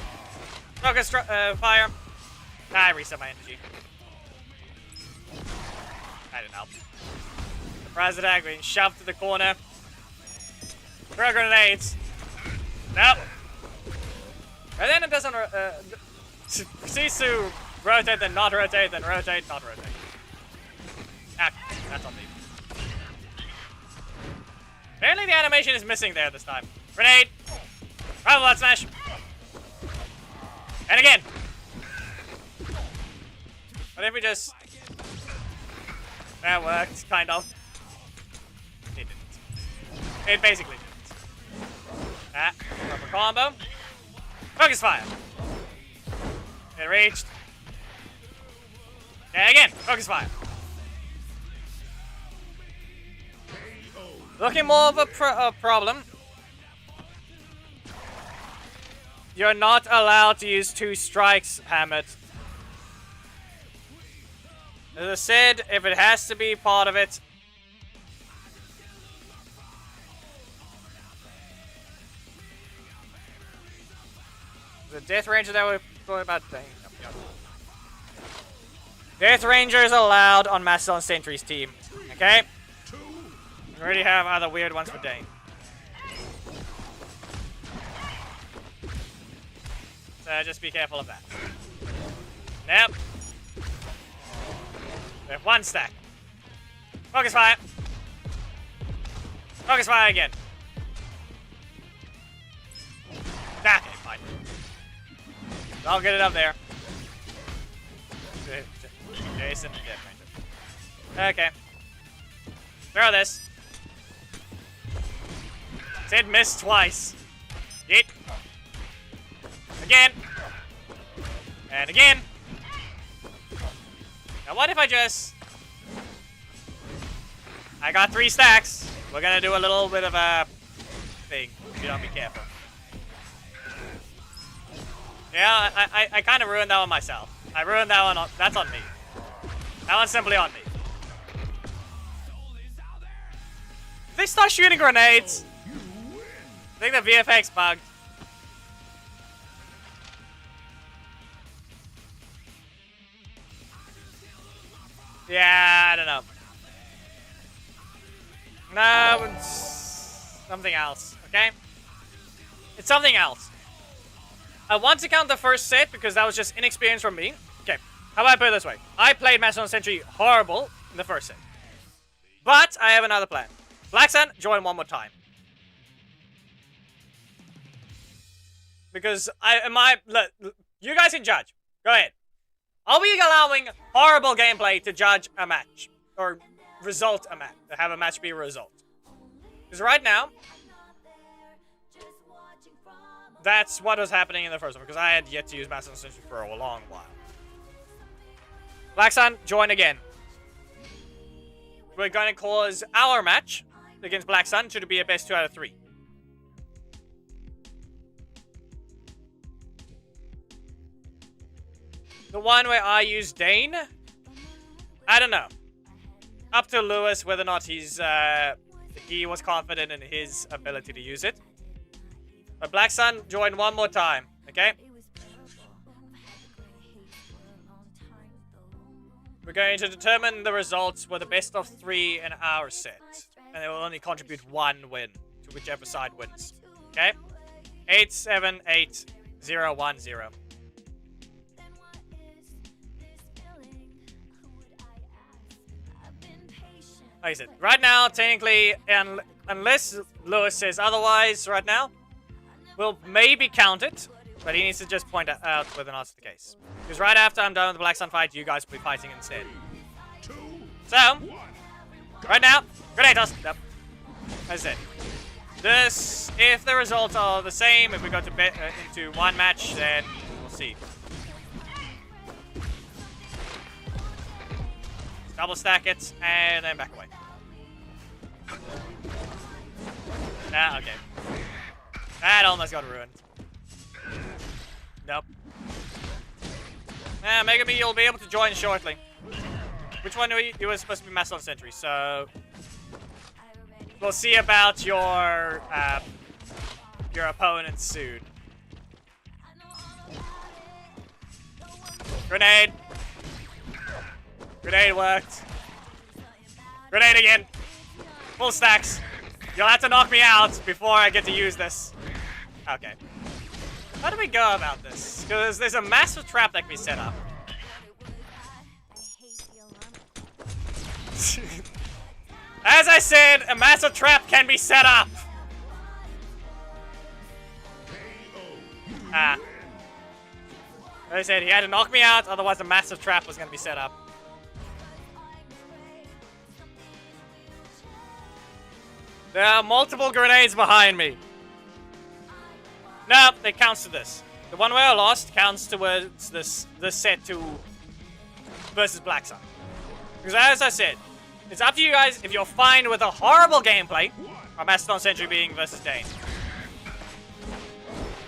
Focus fire. I reset my energy. I didn't help. Surprise attack being shoved to the corner. Throw grenades. Nope. And then it doesn't. Proceeds to rotate, then not rotate, then rotate, not rotate. Ah, that's on me. Apparently the animation is missing there this time. Grenade. Rival blood smash. And again. What if we just... That worked, kind of. It didn't. It basically didn't. Ah, proper combo. Focus fire. It reached. Okay, again, focus fire. Looking more of a problem. You're not allowed to use 2 strikes, Hammett. As I said, if it has to be part of it. The Death Ranger that we're talking about thing. Death Ranger is allowed on Mastodon Sentry's team. Okay? We already have other weird ones for Dayne. So just be careful of that. Nope. We have 1 stack. Focus fire. Focus fire again. Okay, fine. I'll get it up there. Jason and Death Ranger. Okay. Throw this. Sid missed twice. Yeet. Again. And again. Now what if I just... I got 3 stacks. We're gonna do a little bit of a thing, if you don't be careful. Yeah, I kind of ruined that one myself. I ruined that one. That's on me. That one's simply on me. Did they start shooting grenades? I think the VFX bugged. Yeah, I don't know. No, it's something else, okay? It's something else. I want to count the first set because that was just inexperience from me. Okay, how about I put it this way? I played Mastodon Sentry horrible in the first set. But I have another plan. Black Sun, join one more time. Because look, you guys can judge. Go ahead. Are we allowing horrible gameplay to judge a match? Or result a match? To have a match be a result? Because right now, that's what was happening in the first one, because I had yet to use Master Sentry for a long while. Black Sun, join again. We're going to cause our match against Black Sun to be a best 2 out of 3. The one where I use Dayne, I don't know. Up to Lewis whether or not he was confident in his ability to use it. But Black Sun, join one more time, okay? We're going to determine the results with the best of 3 in our set. And they will only contribute 1 win to whichever side wins. Okay? 8, 7, 8, 0, 1, 0. Like I said, right now, technically, unless Lewis says otherwise right now, we'll maybe count it, but he needs to just point out whether or not it's the case. Because right after I'm done with the Black Sun fight, you guys will be fighting instead. So, right now, grenade toss. Yep. As I said, this, if the results are the same, if we go to into one match, then we'll see. Double stack it, and then back away. Ah, okay. That almost got ruined. Nope. Maybe you'll be able to join shortly. Which one you were supposed to be Master Sentry, so we'll see about your opponent soon. Grenade. Grenade worked. Grenade again. Full stacks. You'll have to knock me out before I get to use this. Okay. How do we go about this? Because there's a massive trap that can be set up. As I said, a massive trap can be set up. As I said, he had to knock me out, otherwise a massive trap was going to be set up. There are multiple grenades behind me. No, it counts to this. The one where I lost counts towards this set 2 versus Black Sun. Because as I said, it's up to you guys if you're fine with a horrible gameplay, or Mastodon Sentry being versus Dayne.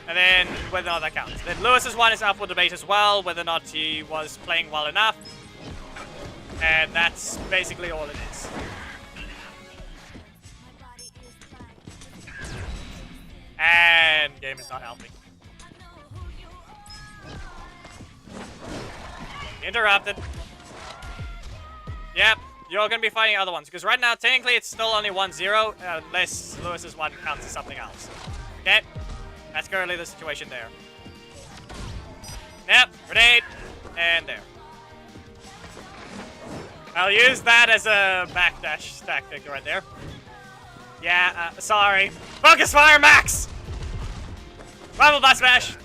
And then whether or not that counts. Then Lewis's one is up for debate as well, whether or not he was playing well enough. And that's basically all it is. And game is not helping. Interrupted. Yep, you're gonna be fighting other ones. Because right now, technically, it's still only 1-0, unless Lewis's one counts as something else. Okay? That's currently the situation there. Yep, grenade. And there. I'll use that as a backdash tactic right there. Yeah, sorry. Focus fire max! Rifle blast smash!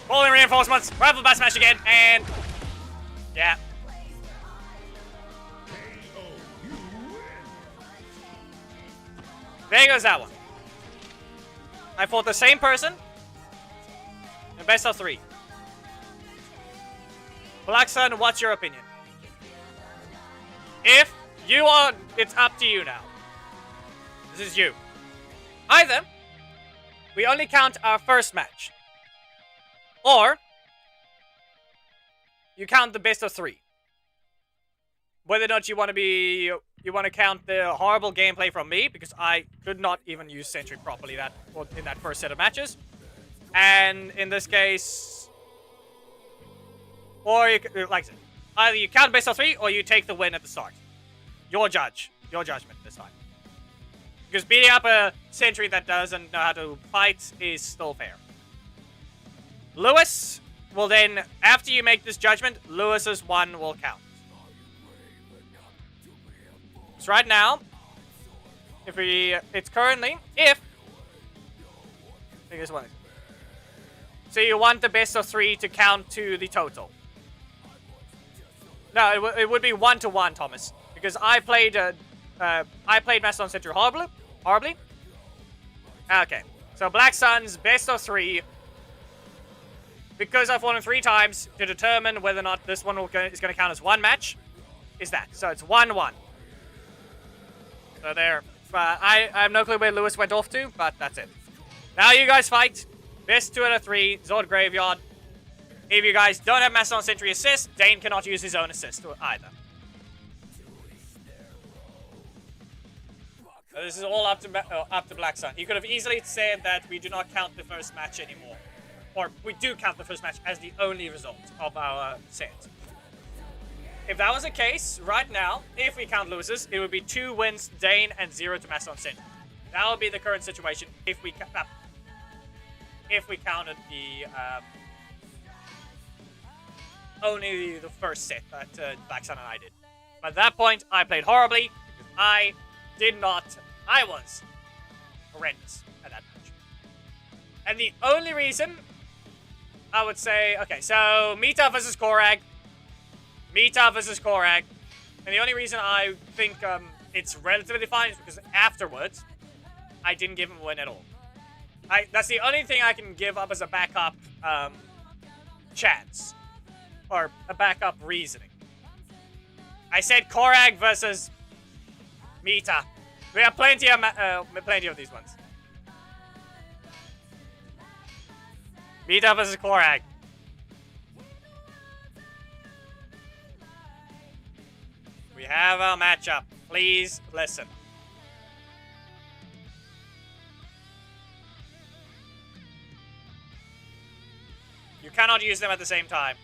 Rolling reinforcements, rifle blast smash again, and... yeah. There goes that one. I fought the same person in best of 3. Black Sun, what's your opinion? If you are... it's up to you now. This is you. Either we only count our first match, or you count the best of 3. Whether or not you want to count the horrible gameplay from me, because I could not even use Sentry properly in that first set of matches, and in this case, or you, like I said, either you count best of 3 or you take the win at the start. Your judgment this time. Because beating up a Sentry that doesn't know how to fight is still fair. Lewis will then, after you make this judgment, Lewis's one will count. So right now, it's currently, I think this one. So you want the best of 3 to count to the total. No, it would be 1-1, Thomas. Because I played Mastodon Sentry horribly, Horribly? Okay. So Black Sun's best of 3. Because I've won 3 times to determine whether or not this one is going to count as 1 match, is that. So it's 1-1. So there. I have no clue where Lewis went off to, but that's it. Now you guys fight. Best 2 out of 3. Zord Graveyard. If you guys don't have Mastodon Sentry assist, Dayne cannot use his own assist either. This is all up to Black Sun. He could have easily said that we do not count the first match anymore. Or we do count the first match as the only result of our set. If that was the case, right now, if we count losers, it would be 2 wins Dayne and 0 to Mastodon Sentry. That would be the current situation if we counted the only the first set that Black Sun and I did. But at that point, I played horribly because I was horrendous at that match. And the only reason I would say, okay, so Mita versus Korag. Mita versus Korag. And the only reason I think it's relatively fine is because afterwards, I didn't give him a win at all. That's the only thing I can give up as a backup chance. Or a backup reasoning. I said Korag versus Mita. We have plenty of these ones. Mita versus Korag. We have a matchup. Please listen. You cannot use them at the same time.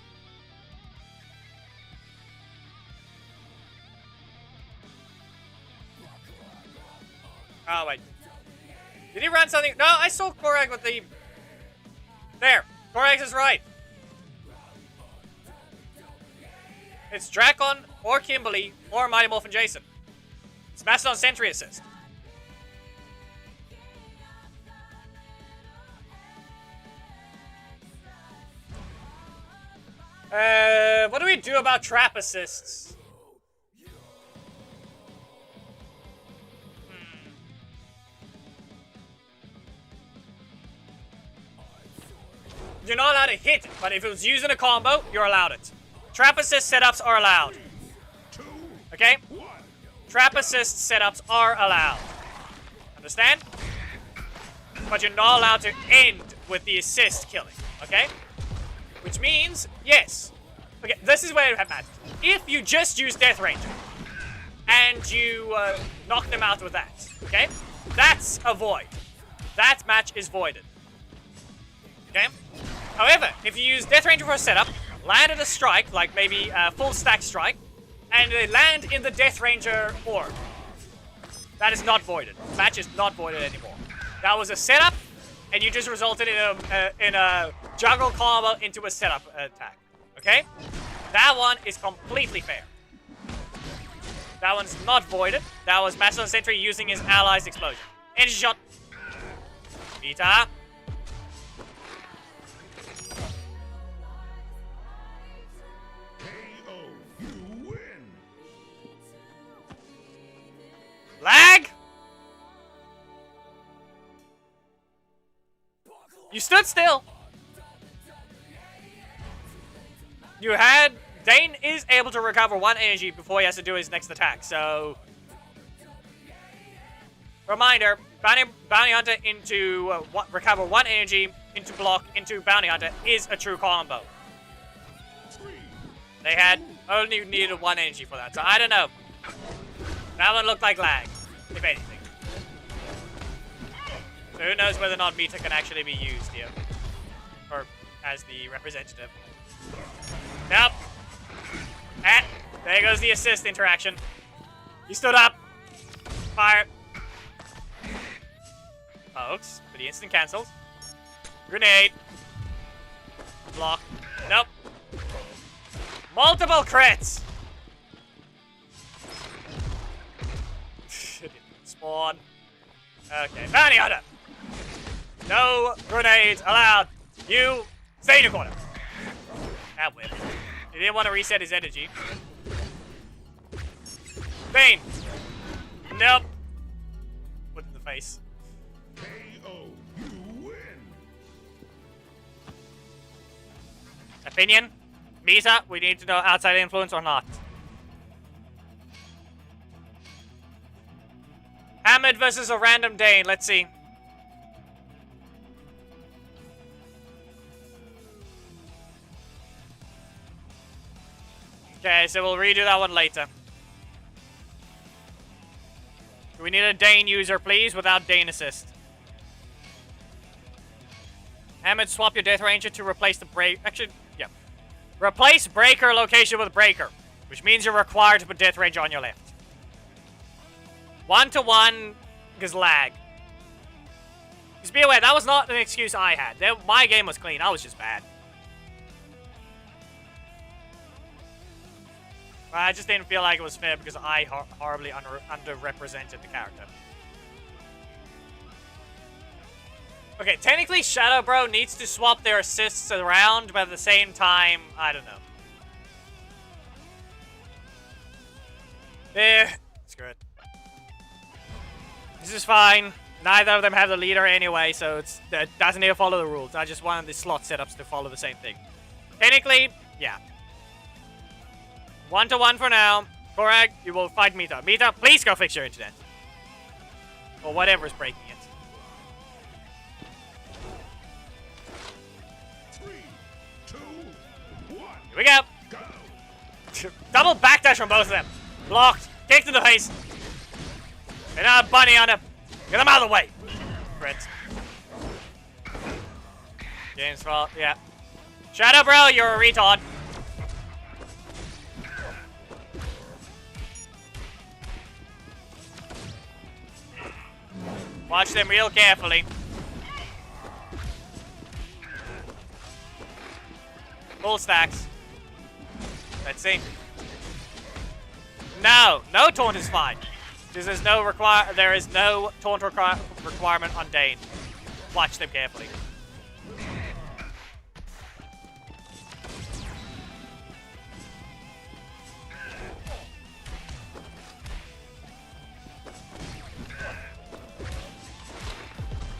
Oh, wait. Did he run something? No, I saw Korag with the... There. Korag is right. It's Drakkon, or Kimberly, or Mighty Morphin Jason. It's Mastodon Sentry assist. What do we do about trap assists? You're not allowed to hit it, but if it was used in a combo, you're allowed it. Trap assist setups are allowed. Okay? Trap assist setups are allowed. Understand? But you're not allowed to end with the assist killing. Okay? Which means, yes. Okay, this is where it matters. If you just use Death Ranger, and you knock them out with that, okay? That's a void. That match is voided. Okay? However, if you use Death Ranger for a setup, land at a strike, like maybe a full stack strike, and they land in the Death Ranger orb, that is not voided. The match is not voided anymore. That was a setup, and you just resulted in a juggle combo into a setup attack. Okay? That one is completely fair. That one's not voided. That was Mastodon Sentry using his ally's explosion. Energy shot. Vita. Lag? You stood still. You had... Dayne is able to recover 1 energy before he has to do his next attack, so... Reminder, Bounty Hunter into recover 1 energy, into block, into Bounty Hunter is a true combo. They had only needed 1 energy for that, so I don't know. That one looked like lag, if anything. So who knows whether or not Mita can actually be used here. Or as the representative. Nope. And there goes the assist interaction. He stood up. Fire. Folks, but he instant cancels. Grenade. Block. Nope. Multiple crits. Didn't spawn. Okay, Bounty Hunter. No grenades allowed. You stay in your corner. That whip. He didn't want to reset his energy. Dayne. Nope. Put in the face. KO. You win. Opinion? Misa, we need to know outside influence or not. Hamid versus a random Dayne. Let's see. Okay, so we'll redo that one later. We need a Dayne user, please, without Dayne assist. Hamid, swap your Death Ranger to replace the break. Actually, yeah. Replace Breaker location with Breaker, which means you're required to put Death Ranger on your left. 1-to-1 because lag. Just be aware, that was not an excuse I had. My game was clean, I was just bad. I just didn't feel like it was fair because I horribly underrepresented the character. Okay, technically Shadow Bro needs to swap their assists around, but at the same time, I don't know. Screw it. This is fine. Neither of them have the leader anyway, so it doesn't need to follow the rules. I just wanted the slot setups to follow the same thing. Technically, yeah. 1-to-1 for now. Korag, you will fight Mita. Mita, please go fix your internet. Or whatever's breaking it. 3, 2, 1. Here we go. Go. Double backdash from both of them. Blocked. Kicked in the face. And now a bunny on him. Get him out of the way. Crit. Game's fault. Yeah. Shadow Bro, you're a retard. Watch them real carefully. Full stacks. Let's see. No, no taunt is fine. There is no taunt requirement on Dayne. Watch them carefully.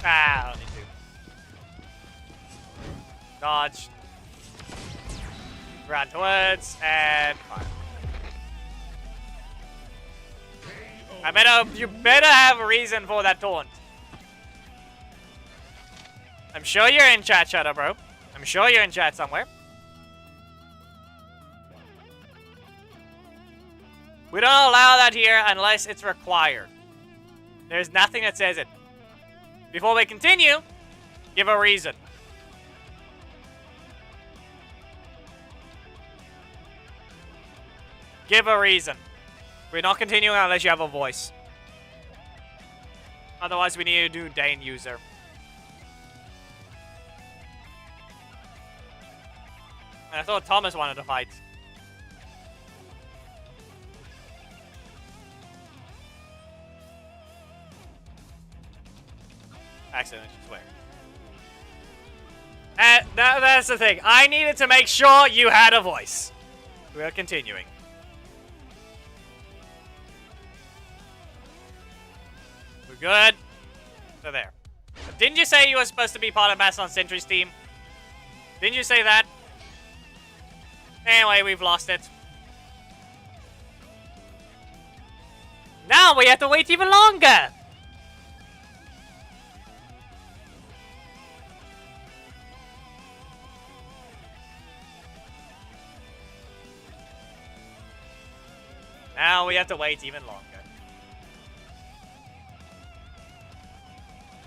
Ah, I don't need to. Dodge. Run towards, and fire. You better have a reason for that taunt. I'm sure you're in chat, Shadow Bro. I'm sure you're in chat somewhere. We don't allow that here unless it's required. There's nothing that says it. Before we continue, give a reason. Give a reason. We're not continuing unless you have a voice. Otherwise, we need to do Dayne user. And I thought Thomas wanted to fight. Accident, I swear. And that's the thing. I needed to make sure you had a voice. We're continuing. We're good. So there. Didn't you say you were supposed to be part of Bastion Sentry's team? Didn't you say that? Anyway, we've lost it. Now we have to wait even longer! Now we have to wait even longer.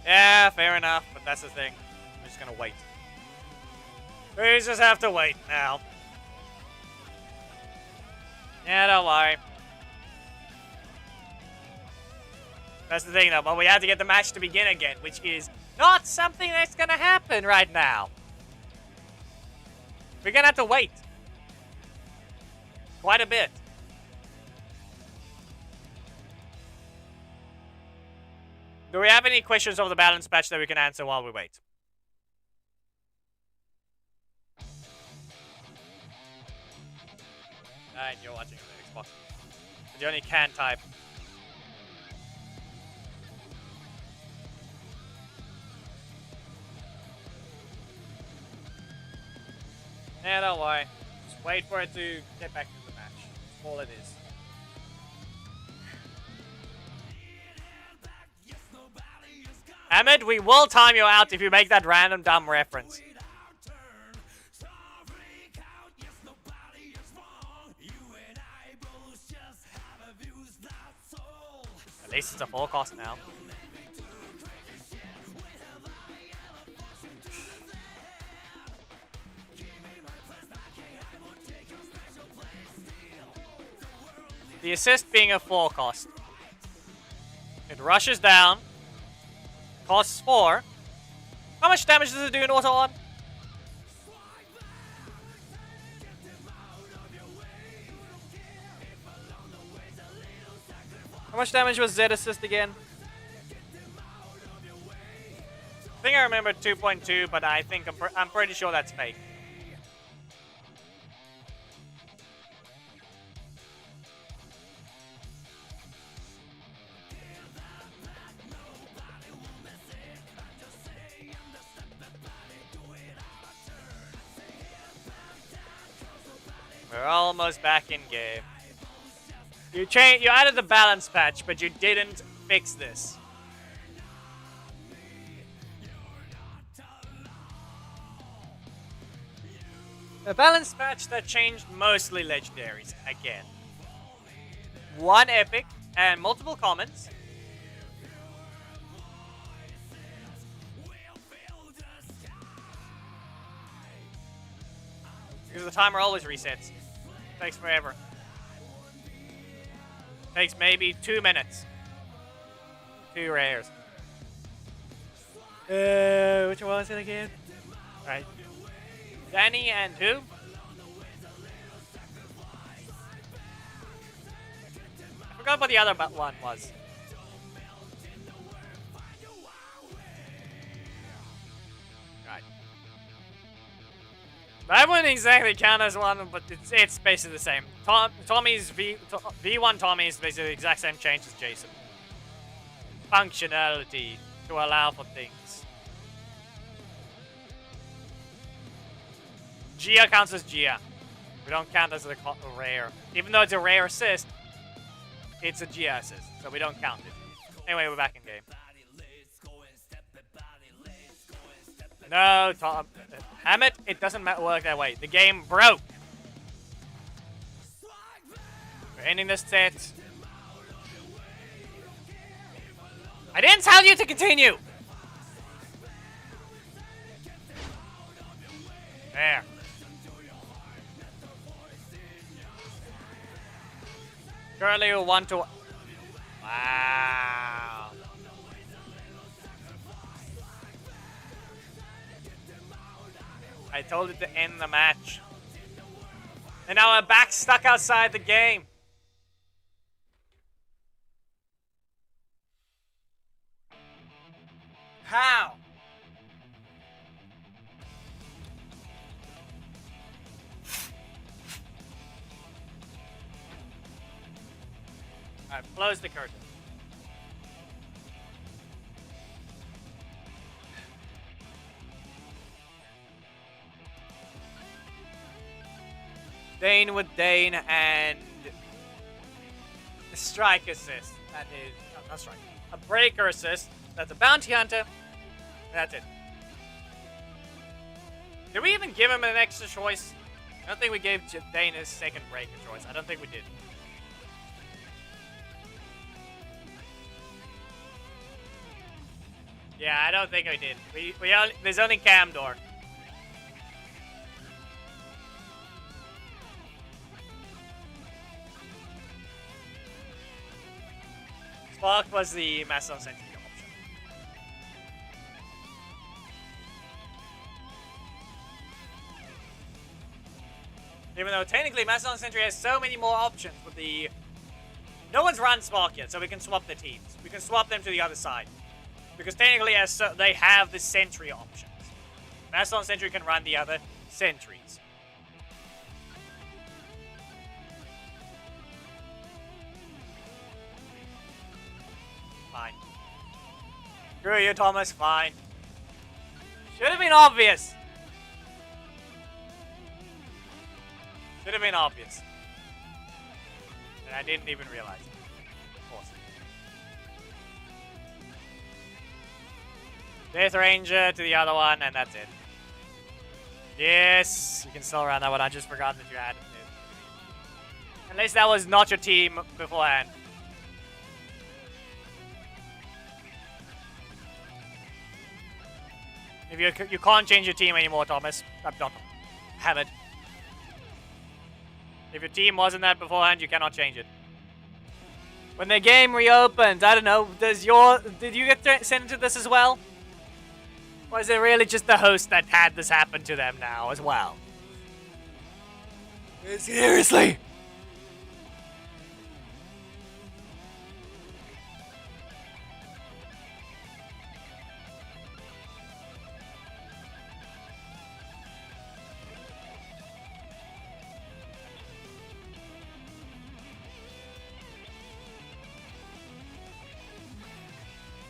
Yeah, fair enough, but that's the thing. I'm just gonna wait. We just have to wait now. Yeah, don't worry. That's the thing though, but we have to get the match to begin again, which is not something that's gonna happen right now. We're gonna have to wait. Quite a bit. Do we have any questions of the balance patch that we can answer while we wait? And you're watching on the Xbox. But you only can type. Yeah, don't worry. Just wait for it to get back to the match. That's all it is. Ahmed, we will time you out if you make that random dumb reference. At least it's a full cost now. The assist being a full cost. It rushes down. Costs 4. How much damage does it do in auto on? How much damage was Z assist again? I think I remember 2.2, but I think I'm pretty sure that's fake. We're almost back in game. You added the balance patch, but you didn't fix this. A balance patch that changed mostly legendaries again. 1 epic and multiple commons. Because the timer always resets. Takes forever. Takes maybe 2 minutes. 2 rares. Which one was it again? Alright. Danny and who? I forgot what the other one was. Right. That wouldn't exactly count as one, but it's basically the same. Tommy's V1 Tommy is basically the exact same change as Jason. Functionality to allow for things. Gia counts as Gia. We don't count as a rare. Even though it's a rare assist, it's a Gia assist, so we don't count it. Anyway, we're back in game. No, Tom. Hammett, it doesn't work that way. The game broke. We're ending this set. I didn't tell you to continue! There. Currently, you want to... Wow. I told it to end the match. And now we're back stuck outside the game. How? Alright, close the curtain. Dayne with Dayne and a strike assist. That is not strike. A breaker assist. That's a bounty hunter. That's it. Did we even give him an extra choice? I don't think we gave Dayne his second breaker choice. I don't think we did. Yeah, I don't think we did. There's only Camdor. Spark was the Mastodon Sentry option. Even though technically Mastodon Sentry has so many more options with the... No one's run Spark yet, so we can swap the teams. We can swap them to the other side. Because technically they have the Sentry options. Mastodon Sentry can run the other Sentries. Fine. Screw you, Thomas. Fine. Should have been obvious. Should have been obvious. And I didn't even realize it. Awesome. Death Ranger to the other one, and that's it. Yes, you can still run that one. I just forgot that you had it. Unless that was not your team beforehand. If you can't change your team anymore, Thomas. Not have it. If your team wasn't that beforehand, you cannot change it. When the game reopens, I don't know, did you get sent into this as well? Or is it really just the host that had this happen to them now as well? Seriously?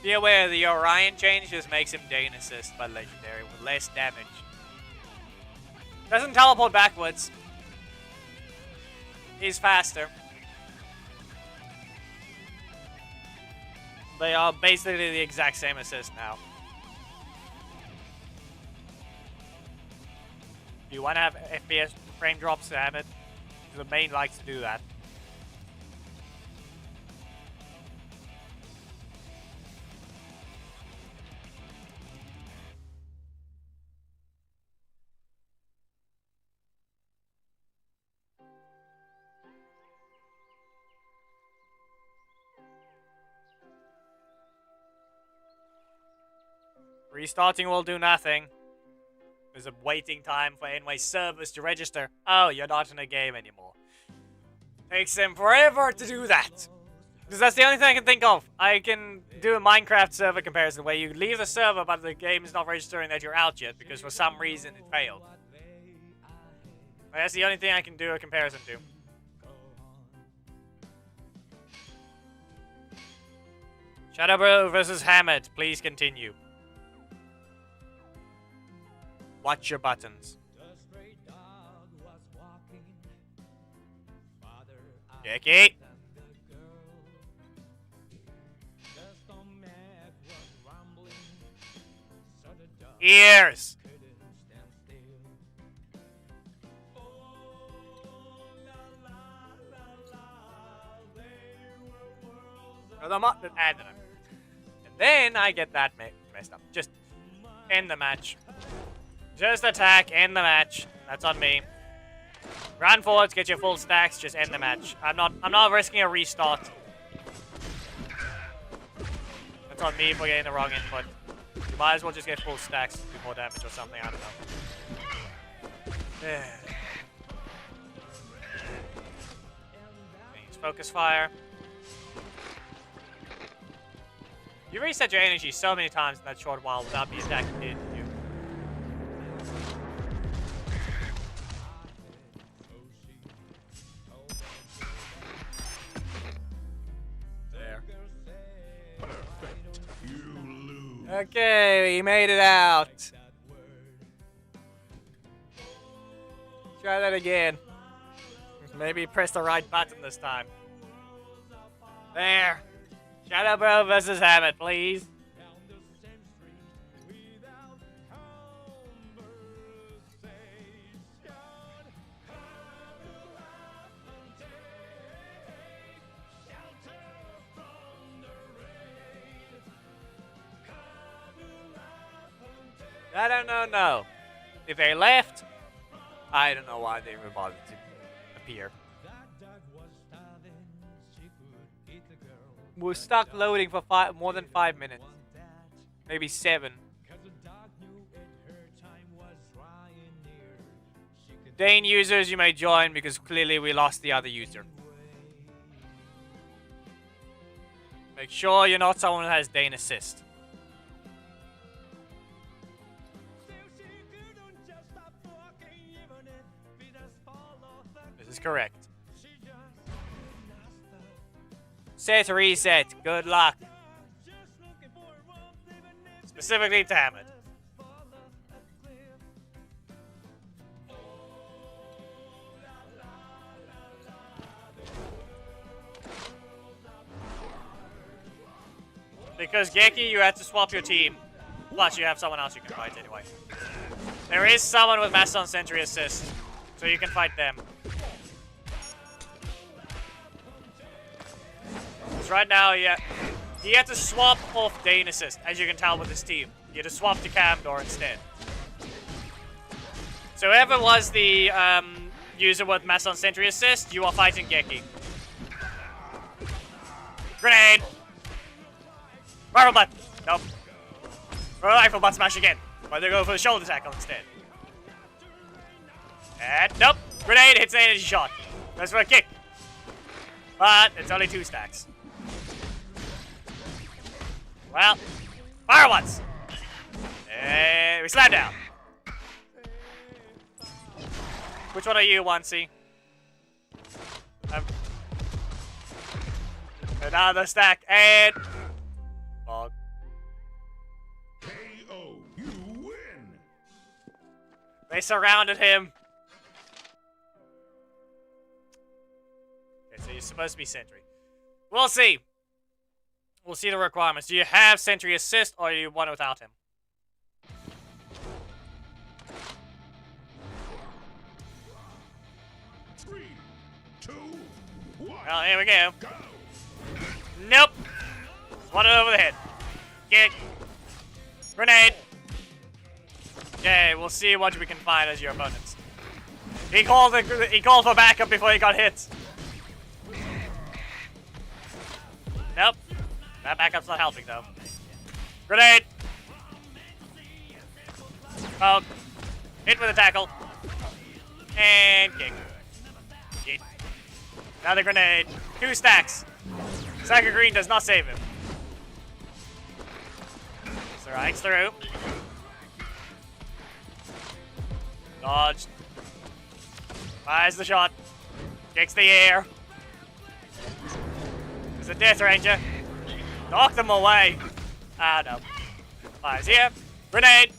Be aware the Orion change just makes him Dayne assist by legendary with less damage. Doesn't teleport backwards. He's faster. They are basically the exact same assist now. If you want to have FPS frame drops, damn it. The main likes to do that. Restarting will do nothing. There's a waiting time for Enway's servers to register. Oh, you're not in a game anymore. Takes them forever to do that. Because that's the only thing I can think of. I can do a Minecraft server comparison where you leave the server but the game is not registering that you're out yet because for some reason it failed. That's the only thing I can do a comparison to. Shadowbro versus Hammett. Please continue. Watch your buttons. Jackie. Ears. And then I get that messed up. Just end the match. Just attack, end the match. That's on me. Run forwards, get your full stacks, just end the match. I'm not risking a restart. That's on me for getting the wrong input. You might as well just get full stacks to do more damage or something, I don't know. Use focus fire. You reset your energy so many times in that short while without being attacked, didn't you? Okay, he made it out. Try that again. Maybe press the right button this time. There. Shadowbro versus Hammett, please. No. If they left, I don't know why they were bothered to appear. We're stuck loading for more than 5 minutes. Maybe 7. Dayne users, you may join because clearly we lost the other user. Make sure you're not someone who has Dayne assist. This is correct. Set reset. Good luck. Specifically to Hammett. Because Geki, you have to swap your team. Plus, you have someone else you can fight anyway. There is someone with Mastodon Sentry Assist, so you can fight them. Because right now, he had to swap off Dayne Assist, as you can tell with his team. He had to swap to Camdor instead. So whoever was the user with Mastodon Sentry Assist, you are fighting Geki. Grenade! Rifle butt! Nope. Rifle butt smash again. Why they go for the shoulder tackle instead? And nope. Grenade hits an energy shot. Goes for a kick. But it's only 2 stacks. Well, fire once. And we slam down. Which one are you, 1C? Another stack and fog. KO, you win. They surrounded him. Okay, so you're supposed to be Sentry. We'll see. We'll see the requirements. Do you have Sentry Assist or are you one without him? Three, two, one. Well, here we go. Go. Nope. One over the head. Kick. Grenade. Okay, we'll see what we can find as your opponents. He called for backup before he got hit. Nope. That backup's not helping though. Grenade. Oh. Hit with a tackle. And kick. Yeet. Another grenade. 2 stacks. Stack of green does not save him. Strikes through. Dodged. Fires the shot. Kicks the air. There's a Death Ranger. Knock them away. Ah, no. Fires here. Grenade.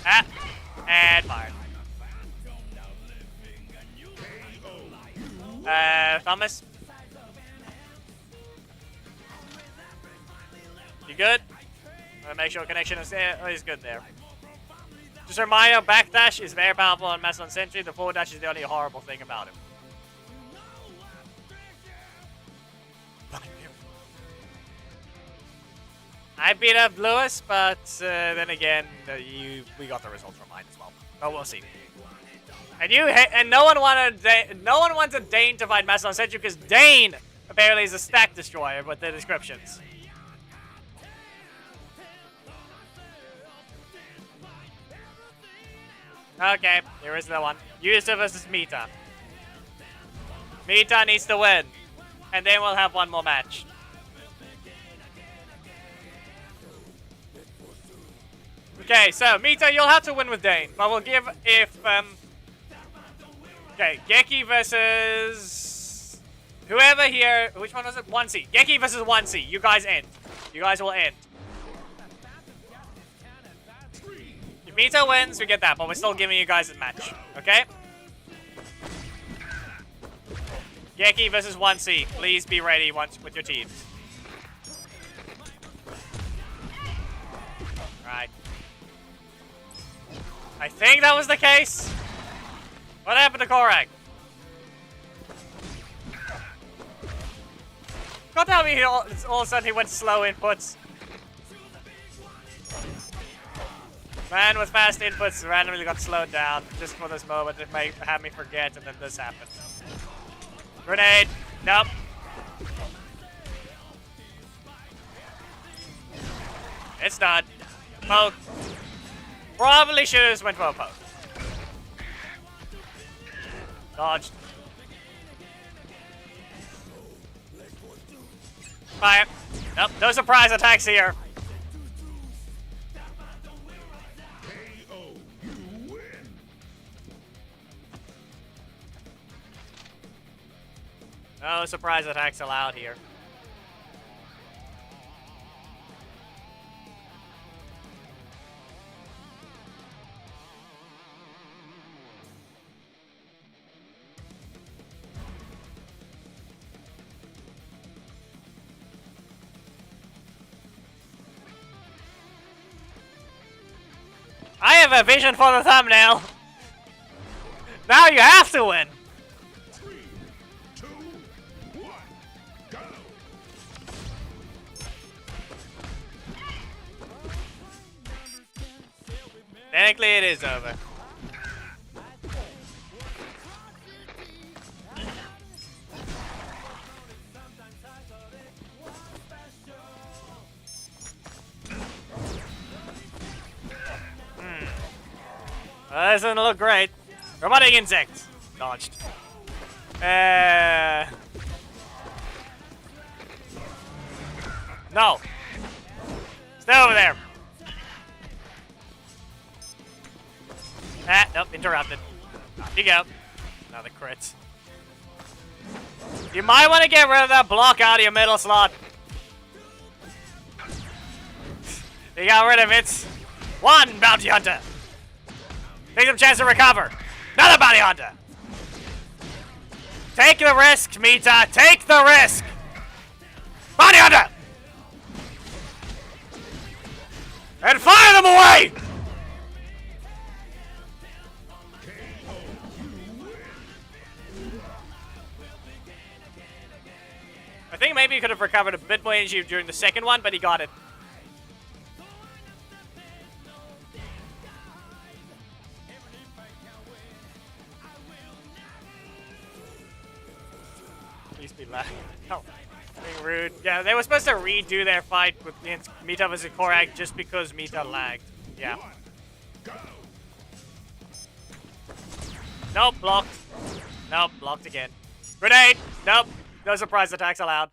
Ah. And fired. Thomas? You good? Make sure connection is there. Oh, he's good there. Just a reminder, backdash is very powerful on Mastodon Sentry. The forward dash is the only horrible thing about him. I beat up Lewis, but then again, we got the results from mine as well. But we'll see. And no one wanted Dayne to fight Mastodon Sentry because Dayne apparently is a stack destroyer with the descriptions. Okay, here is the one. User versus Mita. Mita needs to win, and then we'll have one more match. Okay, so Mita, you'll have to win with Dayne, but we'll give okay, Geki versus whoever here. Which one was it? 1C. Geki versus 1C. You guys end. You guys will end. If Mita wins, we get that, but we're still giving you guys a match. Okay? Geki versus 1C. Please be ready with your teams. Right. I think that was the case. What happened to Korak? God tell me all of a sudden he went slow inputs. Man with fast inputs randomly got slowed down just for this moment. It may have me forget and then this happened. Grenade. Nope. It's not. Poke. Probably should have just went for a poke. Dodged. Fire. Nope, no surprise attacks here. KO, you win. No surprise attacks allowed here. I have a vision for the thumbnail. Now you have to win. 3, 2, 1, go! Technically, it is over. That doesn't look great. Robotic insect. Dodged. No. Stay over there. Ah, nope, interrupted. Off you go. Another crit. You might want to get rid of that block out of your middle slot. You got rid of it. One bounty hunter. Take some chance to recover. Another bounty hunter. Take the risk, Mita. Take the risk. Bounty hunter. And fire them away. I think maybe he could have recovered a bit more energy during the second one, but he got it. Please be loud. Oh, being rude. Yeah, they were supposed to redo their fight with Mita vs. Korak just because Mita lagged. Yeah. Nope, blocked. Nope, blocked again. Grenade! Nope. No surprise attacks allowed.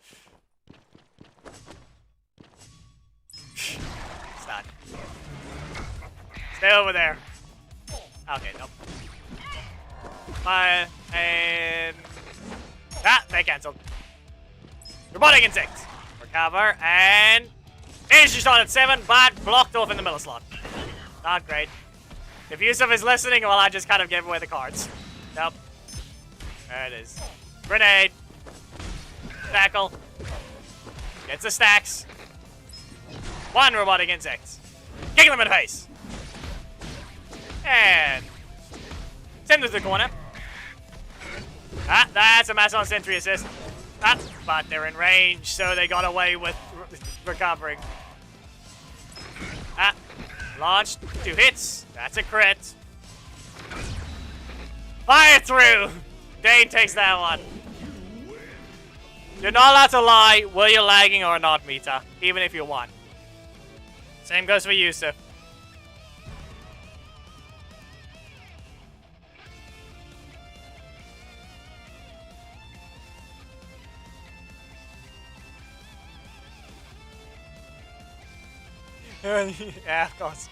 Stun. Stay over there. Okay, nope. Fire, and... Ah, they cancelled. Robotic insect. Recover, and... Energy shot at 7, but blocked off in the middle slot. Not great. If Yusuf is listening, well, I just kind of gave away the cards. Nope. There it is. Grenade. Tackle. Gets the stacks. One robotic insect. Kick them in the face. And send them to the corner. Ah, that's a mass on sentry assist. Ah, but they're in range, so they got away with recovering. Ah, launched. 2 hits. That's a crit. Fire through. Dayne takes that one. You're not allowed to lie, were you lagging or not, Mita, even if you won. Same goes for Yusuf. Yeah, of course.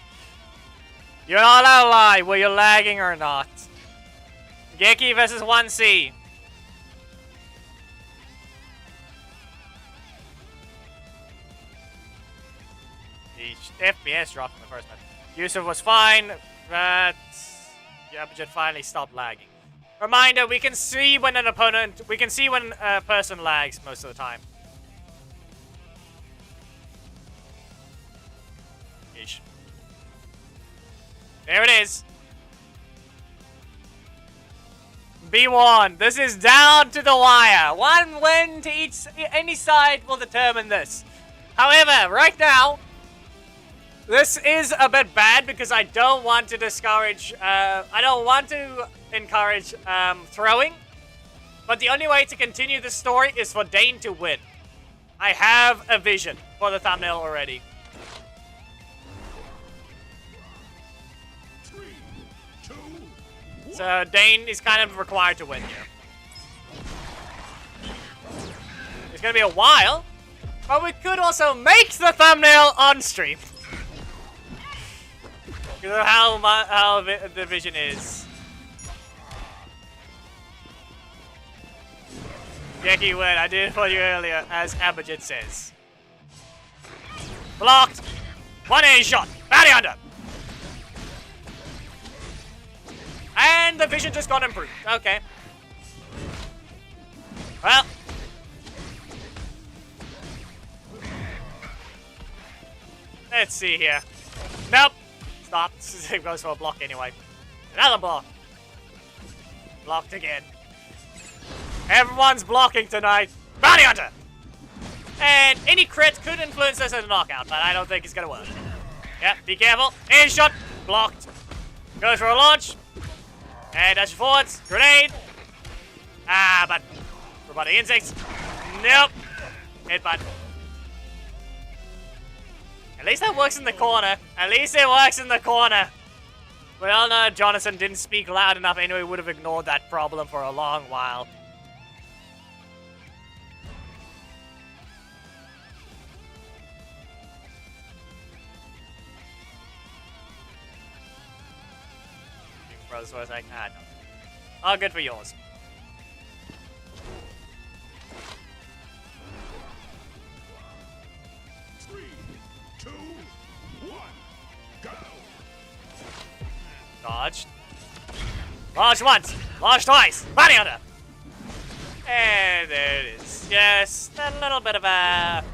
You're not allowed to lie, were you lagging or not. Geki versus 1C. FPS dropped in the first match. Yusuf was fine, but Abhijit finally stopped lagging. Reminder, we can see when a person lags most of the time. Yeesh. There it is. B1, this is down to the wire. One win to any side will determine this. However, right now, this is a bit bad because I don't want to discourage, encourage throwing. But the only way to continue the story is for Dayne to win. I have a vision for the thumbnail already. 3, 2, 1. So Dayne is kind of required to win here. It's gonna be a while, but we could also make the thumbnail on stream. Because of how the vision is. Geki win, I did it for you earlier, as Abhijit says. Blocked. 1A shot. Bounty hunter. And the vision just got improved. Okay. Well. Let's see here. Nope. stops. It goes for a block anyway. Another block. Blocked again. Everyone's blocking tonight. Bounty Hunter! And any crit could influence this as a knockout, but I don't think it's gonna work. Yeah, be careful. In shot. Blocked. Goes for a launch. And dash forwards. Grenade. Ah, but robotic insects. Nope. Headbutt. At least that works in the corner. At least it works in the corner. We all know Jonathan didn't speak loud enough anyway. Would have ignored that problem for a long while. Brothers was like, ah, no. All good for yours. Three, two, one, go. Dodged. Launch once. Launch twice. Bounty Hunter. And there it is. Just a little bit of a...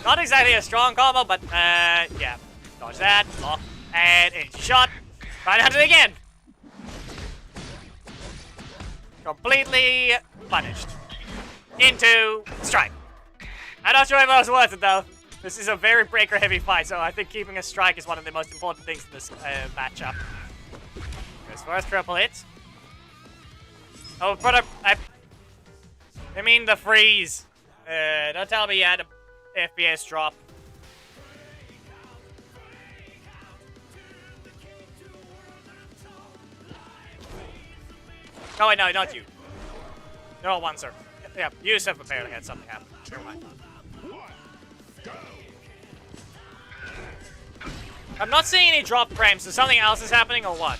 Not exactly a strong combo, but, yeah. Dodge that. Block. And in shot. Bounty Hunter again. Completely punished. Into strike. I'm not sure if it was worth it, though. This is a very breaker-heavy fight, so I think keeping a strike is one of the most important things in this matchup. Goes first triple hit. Oh, but I mean the freeze. Don't tell me you had a FPS drop. Oh wait, no, not you. No, one, sir. Yeah, you have apparently had something happen. Never mind. I'm not seeing any drop frames, so something else is happening or what?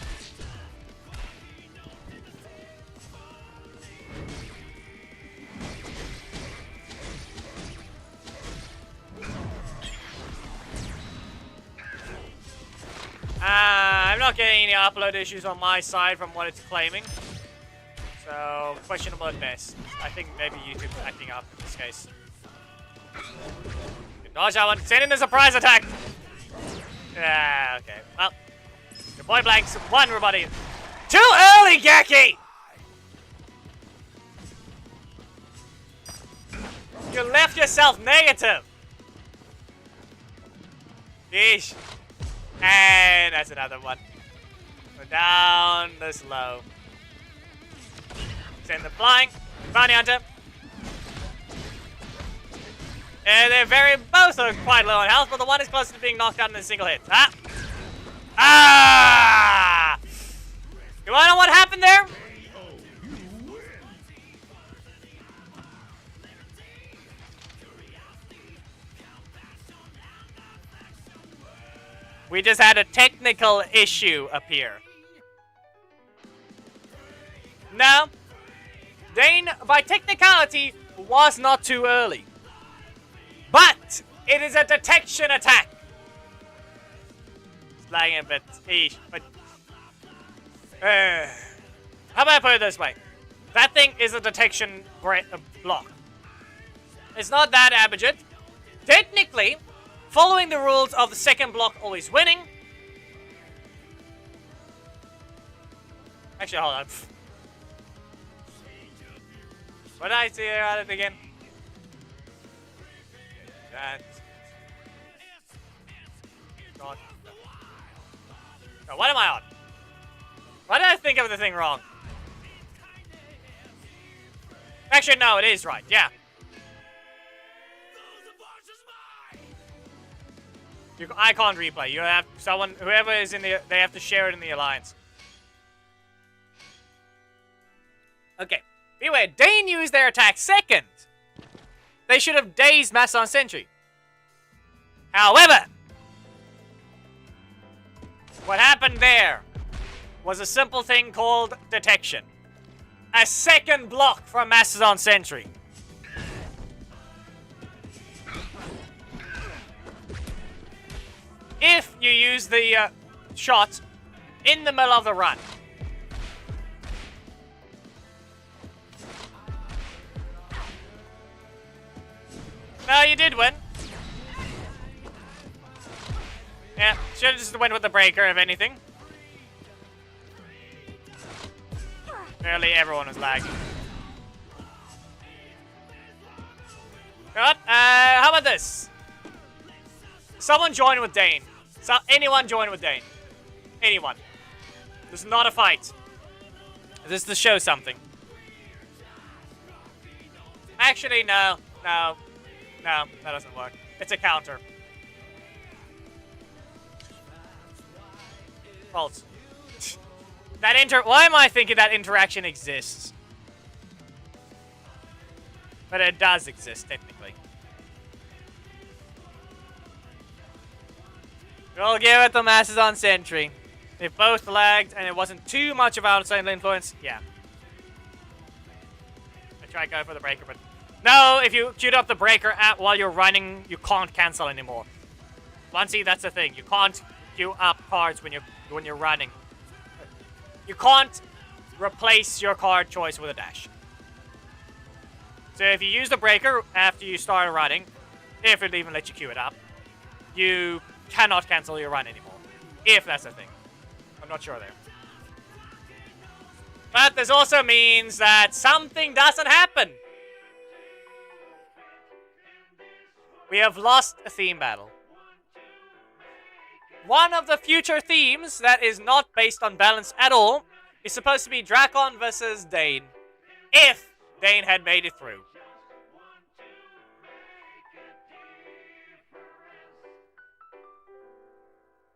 I'm not getting any upload issues on my side from what it's claiming. So, questionable at best. I think maybe YouTube's acting up in this case. Dodge that one. Send in the surprise attack! Yeah, okay. Well, your point blanks. One, everybody. Too early, Gaki! You left yourself negative. Yeesh. And that's another one. Go down this low. Send the flying. Bounty Hunter. And they're both are quite low on health, but the one is closer to being knocked out in a single hit. Ah! Ah! You wanna know what happened there? We just had a technical issue appear. No. Dayne, by technicality, was not too early. But it is a detection attack. It's lagging a bit. Eesh, but how about I put it this way? That thing is a detection block. It's not that abject. Technically, following the rules of the second block always winning. Actually, hold on. What did I say at it again? That. God. No, what am I on? Why did I think of the thing wrong? Actually, no, it is right. Yeah. I can't replay. You have someone, whoever is in the, they have to share it in the alliance. Okay. Beware, Dayne used their attack second. They should have dazed Mastodon Sentry. However, what happened there was a simple thing called detection. A second block from Mastodon Sentry. If you use the shot in the middle of the run. No, you did win. Yeah, should've just went with the breaker, if anything. Nearly everyone was lagging. Good. How about this? Someone join with Dayne. Anyone join with Dayne. Anyone. This is not a fight. This is to show something. Actually, no. No. No, that doesn't work. It's a counter. False. Why am I thinking that interaction exists? But it does exist, technically. We'll give it the Mastodon Sentry. They both lagged, and it wasn't too much of outside influence. Yeah. I tried going for the breaker, but... No, if you queued up the breaker while you're running, you can't cancel anymore. Lunsey, that's the thing. You can't queue up cards when you're running. You can't replace your card choice with a dash. So if you use the breaker after you start running, if it even lets you queue it up, you cannot cancel your run anymore. If that's a thing. I'm not sure there. But this also means that something doesn't happen. We have lost a theme battle. One of the future themes that is not based on balance at all is supposed to be Drakkon versus Dayne. If Dayne had made it through.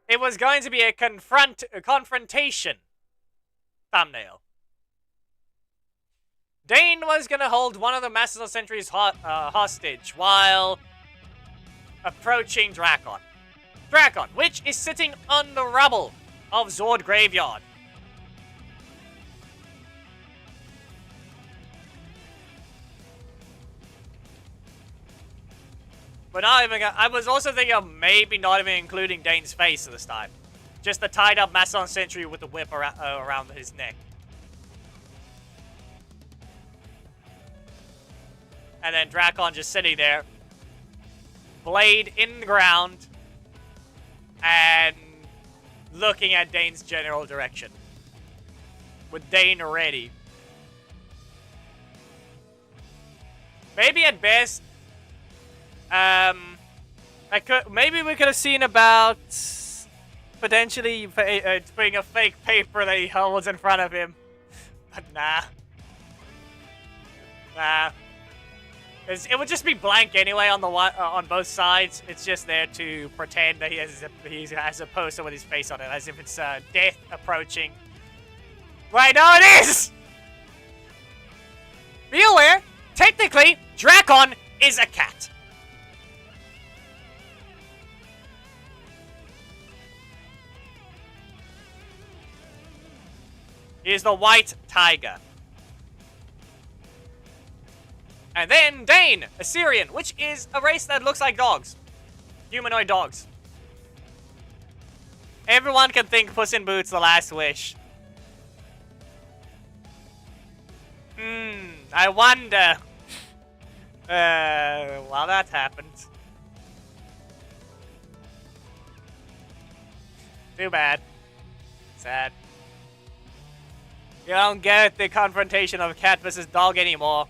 It was going to be a confrontation thumbnail. Dayne was going to hold one of the Mastodon Sentries hostage while approaching Drakkon. Drakkon, which is sitting on the rubble of Zord Graveyard. But not even. I was also thinking of maybe not even including Dayne's face this time. Just the tied up Mastodon Sentry with the whip around his neck. And then Drakkon just sitting there. Blade in the ground. And looking at Dayne's general direction. With Dayne ready. Maybe at best... maybe we could have seen about potentially putting a fake paper that he holds in front of him, but nah. It would just be blank anyway on the on both sides. It's just there to pretend that he has a poster with his face on it, as if it's death approaching. Wait, no, it is. Be aware, technically, Drakkon is a cat. He is the white tiger. And then Dayne, Assyrian, which is a race that looks like dogs. Humanoid dogs. Everyone can think Puss in Boots, The Last Wish. I wonder. Well, that happened. Too bad. Sad. You don't get the confrontation of cat versus dog anymore.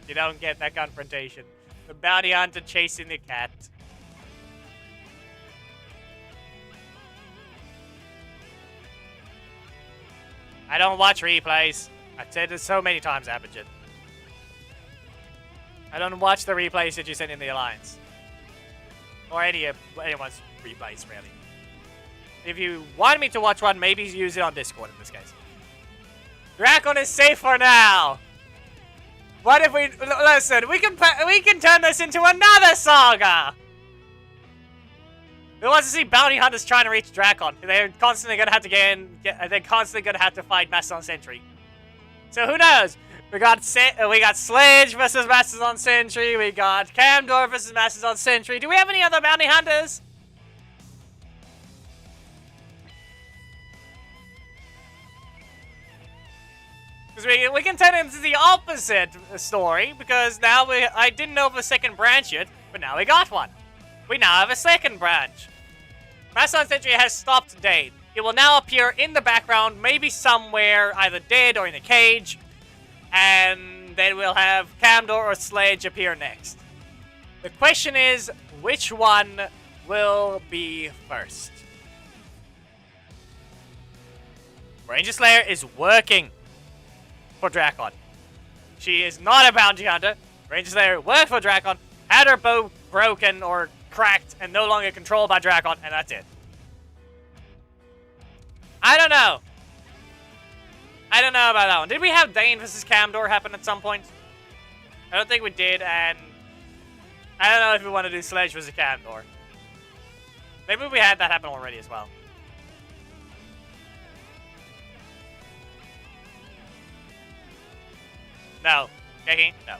You don't get that confrontation. The bounty hunter chasing the cat. I don't watch replays. I've said it so many times, Abidjan. I don't watch the replays that you send in the Alliance. Or anyone's replays, really. If you want me to watch one, maybe use it on Discord in this case. Drakkon is safe for now. What if we... Listen, we can turn this into another saga. Who wants to see bounty hunters trying to reach Drakkon? They're constantly gonna have to they're constantly gonna have to fight Mastodon Sentry. So who knows? We got Sledge versus Mastodon Sentry. We got Camdor versus Mastodon Sentry. Do we have any other bounty hunters? Because we can turn it into the opposite story, because now I didn't know of a second branch yet, but now we got one. We now have a second branch. Mastodon Sentry has stopped Dayne. It will now appear in the background, maybe somewhere, either dead or in a cage, and then we'll have Camdor or Sledge appear next. The question is, which one will be first? Ranger Slayer is working for Drakkon. She is not a bounty hunter. Ranger Slayer worked for Drakkon, had her bow broken or cracked and no longer controlled by Drakkon, and that's it. I don't know. I don't know about that one. Did we have Dayne versus Camdor happen at some point? I don't think we did, and I don't know if we want to do Sledge versus Camdor. Maybe we had that happen already as well. No. Keki? No.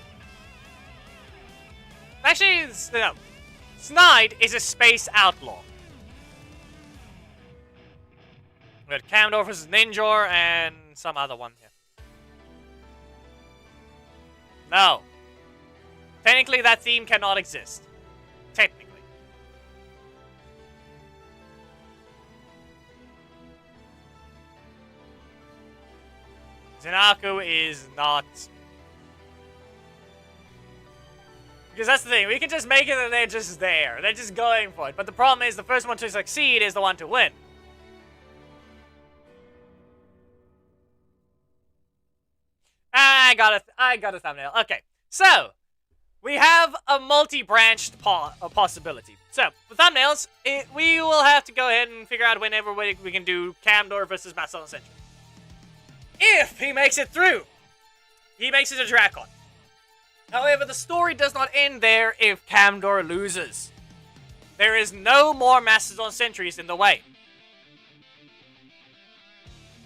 Actually, no. Snide is a space outlaw. We had Camdor versus Ninjor and some other one here. No. Technically, that theme cannot exist. Technically. Zinaku is not... Because that's the thing, we can just make it that they're just there. They're just going for it. But the problem is, the first one to succeed is the one to win. I got a thumbnail. Okay, so we have a multi-branched possibility. So for thumbnails, we will have to go ahead and figure out whenever we can do Camdor versus Mastodon Sentry. If he makes it through, he makes it to Drakkon. However, the story does not end there if Camdor loses. There is no more Mastodon Sentries in the way.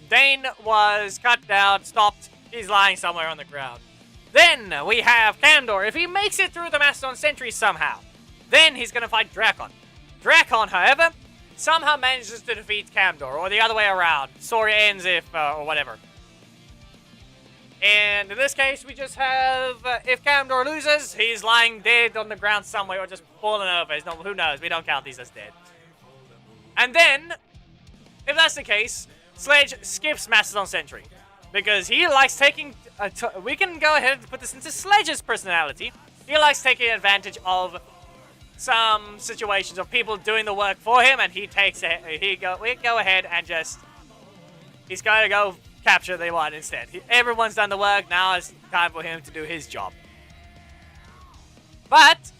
Dayne was cut down, stopped. He's lying somewhere on the ground. Then we have Camdor. If he makes it through the Mastodon Sentries somehow, then he's going to fight Drakkon. Drakkon, however, somehow manages to defeat Camdor, or the other way around. Story ends if, or whatever. And in this case, we just have, if Camdor loses, he's lying dead on the ground somewhere, or just falling over. No, who knows? We don't count these as dead. And then, if that's the case, Sledge skips Mastodon Sentry. Because he likes taking... we can go ahead and put this into Sledge's personality. He likes taking advantage of some situations of people doing the work for him, and he takes it. We go ahead and just... He's going to go capture the one instead. Everyone's done the work. Now it's time for him to do his job. But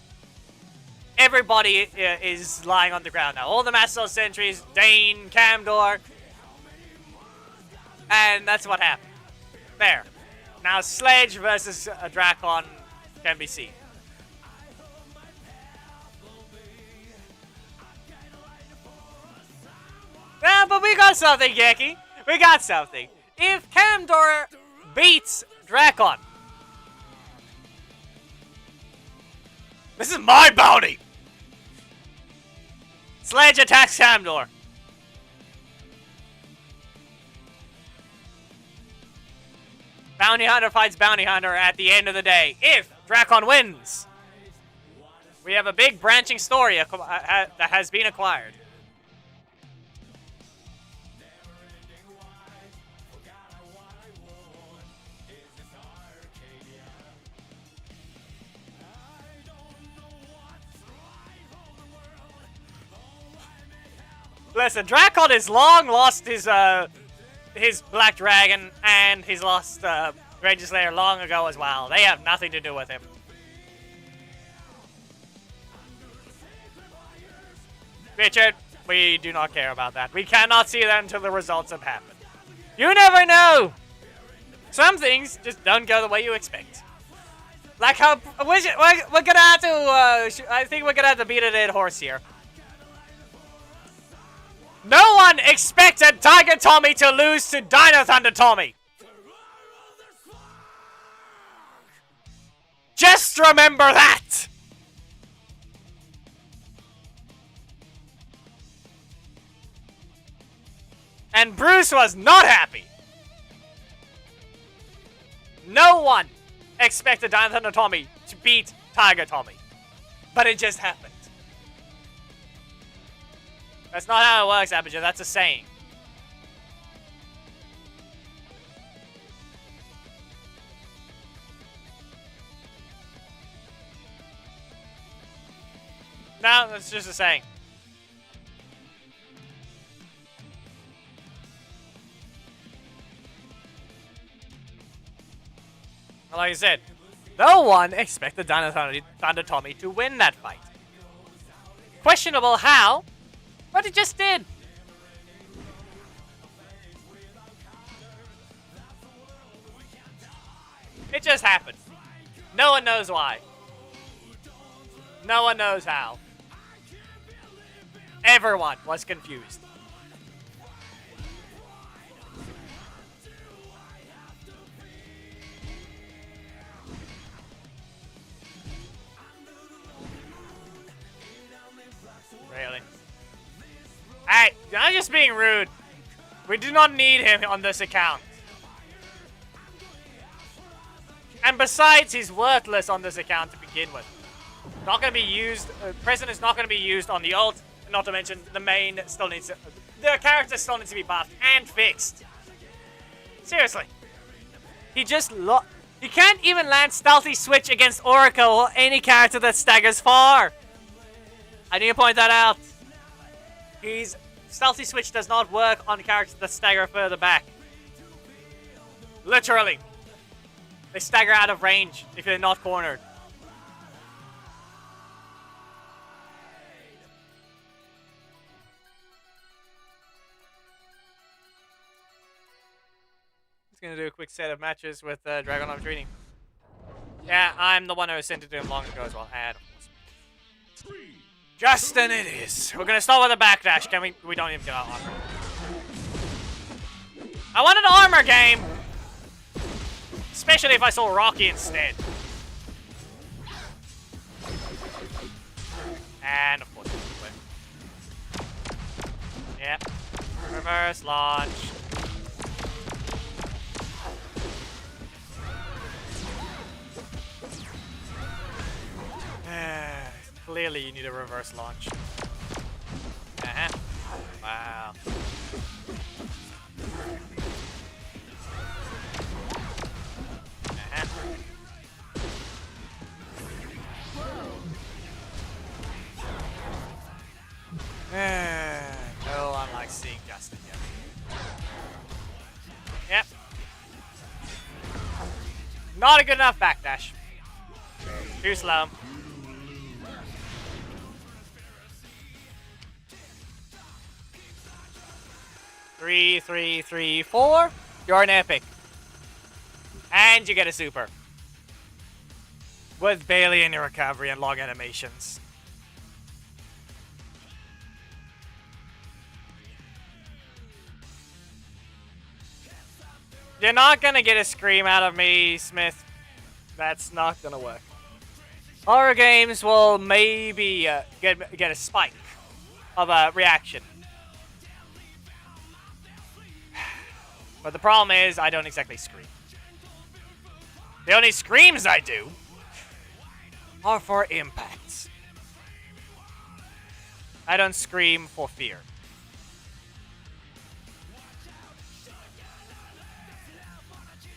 everybody is lying on the ground now. All the Mastodon Sentries, Dayne, Camdor... And that's what happened. There. Now Sledge versus Drakkon can be seen. Yeah, but we got something, Geki. We got something. If Camdor beats Drakkon, this is my bounty. Sledge attacks Camdor. Bounty Hunter fights Bounty Hunter at the end of the day. If Drakkon wins, we have a big branching story that has been acquired. Listen, Drakkon has long lost his Black Dragon, and he's lost Ranger Slayer long ago as well. They have nothing to do with him. Richard, we do not care about that. We cannot see that until the results have happened. You never know! Some things just don't go the way you expect. Like how... We're gonna have to... I think we're gonna have to beat a dead horse here. No one expected Tiger Tommy to lose to Dino Thunder Tommy. Just remember that. And Bruce was not happy. No one expected Dayne and Tommy to beat Tiger Tommy. But it just happened. That's not how it works, Abigail. That's a saying. No, that's just a saying. Like I said, no one expected Dayne and Tommy to win that fight. Questionable how, but it just did. It just happened. No one knows why. No one knows how. Everyone was confused. Really? Hey, you're not just being rude. We do not need him on this account. And besides, he's worthless on this account to begin with. Not going to be used. Present is not going to be used on the ult. Not to mention, the main still needs to. The character still needs to be buffed and fixed. Seriously. He just he can't even land stealthy switch against Oracle or any character that staggers far. I need to point that out. His stealthy switch does not work on characters that stagger further back. Literally. They stagger out of range if they're not cornered. Just gonna do a quick set of matches with Dragon I'm treating. Yeah, I'm the one who was sent to do him long ago as well. And of course. Justin it is. We're gonna start with a backdash. Can we don't even get our armor. I want an armor game! Especially if I saw Rocky instead. And of course, yep. Reverse launch. Clearly, you need a reverse launch. Wow. No, I'm like seeing Justin yet. Yep. Not a good enough backdash. Too slow. Three, 3, 4. You're an epic. And you get a super. With Bailey in your recovery and long animations. You're not gonna get a scream out of me, Smith. That's not gonna work. Horror games will maybe get a spike of a reaction. But the problem is, I don't exactly scream. The only screams I do are for impacts. I don't scream for fear.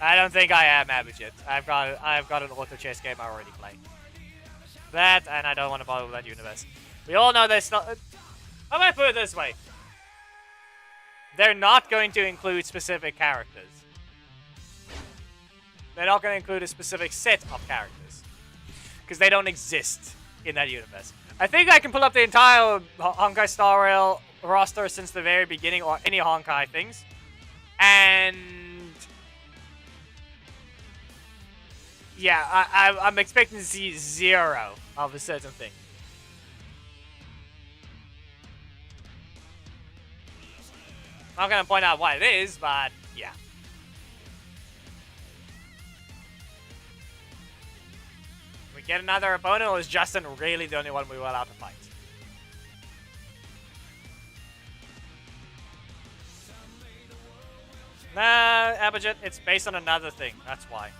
I don't think I am Abhijit. I've got an auto chess game I already played. That, and I don't want to bother with that universe. We all know there's not. How about I put it this way? They're not going to include specific characters. They're not going to include a specific set of characters. Because they don't exist in that universe. I think I can pull up the entire Honkai Star Rail roster since the very beginning, or any Honkai things. And yeah, I'm expecting to see 0 of a certain thing. I'm not going to point out what it is, but yeah. We get another opponent, or is Justin really the only one we were allowed to fight? Nah, Abhijit, it's based on another thing. That's why.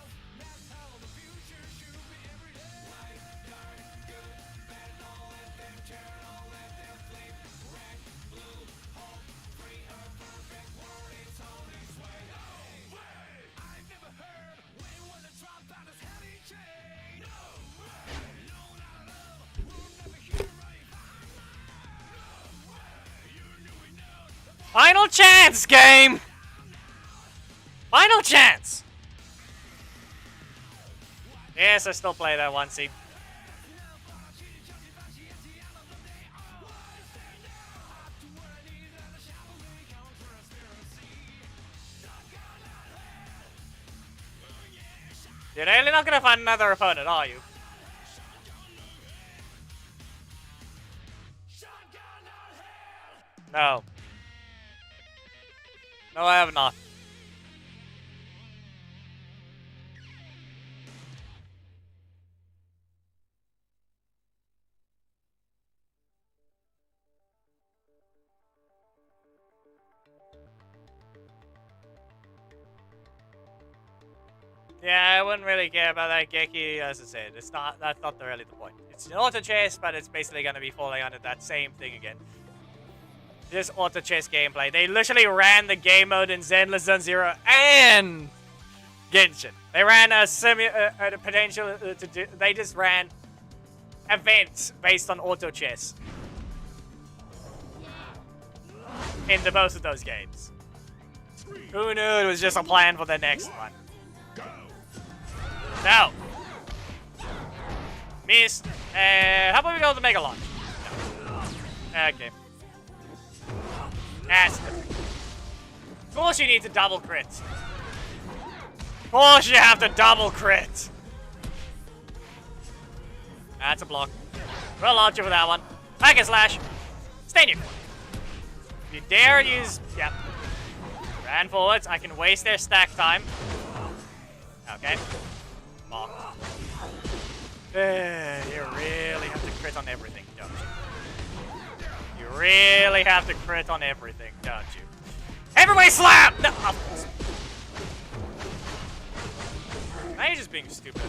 Final chance, game! Final chance! Yes, I still play that one, see. You're really not gonna find another opponent, are you? No. No, I have not. Yeah, I wouldn't really care about that Geki, as I said. It's not, that's not really the point. It's an auto chase, but it's basically gonna be falling under that same thing again. Just auto chess gameplay. They literally ran the game mode in Zenless Zone Zero and Genshin. They ran a potential to do. They just ran events based on auto chess in both of those games. Who knew it was just a plan for the next one? No. Missed. How about we go to Mega Launch? No. Okay. That's of course you need to double crit. Of course you have to double crit. That's a block. We'll launch you for that one. Pack and slash. Stay in your corner. If you dare use... Yep. Ran forwards. I can waste their stack time. Okay. Block. You really have to crit on everything, don't you? You really have to crit on everything, don't you? Everybody slam! No! Now you're just being stupid.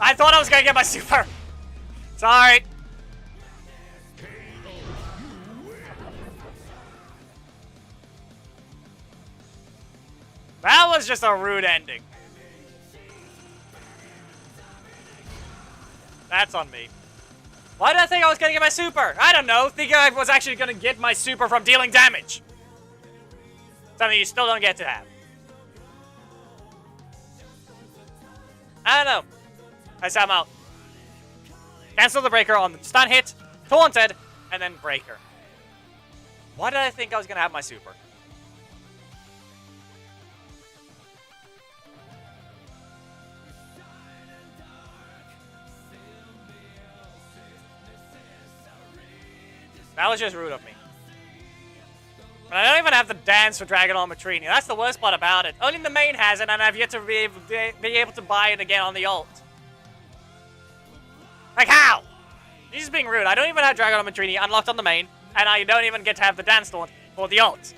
I thought I was gonna get my super! Sorry! That was just a rude ending. That's on me. Why did I think I was gonna get my super? I don't know. Thinking I was actually gonna get my super from dealing damage. Something you still don't get to have. I don't know. I said I'm out. Cancel the breaker on the stun hit, taunted, and then breaker. Why did I think I was gonna have my super? That was just rude of me. But I don't even have the dance for Dragon Matrini. That's the worst part about it. Only the main has it, and I've yet to be able to buy it again on the ult. Like, how? He's just being rude. I don't even have Dragon Matrini unlocked on the main, and I don't even get to have the dance taunt for the ult.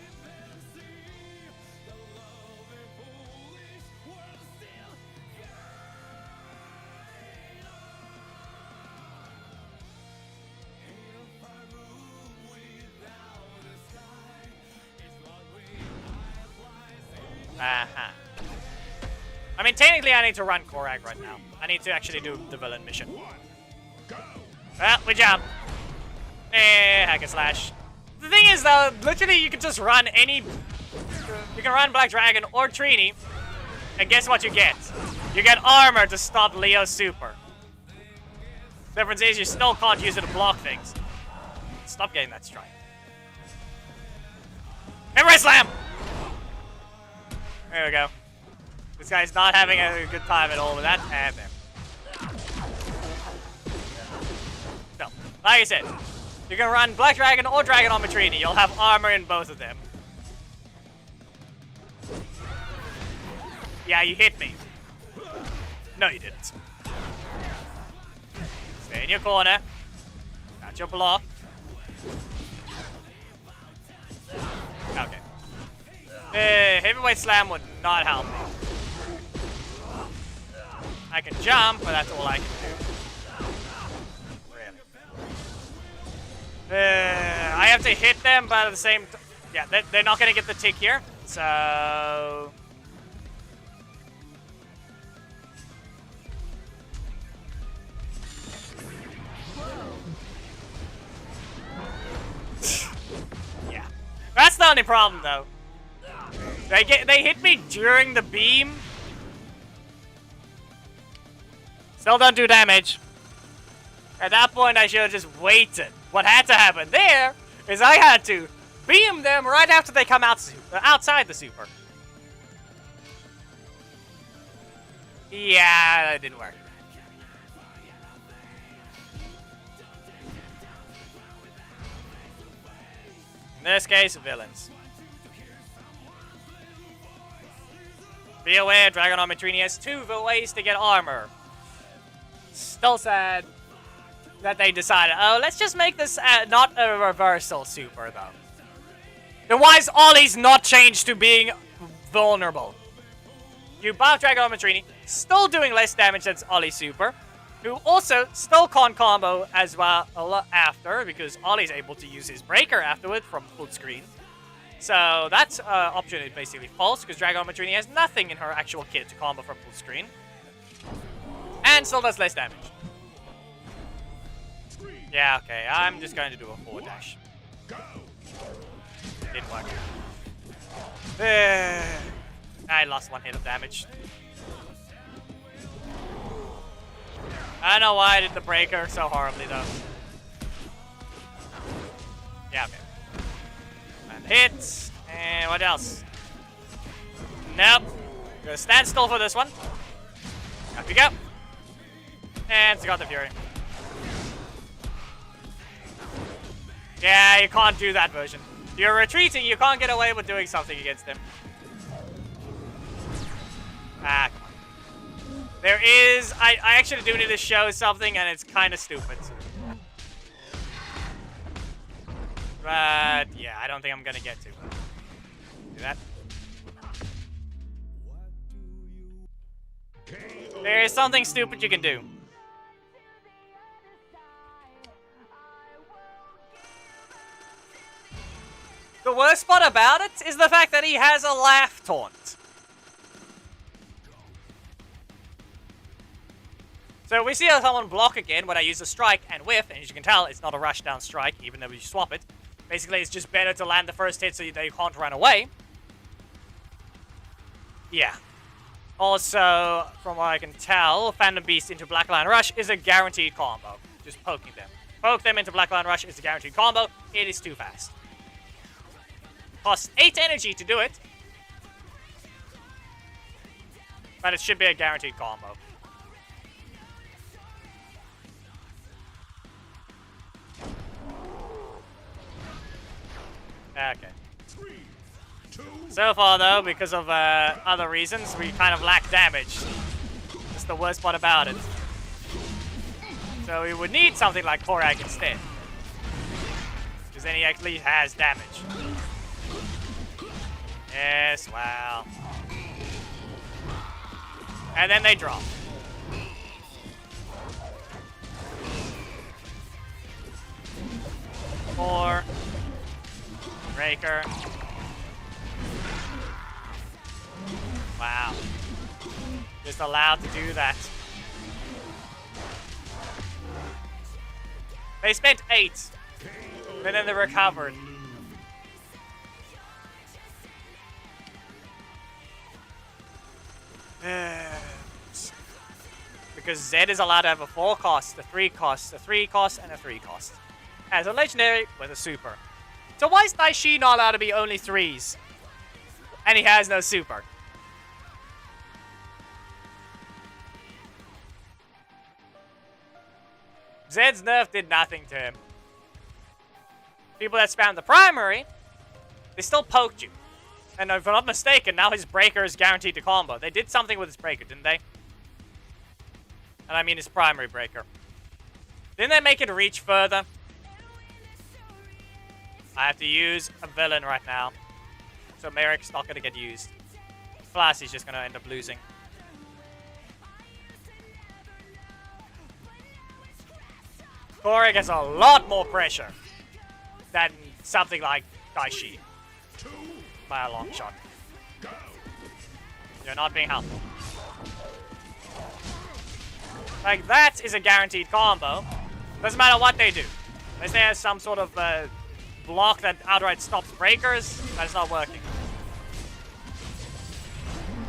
I mean, technically I need to run Korag right now. I need to actually do the villain mission. Well, we jump. Hack and slash. The thing is, though, literally you can just run any... You can run Black Dragon or Trini, and guess what you get? You get armor to stop Leo's super. The difference is you still can't use it to block things. Stop getting that strike. Memory slam! There we go. This guy's not having a good time at all with that. And there. No. Like I said, you can run Black Dragon or Dragon on Matrini. You'll have armor in both of them. Yeah, you hit me. No, you didn't. Stay in your corner. Got your block. Okay. Heavyweight slam would not help me. I can jump, but that's all I can do. Really. I have to hit them, but at the same time... Yeah, they're not going to get the tick here. So... the only problem, though. They hit me during the beam. Still don't do damage. At that point, I should have just waited. What had to happen there is I had to beam them right after they come outside the super. Yeah, that didn't work. In this case, villains. Be aware, Dragon Armitrini has 2 ways to get armor. Still sad that they decided, oh, let's just make this not a reversal super, though. Then why is Ollie's not changed to being vulnerable? You buff Dragon Armitrini, still doing less damage than Ollie's super, who also still can't combo as well after, because Ollie's able to use his breaker afterward from full screen. So that option is basically false, because Dragon Armitrini has nothing in her actual kit to combo from full screen. And still does less damage. Yeah, okay, I'm just going to do a forward dash. Didn't work. I lost 1 hit of damage. I don't know why I did the breaker so horribly, though. Yeah, okay. And hits. And what else? Nope. Gonna stand still for this one. Up you go. And Scott the Fury. Yeah, you can't do that version. You're retreating, you can't get away with doing something against him. Ah, come on. There is... I actually do need to show something, and it's kind of stupid. But, yeah, I don't think I'm gonna get to. Do that. There is something stupid you can do. The worst part about it is the fact that he has a laugh taunt. So we see someone block again when I use a strike and whiff, and as you can tell, it's not a rush down strike, even though you swap it. Basically, it's just better to land the first hit so they can't run away. Yeah. Also, from what I can tell, Phantom Beast into Blackline Rush is a guaranteed combo. Just poking them. Poke them into Blackline Rush is a guaranteed combo. It is too fast. Costs 8 energy to do it. But it should be a guaranteed combo. Okay. So far, though, because of other reasons, we kind of lack damage. That's the worst part about it. So we would need something like Korak instead. Because then he actually has damage. Yes, wow. And then they drop. Four. Breaker. Wow. Just allowed to do that. They spent 8. And then they recovered. Because Zed is allowed to have a 4 cost, a 3 cost, a 3 cost, and a 3 cost. As a legendary with a super. So why is Daishi not allowed to be only 3s? And he has no super. Zed's nerf did nothing to him. People that spammed the primary, they still poked you. And if I'm not mistaken, now his breaker is guaranteed to combo. They did something with his breaker, didn't they? And I mean his primary breaker. Didn't they make it reach further? I have to use a villain right now. So Merrick's not going to get used. Plus, he's just going to end up losing. Korak has a lot more pressure than something like Daishi. By a long shot. You're not being helpful. Like, that is a guaranteed combo. Doesn't matter what they do. Unless they have some sort of block that outright stops breakers. That's not working.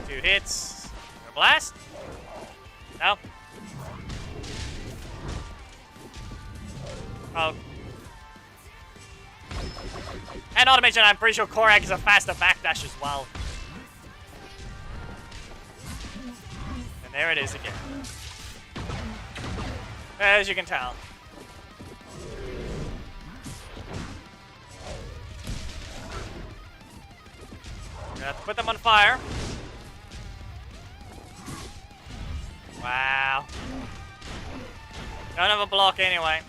2 hits. A blast? No. Oh. And not to mention, I'm pretty sure Korag is a faster backdash as well. And there it is again. As you can tell. We have to put them on fire. Wow. Don't have a block anyway.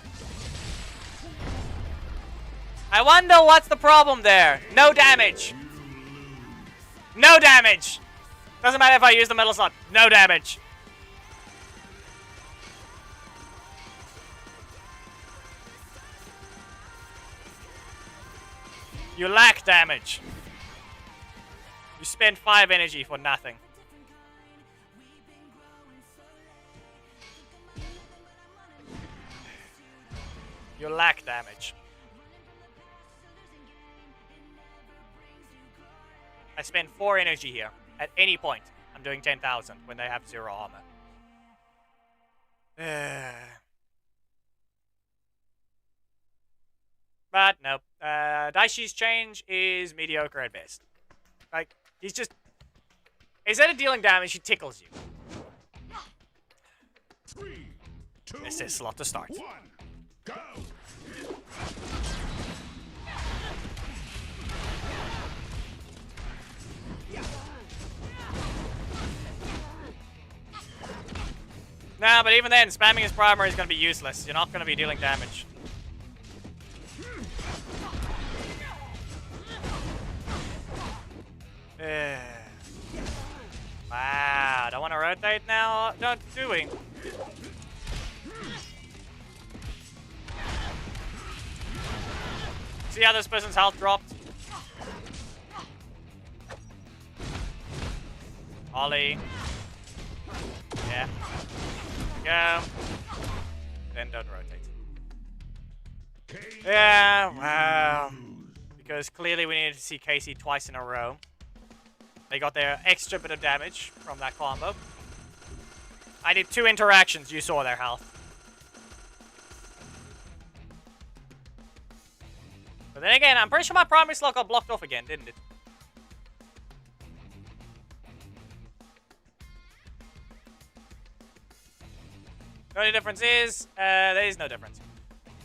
I wonder what's the problem there. No damage. No damage. Doesn't matter if I use the metal slot. No damage. You lack damage. You spend 5 energy for nothing. You lack damage. I spend 4 energy here. At any point, I'm doing 10,000 when they have 0 armor. But nope. Daishi's change is mediocre at best. Like, he's just... Instead of dealing damage, he tickles you. 3, 2, This is slot to start. 1, go! Nah, but even then, spamming his primary is going to be useless. You're not going to be dealing damage. Wow, don't want to rotate now? Not doing. See how this person's health dropped? Ollie. Yeah. Go. Then don't rotate. Yeah, wow. Because clearly we needed to see Casey twice in a row. They got their extra bit of damage from that combo. I did 2 interactions, you saw their health. But then again, I'm pretty sure my primary slot got blocked off again, didn't it? The only difference is, there is no difference.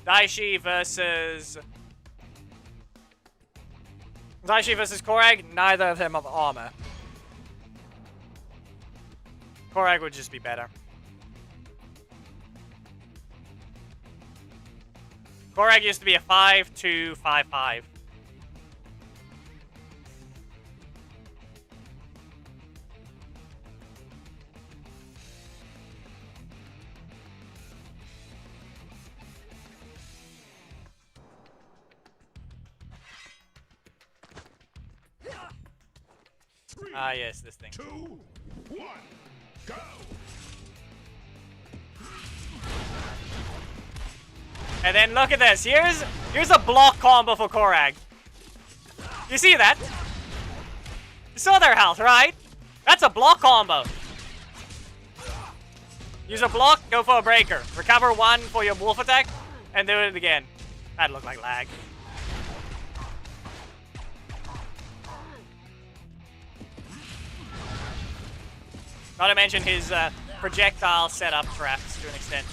Daishi versus Korag, neither of them have armor. Korag would just be better. Korag used to be a 5-2, 5-5. Ah, yes, this thing. 2, 1, go! And then look at this. Here's a block combo for Korag. You see that? You saw their health, right? That's a block combo. Use a block, go for a breaker. Recover 1 for your wolf attack, and do it again. That looked like lag. Not to mention his projectile setup traps to an extent.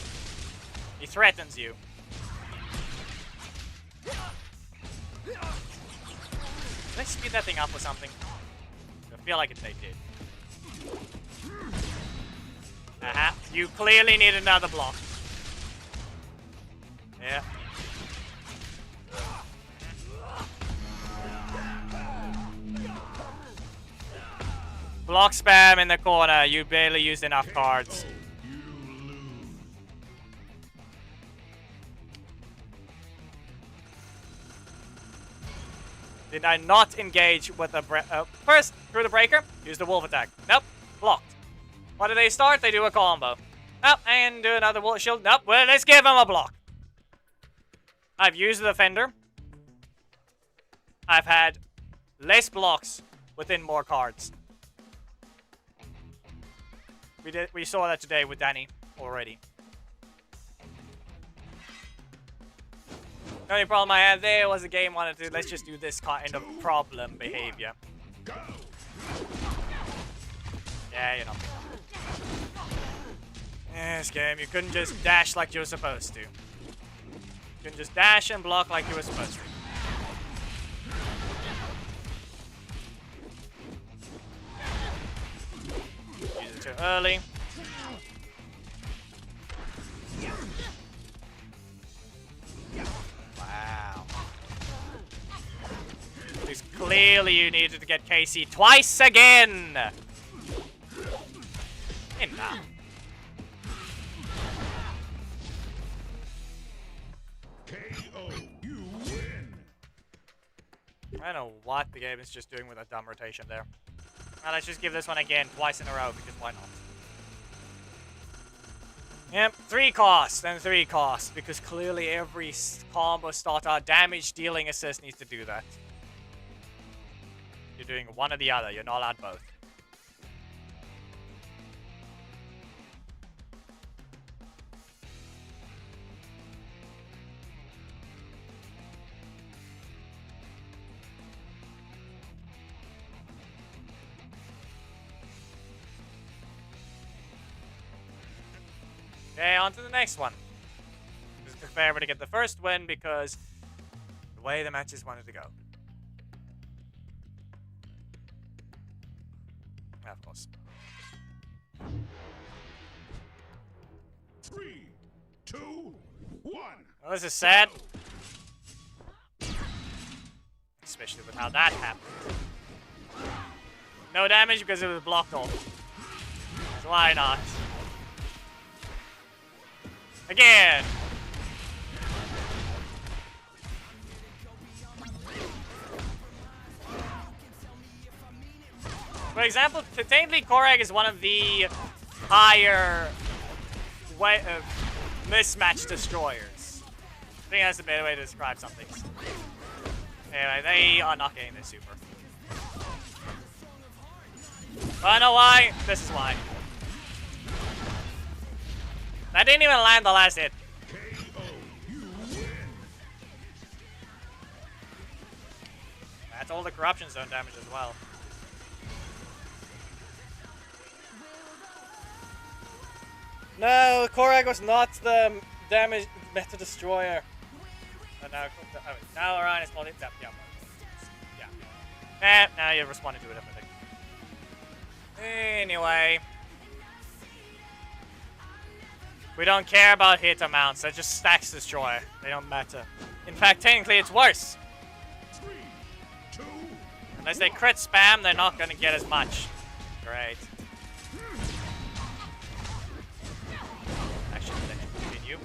He threatens you. Did they speed that thing up or something? I feel like they did. Aha. You clearly need another block. Yeah. Block spam in the corner. You barely used enough cards. Did I not engage with the first through the breaker? Use the wolf attack. Nope. Blocked. What do they start? They do a combo. Nope. And do another wolf shield. Nope. Well, let's give him a block. I've used the defender. I've had less blocks within more cards. We saw that today with Dayne already. The only problem I had there was the game wanted to, let's just do this kind of problem behavior. Yeah, you know. Yes, game, you couldn't just dash like you were supposed to. You couldn't just dash and block like you were supposed to. Use it too early. Wow. Because clearly you needed to get KC twice again! Enough. KO, you win. I don't know what the game is just doing with that dumb rotation there. Now let's just give this one again, twice in a row, because why not? Yep, 3 costs, and 3 costs, because clearly every combo starter damage dealing assist needs to do that. You're doing one or the other, you're not allowed both. Okay, on to the next one. It's fair to get the first win because the way the matches wanted to go. Of course. 3, 2, 1. Well, this is sad. Especially with how that happened. No damage because it was blocked off. So why not? Again! For example, technically Korag is one of the higher mismatch destroyers. I think that's a better way to describe something. Anyway, they are not getting this super. But I know why. This is why. That didn't even land the last hit. That's all the corruption zone damage as well. No, Korag was not the damage Meta Destroyer. Now Orion is called it. Yeah. Now you're responding to it, I think. Anyway. We don't care about hit amounts, they're just stacks destroy. They don't matter. In fact, technically it's worse. 3, 2, Unless they crit spam, they're not gonna get as much. Great. Actually, let's continue.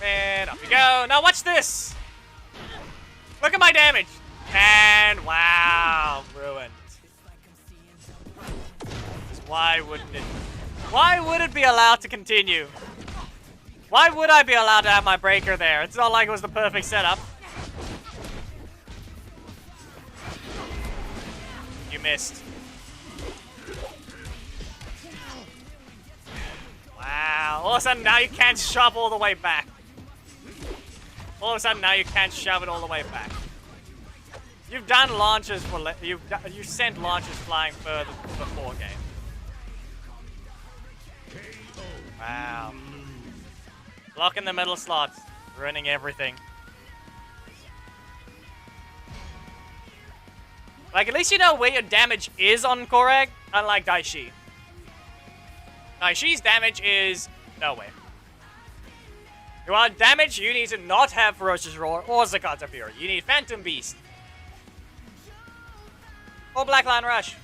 And up we go. Now watch this! Look at my damage! And wow, ruined. Why wouldn't it? Why would it be allowed to continue? Why would I be allowed to have my breaker there? It's not like it was the perfect setup. You missed. Wow. All of a sudden now you can't shove all the way back. All of a sudden now you can't shove it all the way back. You've done launches for you've sent launches flying further before game. Wow. Block in the middle slot, ruining everything. Like, at least you know where your damage is on Korag, unlike Daishi. Daishi's damage is nowhere. You want damage, you need to not have Ferocious Roar or Zakata Fury. You need Phantom Beast. Or Black Lion Rush.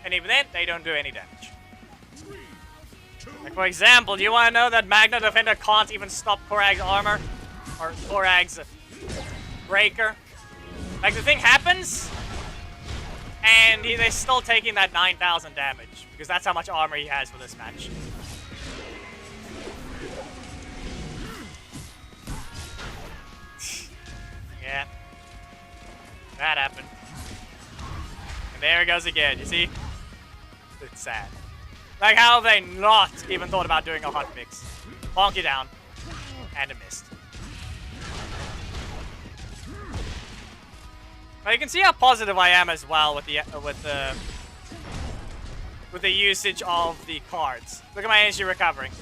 And even then, they don't do any damage. Like, for example, do you want to know that Magna Defender can't even stop Korag's armor? Or Korag's breaker? Like, the thing happens, and they're still taking that 9,000 damage. Because that's how much armor he has for this match. there it goes again, you see? It's sad. Like, how have they not even thought about doing a hot fix? Bonk you down. And a missed. But you can see how positive I am as well with the usage of the cards. Look at my energy recovering.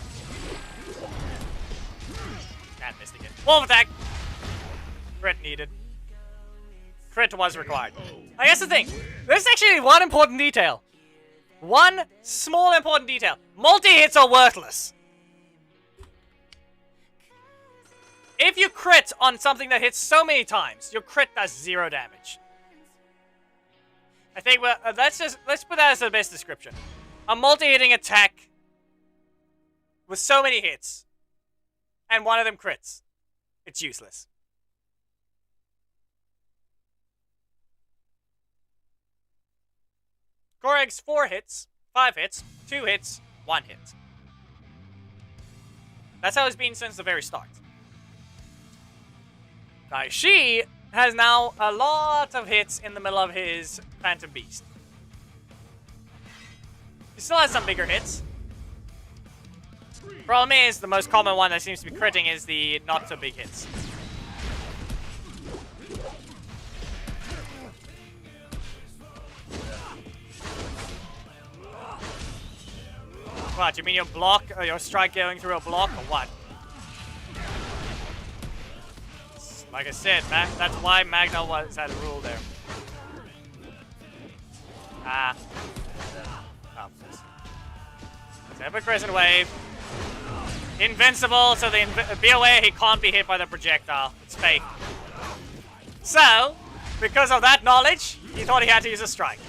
And missed again. Wolf attack! Crit needed. Crit was required. I guess the thing, there's actually one important detail. One small important detail. Multi-hits are worthless. If you crit on something that hits so many times, your crit does 0 damage. I think let's put that as the best description. A multi-hitting attack with so many hits, and one of them crits. It's useless. Korig's 4 hits, 5 hits, 2 hits, 1 hit. That's how it's been since the very start. She has now a lot of hits in the middle of his Phantom Beast. He still has some bigger hits. Problem is, the most common one that seems to be critting is the not so big hits. What, you mean your block, or your strike going through a block, or what? Like I said, that's why Magna had a rule there. Ah. Oh. Ever Crescent Wave. Invincible, so be aware he can't be hit by the projectile. It's fake. So, because of that knowledge, he thought he had to use a strike.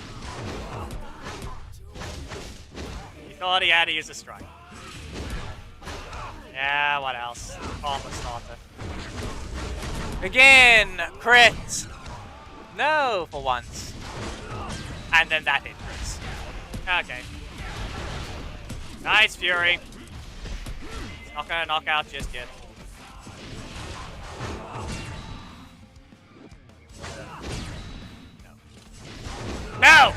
He thought he had to use a strike. Yeah, what else? Combo starter. Again, crit. No, for once. And then that hit crits. Okay. Nice Fury. It's not gonna knock out just yet. No. No!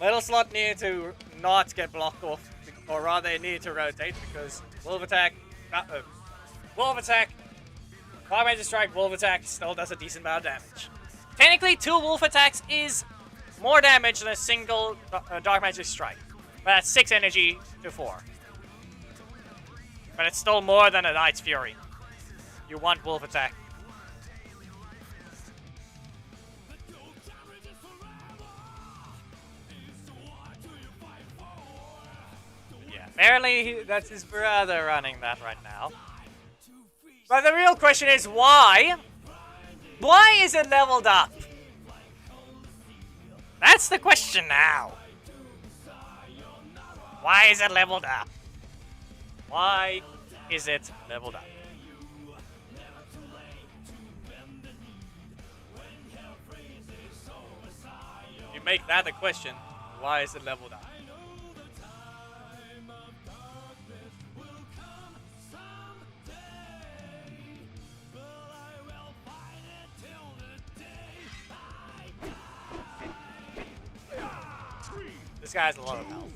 Metal Slot needed to not get blocked off, or rather it needed to rotate because Wolf Attack, Dark Magic Strike, Wolf Attack still does a decent amount of damage. Technically, 2 Wolf Attacks is more damage than a single Dark Magic Strike, but that's 6 energy to 4. But it's still more than a Knight's Fury. You want Wolf Attack. Apparently, that's his brother running that right now. But the real question is why? Why is it leveled up? That's the question now. Why is it leveled up? Why is it leveled up? You make that the question. Why is it leveled up? This guy has a lot of health.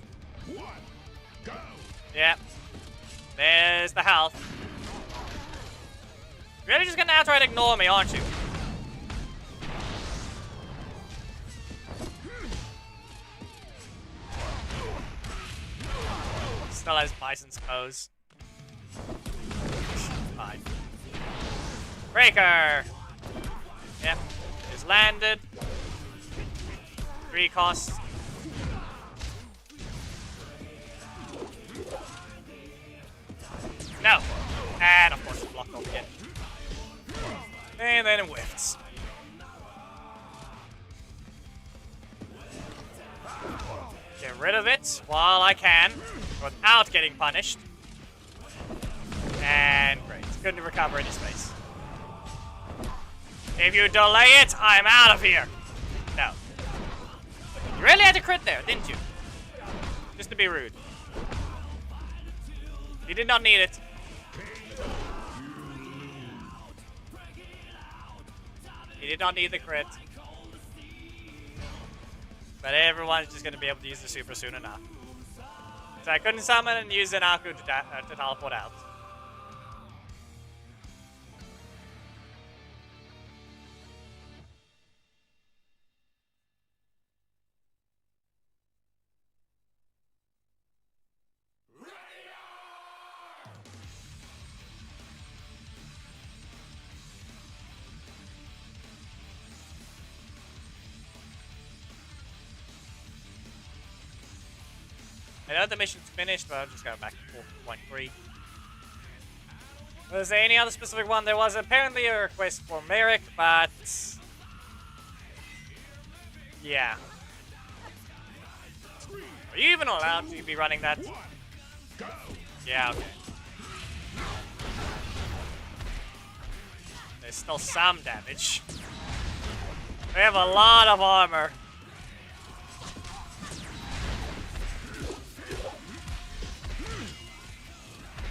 Yep. There's the health. You're really just gonna outright ignore me, aren't you? Still has Bison's pose. Fine. Breaker! Yep. Is landed. 3 costs. No! And of course it's blocked off again. And then it whiffs. Get rid of it while I can, without getting punished. And great. Couldn't recover in his face. If you delay it, I'm out of here! No. You really had to crit there, didn't you? Just to be rude. You did not need it. He did not need the crit. But everyone's just going to be able to use the super soon enough. So I couldn't summon and use an Aku to teleport out. I know the mission's finished, but I'm just going back to 4.3. Was there any other specific one? There was apparently a request for Merrick, but... yeah. Are you even allowed to be running that? Yeah, okay. There's still some damage. We have a lot of armor.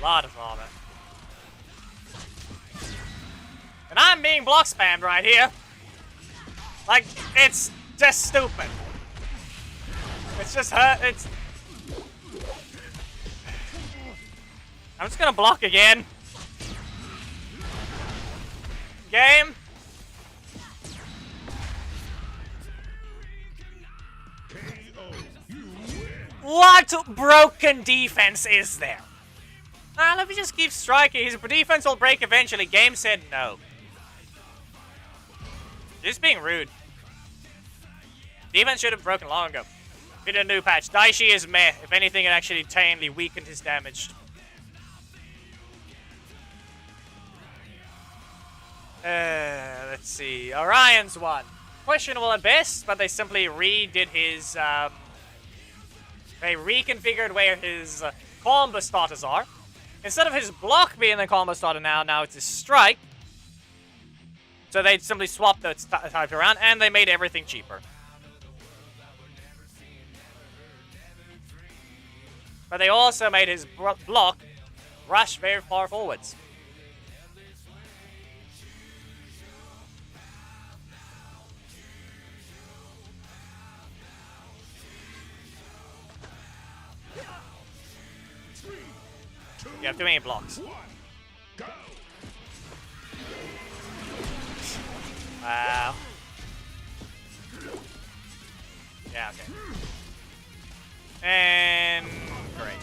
Lot of armor. And I'm being block spammed right here. Like, it's just stupid. It's just hurt. It's... I'm just gonna block again. Game. What broken defense is there? Let me just keep striking. His defense will break eventually. Game said no. Just being rude. Defense should have broken long ago. In a new patch. Daishi is meh. If anything, it actually tamely weakened his damage. Let's see. Orion's one. Questionable at best, but they simply redid his... they reconfigured where his combo starters are. Instead of his block being the combo starter now it's his strike. So they simply swapped those types around, and they made everything cheaper. But they also made his block rush very far forwards. You have too many blocks. Wow. Yeah, okay. And... great.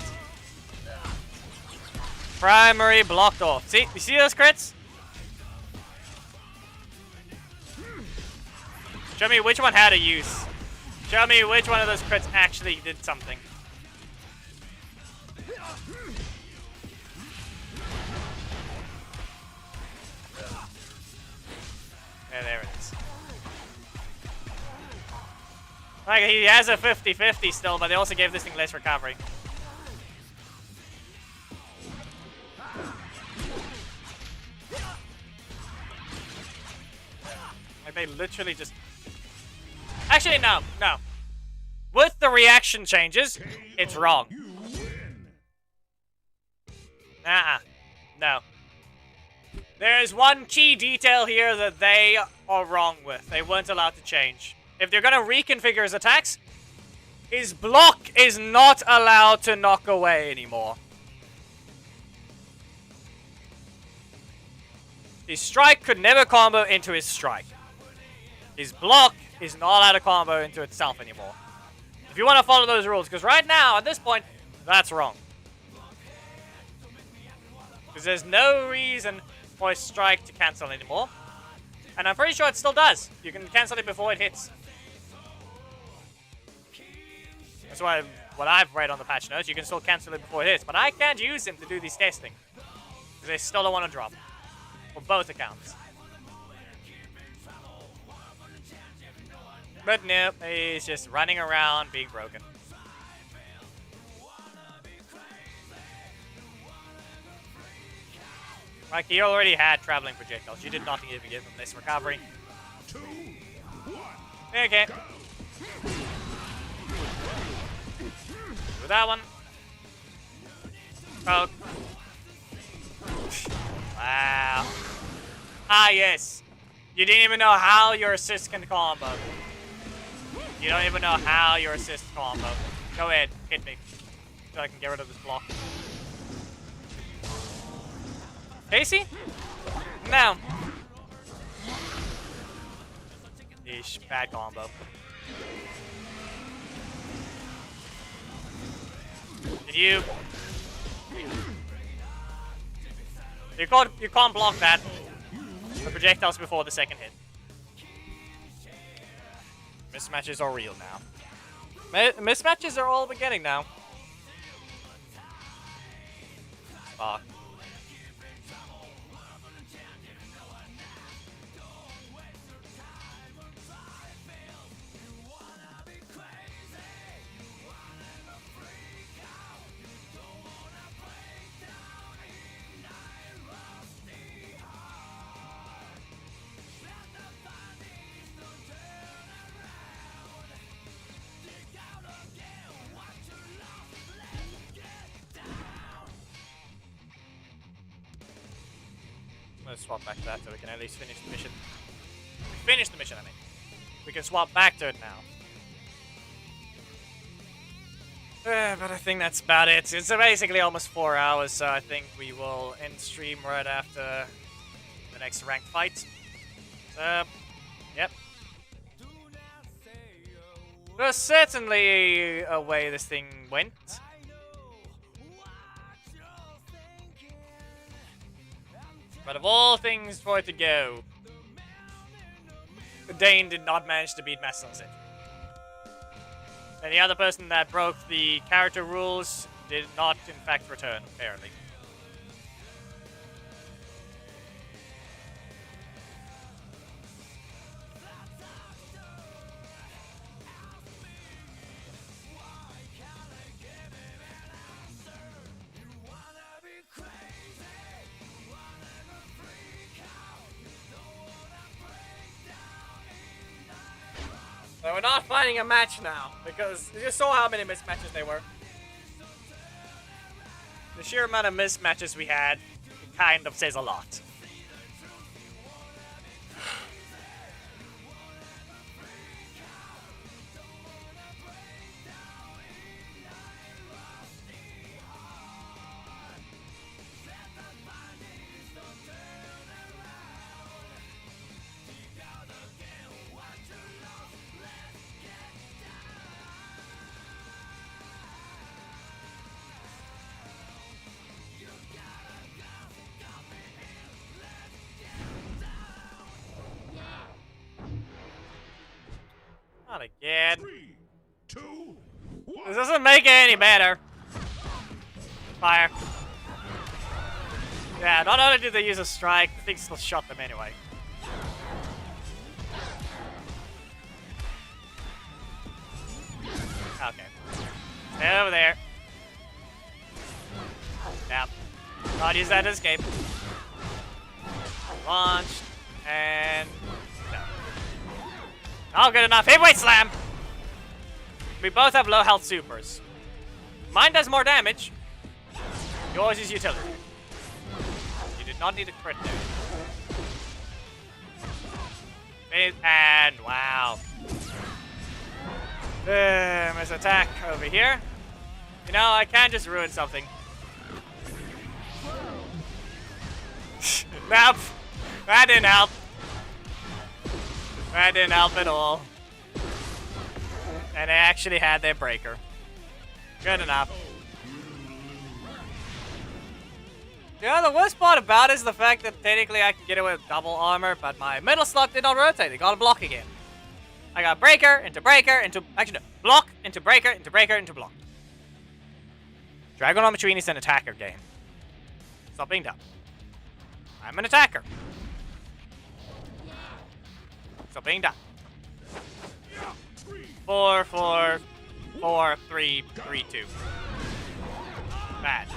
Primary blocked off. See? You see those crits? Show me which one had a use. Show me which one of those crits actually did something. Yeah, there it is. Like, he has a 50-50 still, but they also gave this thing less recovery. Like, they literally just... actually, no. With the reaction changes, it's wrong. No. There is one key detail here that they are wrong with. They weren't allowed to change. If they're going to reconfigure his attacks, his block is not allowed to knock away anymore. His strike could never combo into his strike. His block is not allowed to combo into itself anymore. If you want to follow those rules, because right now, at this point, that's wrong. Because there's no reason for his strike to cancel anymore. And I'm pretty sure it still does. You can cancel it before it hits. That's why what I've read on the patch notes, you can still cancel it before it hits. But I can't use him to do these testing. Because they still don't want to drop. For both accounts. But no, he's just running around being broken. Like, he already had traveling projectiles. You did not even give him this recovery. 2, 1. Okay. Do that one. Oh. Wow. Ah, yes. You didn't even know how your assist can combo. You don't even know how your assist combo. Go ahead, hit me. So I can get rid of this block. Casey? No. Yeesh, bad combo. Did you? You can't block that. The projectiles before the second hit. Mismatches are real now. Mismatches are all we're getting now. Fuck. Let's swap back to that so we can at least finish the mission. Finish the mission, I mean. We can swap back to it now. But I think that's about it. It's basically almost 4 hours, so I think we will end stream right after the next ranked fight. Yep. There's certainly a way this thing went. But of all things for it to go, Dayne did not manage to beat Master Century. And the other person that broke the character rules did not, in fact, return, apparently. So we're not finding a match now, because you just saw how many mismatches they were. The sheer amount of mismatches we had kind of says a lot. Not again. 3, 2, 1. This doesn't make it any better. Fire. Yeah, not only did they use a strike, the thing still shot them anyway. Okay. Stay over there. Yep. Not use that to escape. Launched. And... no. Oh, good enough. Heavyweight slam! We both have low health supers. Mine does more damage. Yours is utility. You did not need a crit there. And wow. There's an attack over here. You know, I can just ruin something. Nope. That didn't help. That didn't help at all. And they actually had their breaker. Good enough. Yeah, the worst part about it is the fact that technically I can get away with double armor, but my middle slot did not rotate. It got a block again. I got breaker, into actually no, block, into breaker, into block. Dragon on between is an attacker game. Stop being dumb. I'm an attacker. Stop being dumb. 4, 4, 4, 3, 3, 2. Bad.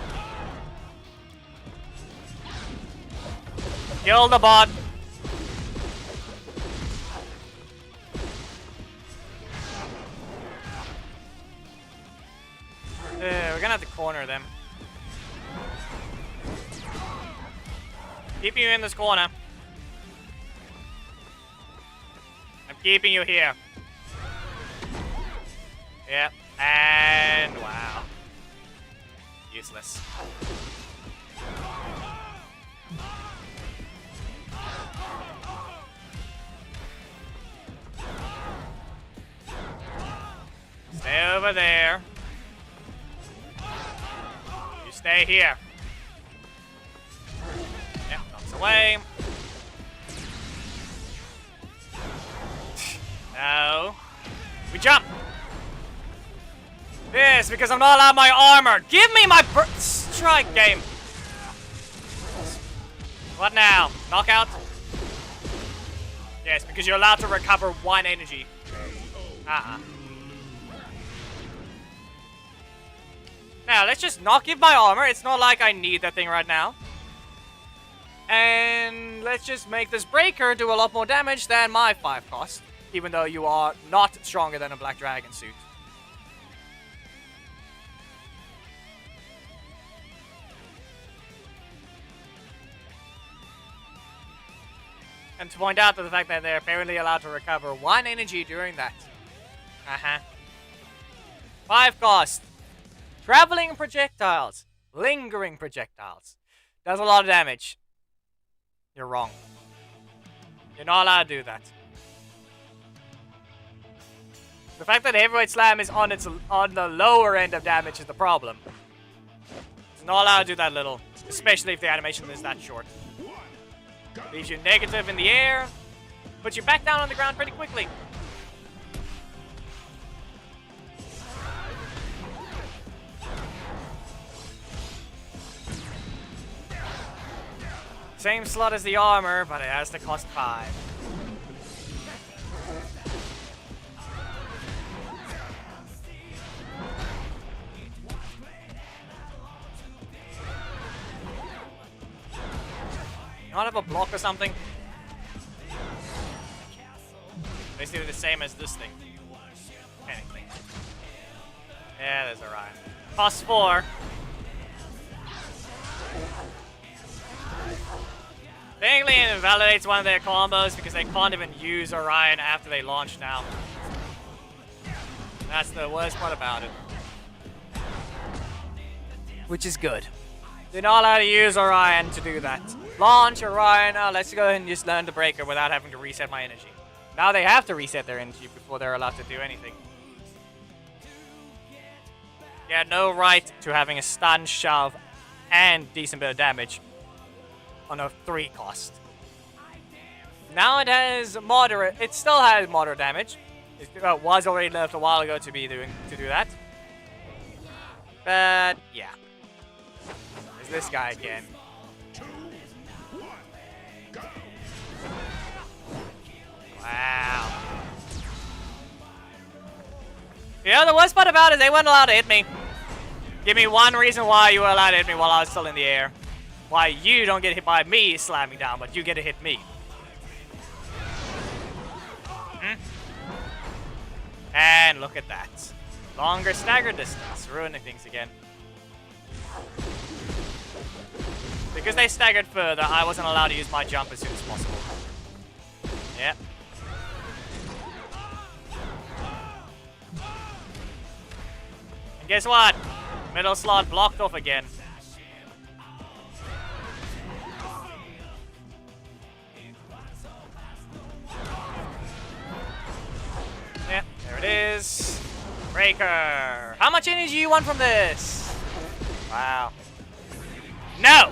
Kill the bot. We're gonna have to corner them. Keep you in this corner. keeping you here. Yep. And wow. Useless. Stay over there. You stay here. Yep, knocks away. No. We jump. This, because I'm not allowed my armor. Give me my strike game. What now? Knockout? Yes, because you're allowed to recover 1 energy. Now, let's just not give my armor. It's not like I need that thing right now. And let's just make this breaker do a lot more damage than my 5 cost. Even though you are not stronger than a black dragon suit. And to point out to the fact that they're apparently allowed to recover 1 energy during that. 5 cost. Traveling projectiles. Lingering projectiles. Does a lot of damage. You're wrong. You're not allowed to do that. The fact that Heavyweight Slam is on the lower end of damage is the problem. It's not allowed to do that little. Especially if the animation is that short. Leaves you negative in the air. Puts you back down on the ground pretty quickly. Same slot as the armor, but it has to cost 5. You not have a block or something? Basically the same as this thing. Anything. Yeah, there's Orion. Cost 4. Technically, it invalidates one of their combos because they can't even use Orion after they launch now. That's the worst part about it. Which is good. They're not allowed to use Orion to do that. Launch Orion. Oh, let's go ahead and just learn the breaker without having to reset my energy. Now they have to reset their energy before they're allowed to do anything. You had no right to having a stun, shove, and decent bit of damage on a 3 cost. Now it has moderate. It still has moderate damage. It was already nerfed a while ago to do that. But yeah, there's this guy again. Wow. You know, the worst part about it, they weren't allowed to hit me. Give me one reason why you were allowed to hit me while I was still in the air. Why you don't get hit by me slamming down, but you get to hit me. And look at that. Longer stagger distance, ruining things again. Because they staggered further, I wasn't allowed to use my jump as soon as possible. Yep. And guess what? Middle slot blocked off again. Yep, there it is. Breaker. How much energy do you want from this? Wow. No!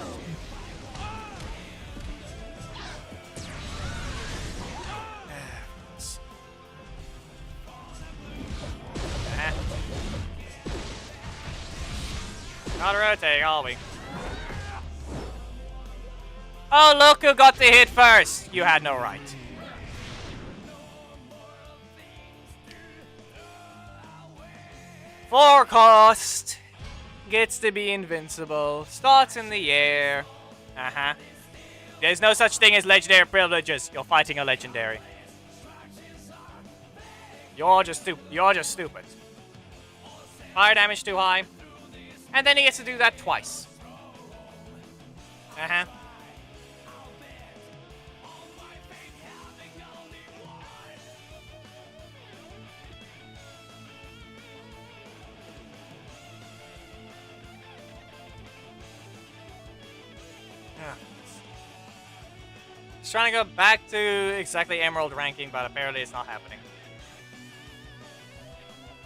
Not rotating, are we? Oh, look who got the hit first! You had no right. Forecast gets to be invincible. Starts in the air. There's no such thing as legendary privileges. You're fighting a legendary. You're just stupid. Fire damage too high. And then he gets to do that twice. Just trying to go back to exactly Emerald ranking, but apparently it's not happening.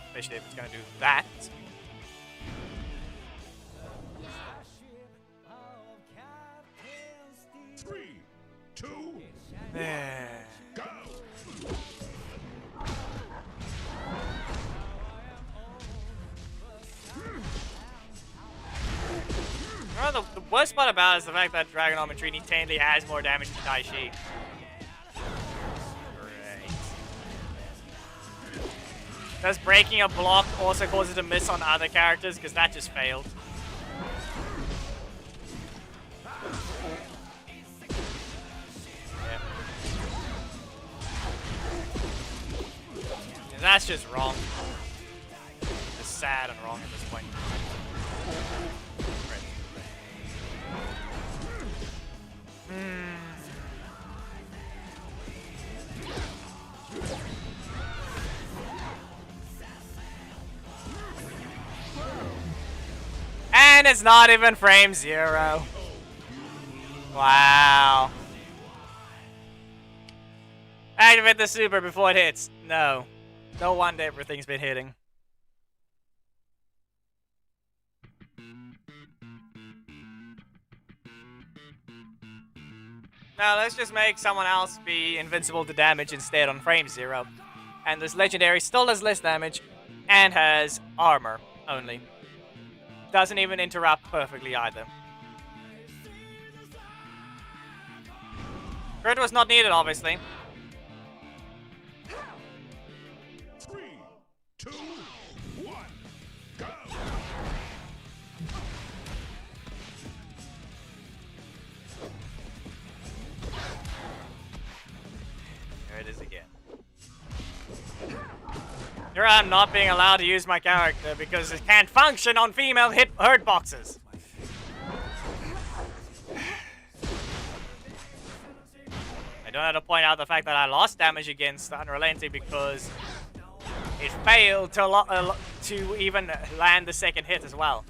Especially if it's gonna do that. Three, two, Eh. go! The worst part about it is the fact that Dragonometry technically has more damage than Daishi. Great. Does breaking a block also cause it to miss on other characters? Because that just failed. Yeah. And that's just wrong. Just sad and wrong at this point. And it's not even frame 0. Wow. Activate the super before it hits. No. No wonder everything's been hitting. Now let's just make someone else be invincible to damage instead on frame 0. And this legendary still does less damage and has armor only. Doesn't even interrupt perfectly either. Crit was not needed, obviously. 3, 2, 1, go! There it is again. Here I'm not being allowed to use my character because it can't function on female hurt boxes. I don't have to point out the fact that I lost damage against Unrelenting because it failed to even land the second hit as well.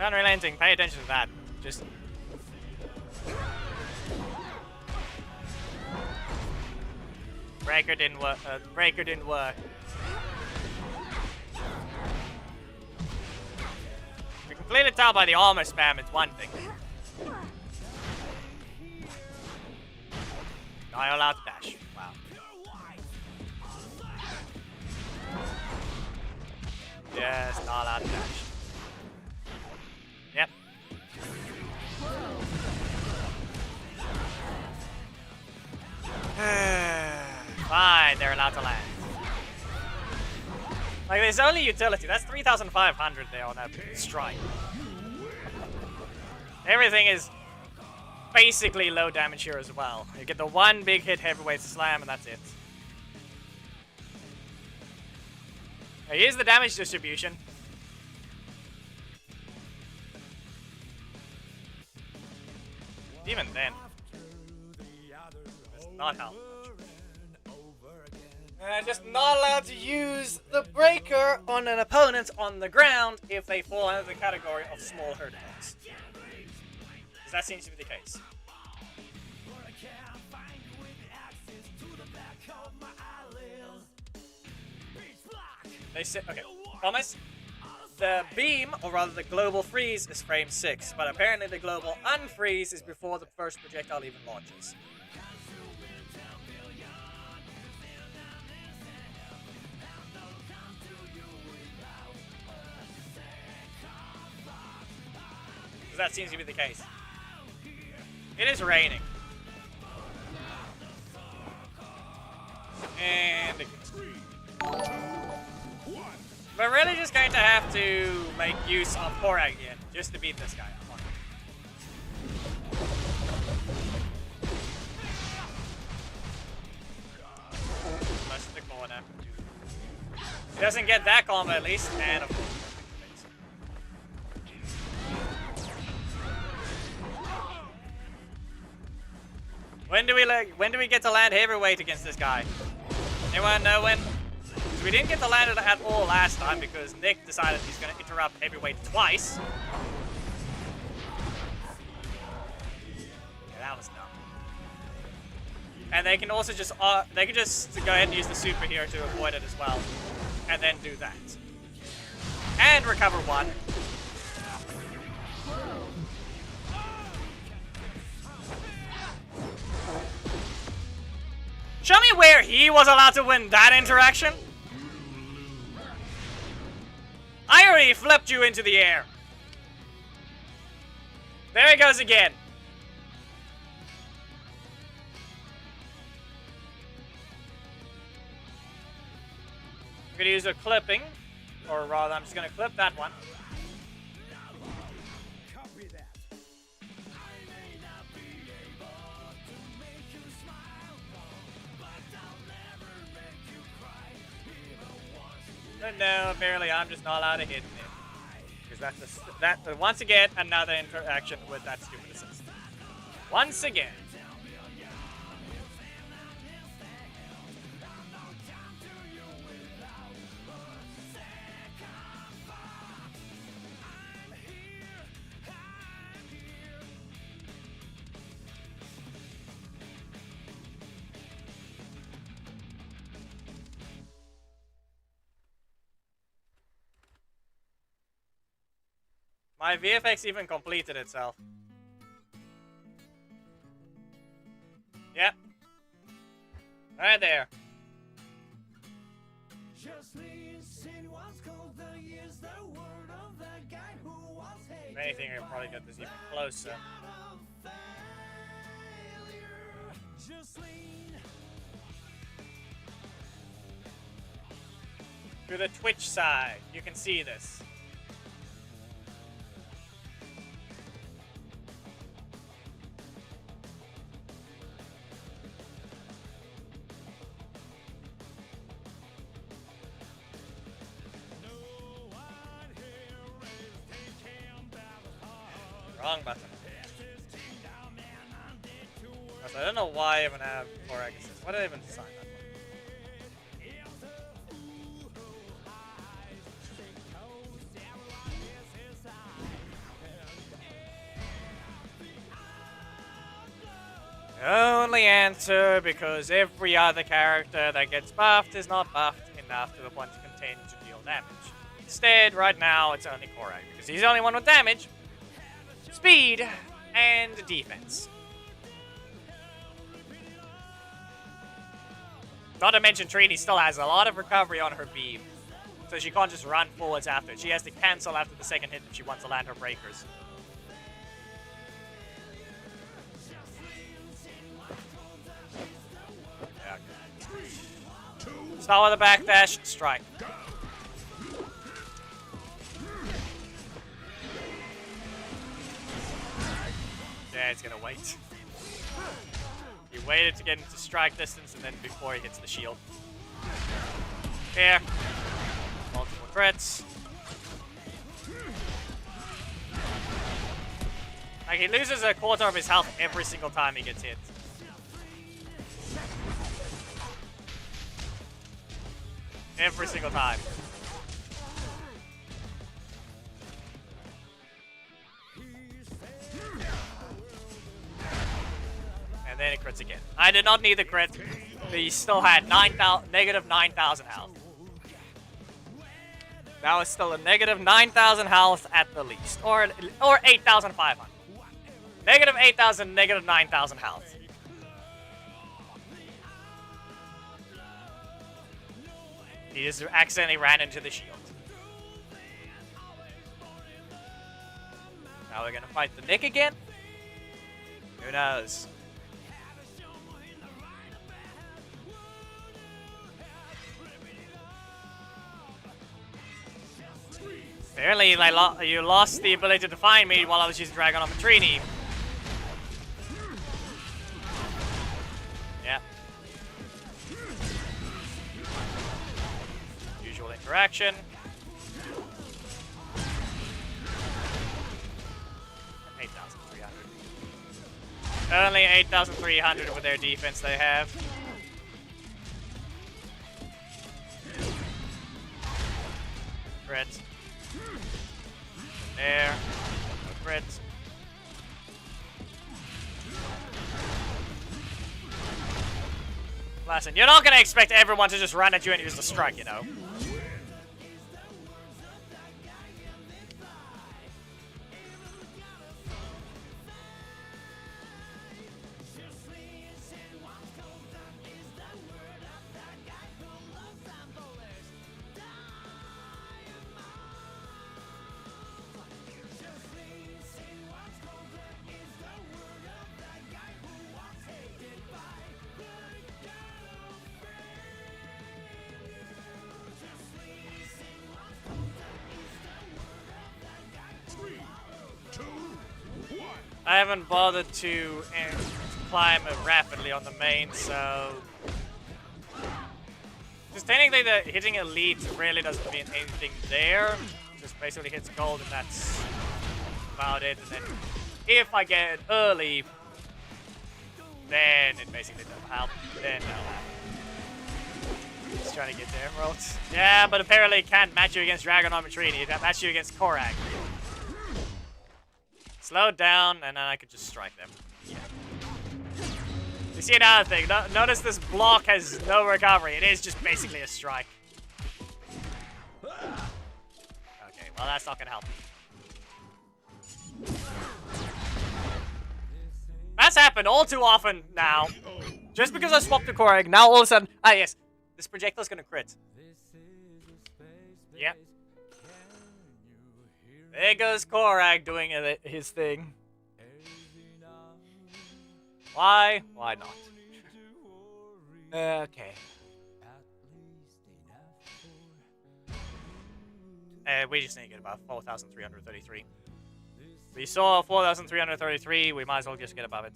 Unrelenting, pay attention to that. Just... Breaker didn't work. Breaker didn't work. You can clearly tell by the armor spam, it's one thing. Not allowed to dash. Wow. Yes, not allowed to dash. Yep. Fine, they're allowed to land. Like, there's only utility. That's 3,500 there on that strike. Everything is basically low damage here as well. You get the one big hit heavyweight slam, and that's it. Now, here's the damage distribution. Even then, it's not helpful. Just not allowed to use the breaker on an opponent on the ground if they fall under the category of small hurt attacks. Because that seems to be the case. They said, okay, promise. The beam, or rather the global freeze, is frame 6, but apparently the global unfreeze is before the first projectile even launches. That seems to be the case. It is raining. And we're really just going to have to make use of Korag again, just to beat this guy. Plus the corner. He doesn't get that combo at least, and of course. When do we get to land heavyweight against this guy? Anyone know when? Because we didn't get to land it at all last time because Nick decided he's going to interrupt heavyweight twice. this now. And they can also just go ahead and use the super here to avoid it as well, and then do that, and recover one. Show me where he was allowed to win that interaction. I already flipped you into the air. There he goes again. I'm gonna use a clipping, or rather, I'm just gonna clip that one. Copy that. I may not be able to make you smile, but I'll never make you cry, even once. No, apparently I'm just not allowed to hit him. Because that's once again, another interaction with that stupid assist. Once again. My VFX even completed itself. Yep. Right there. If anything, I probably got this even closer. To the Twitch side, you can see this. Wrong button. Also, I don't know why I even have 4x. Why did I even sign that one? Only answer because every other character that gets buffed is not buffed enough to the point to contain to deal damage. Instead, right now, it's only Korak because he's the only one with damage, speed, and defense. Not to mention Trini still has a lot of recovery on her beam, so she can't just run forwards after it. She has to cancel after the second hit if she wants to land her breakers. Yeah. Start with a backdash, strike. Yeah, he's gonna wait. He waited to get into strike distance and then before he hits the shield. Here. Multiple crits. Like, he loses a quarter of his health every single time he gets hit. Every single time. And then it crits again. I did not need the crit. He still had negative 9,000 health. That was still a negative 9,000 health at the least. Or 8,500. Negative 8,000, negative 9,000 health. He just accidentally ran into the shield. Now we're gonna fight the Nick again? Who knows? Apparently, you lost the ability to find me while I was using Dragon on Trini. Yeah. Usual interaction. 8,300. Only 8,300 with their defense they have. Crit. There. No crit. Listen, you're not gonna expect everyone to just run at you and use the strike, you know. I haven't bothered to climb rapidly on the main, so... Just technically, the hitting elite really doesn't mean anything there. Just basically hits gold, and that's about it. And then if I get it early, then it basically doesn't help. Then that'll happen. Just trying to get the emeralds. Yeah, but apparently it can't match you against Dragon or Trini. It can match you against Korag. Slow down, and then I could just strike them. Yeah. You see another thing. Notice this block has no recovery. It is just basically a strike. Okay, well that's not gonna help. That's happened all too often now. Just because I swapped to Korag, now all of a sudden... Ah yes, this projectile's gonna crit. Yep. There goes Korag doing his thing. Why? Why not? Okay. We just need to get about 4,333. We saw 4,333, we might as well just get above it.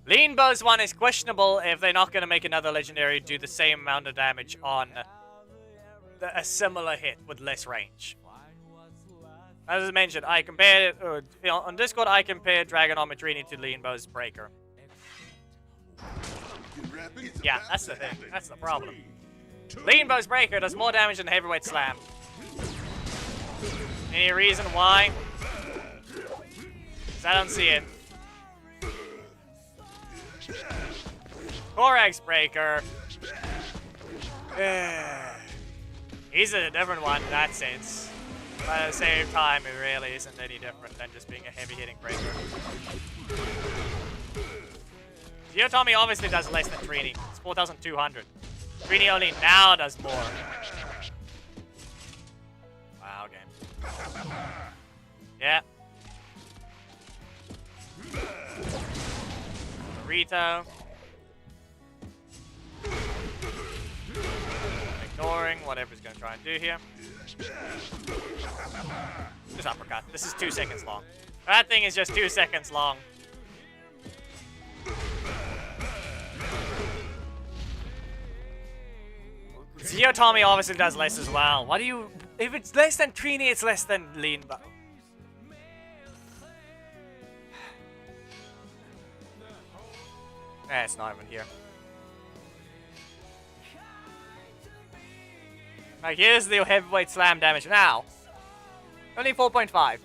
Lean Bow's one is questionable if they're not going to make another legendary do the same amount of damage on a similar hit with less range. As I mentioned, I compared it, on Discord I compared Dragonometrini to Lean Bow's Breaker. Yeah, that's the thing. That's the problem. Lean Bow's Breaker does more damage than Heavyweight Slam. Any reason why? Because I don't see it. Korag's Breaker. He's a different one in that sense. But at the same time, it really isn't any different than just being a heavy-hitting breaker. Geotomy obviously does less than Trini. It's 4,200. Trini only now does more. Wow, game. Yeah. Burrito. Ignoring whatever he's going to try and do here. Just uppercut. This is 2 seconds long. That thing is just 2 seconds long. Geotomy obviously does less as well. What do you... If it's less than Trini, it's less than Lean Bow. It's not even here. Like, here's the heavyweight slam damage now. Only 4.5.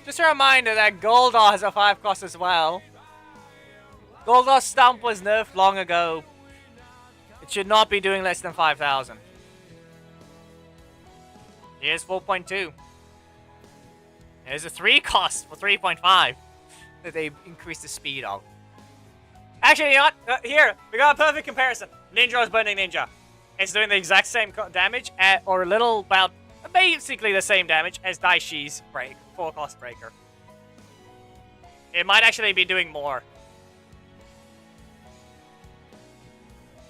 Just a reminder that Goldar has a 5 cost as well. Goldar's Stump was nerfed long ago. It should not be doing less than 5,000. Here's 4.2. There's a 3 cost for 3.5 that they increased the speed of. Actually, you know what? Here, we got a perfect comparison. Ninja's Burning Ninja. It's doing the exact same damage, or a little about, basically the same damage as Daishi's 4-cost Breaker. It might actually be doing more.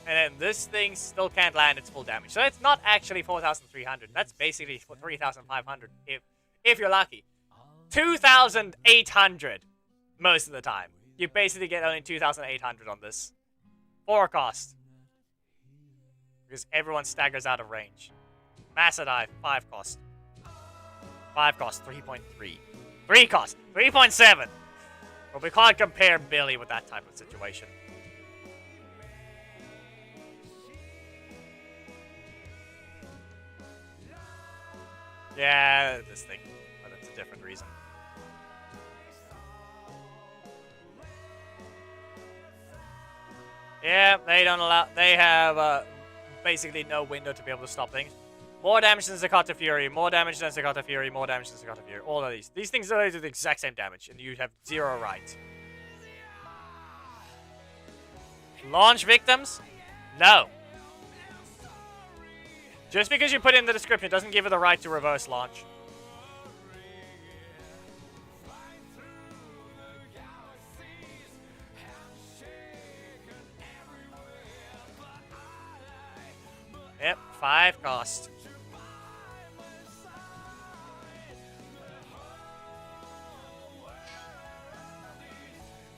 And then this thing still can't land its full damage. So it's not actually 4,300. That's basically 3,500 if you're lucky. 2,800 most of the time. You basically get only 2,800 on this. 4 cost. Because everyone staggers out of range. Macedai, 5 cost. 5 cost, 3.3. 3 cost, 3.7. But we can't compare Billy with that type of situation. Yeah, this thing. But it's a different reason. Yeah, they don't allow. They have basically no window to be able to stop things. More damage than Zakata Fury, more damage than Zakata Fury, more damage than Zakata Fury. All of these. These things are do the exact same damage, and you have zero right. Launch victims? No. Just because you put in the description doesn't give it the right to reverse launch. Yep, 5 cost.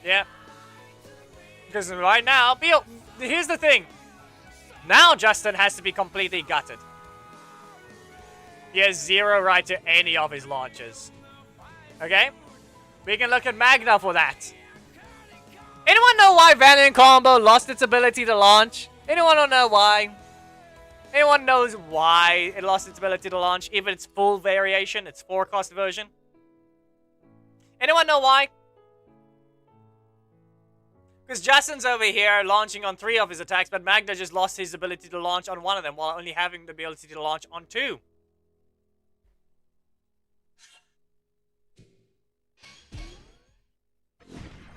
Yep. Because right now, here's the thing. Now Justin has to be completely gutted. He has zero right to any of his launches. Okay? We can look at Magna for that. Anyone know why Valiant Combo lost its ability to launch? Anyone don't know why? Anyone knows why it lost its ability to launch? Even its full variation, its 4-cost version? Anyone know why? Because Justin's over here launching on 3 of his attacks, but Magna just lost his ability to launch on 1 of them while only having the ability to launch on 2.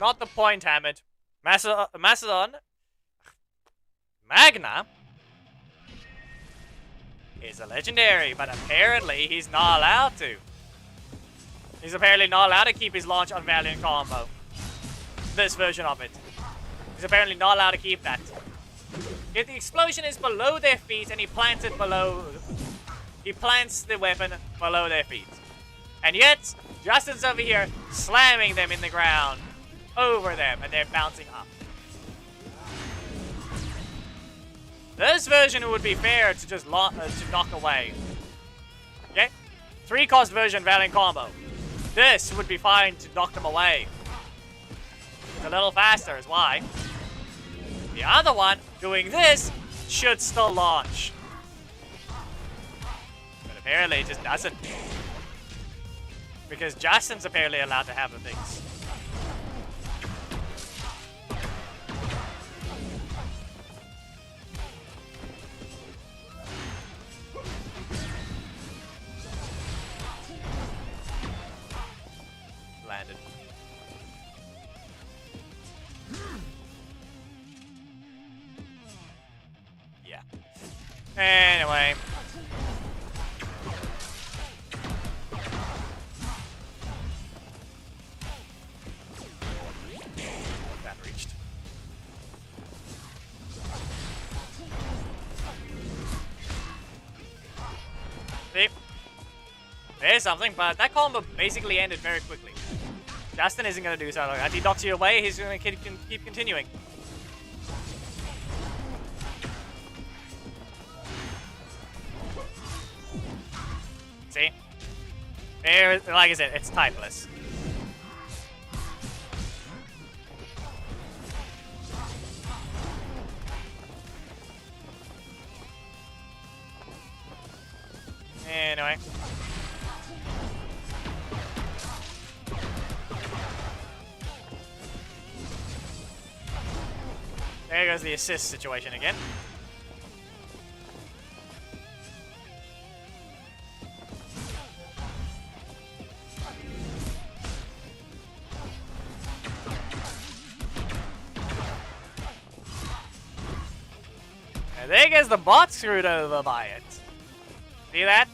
Not the point, Hammond. Macedon. Magna is a legendary, but apparently he's not allowed to. He's apparently not allowed to keep his launch on Valiant Combo. This version of it. He's apparently not allowed to keep that. If the explosion is below their feet and he plants it below... He plants the weapon below their feet. And yet, Justin's over here slamming them in the ground. Over them, and they're bouncing up. This version would be fair to just to knock away. Okay? 3-cost version Valiant Combo. This would be fine to knock them away. It's a little faster is why. The other one, doing this, should still launch. But apparently it just doesn't. Because Justin's apparently allowed to have the things. Landed. Yeah. Anyway. That reached. See? There's something, but that combo basically ended very quickly. Justin isn't going to do so. As he knocks you away, he's going to keep continuing. See? Like I said, it's typeless. Anyway. There goes the assist situation again. And there goes the bot screwed over by it. See that?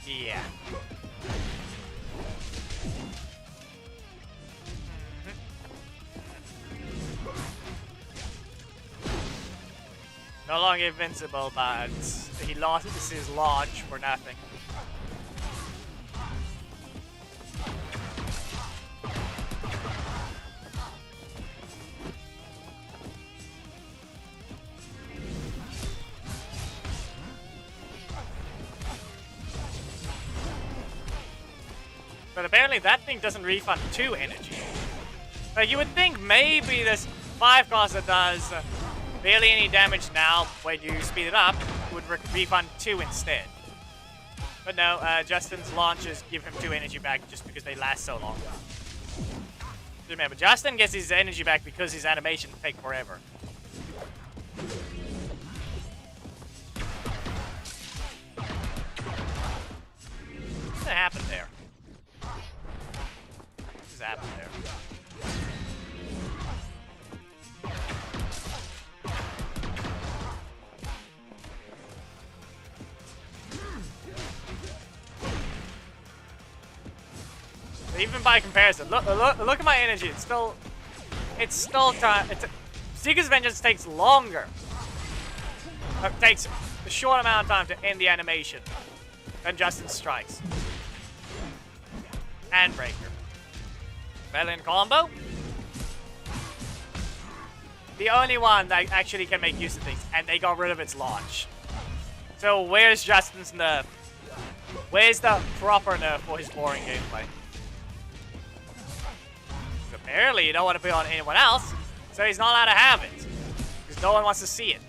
Yeah. No longer invincible, but he lost his launch for nothing. But apparently that thing doesn't refund 2 energy. Like, you would think maybe this 5 cost that does barely any damage now when you speed it up would refund 2 instead. But no, Justin's launches give him 2 energy back just because they last so long. Remember, Justin gets his energy back because his animations take forever. What happened there? What just happened there? Even by comparison, look at my energy. It's still time. Seeker's Vengeance takes longer. It takes a short amount of time to end the animation than Justin's strikes and Breaker. Valiant combo. The only one that actually can make use of things, and they got rid of its launch. So where's Justin's nerf? Where's the proper nerf for his boring gameplay? Apparently you don't want to put it on anyone else, so he's not allowed to have it. Because no one wants to see it.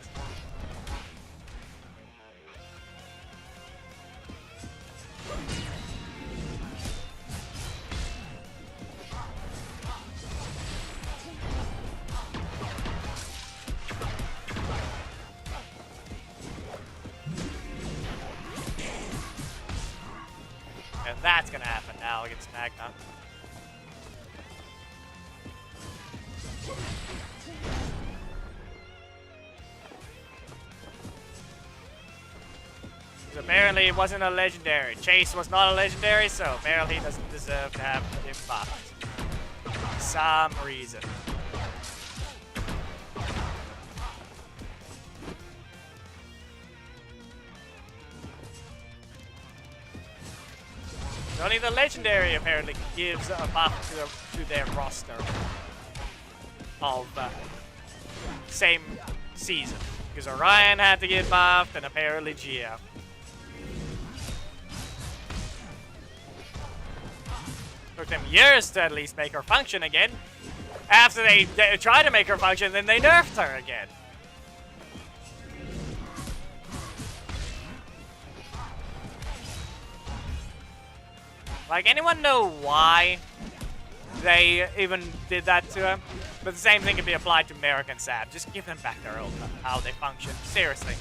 And that's gonna happen now against Magna. Apparently it wasn't a legendary. Chase was not a legendary, so apparently he doesn't deserve to have him buffed. For some reason. Only the legendary apparently gives a buff to their roster of same season. Because Orion had to get buffed, and apparently Gia. Took them years to at least make her function again. After they tried to make her function, then they nerfed her again. Like, anyone know why they even did that to her? But the same thing can be applied to Merrick and Sab. Just give them back their old how they function. Seriously.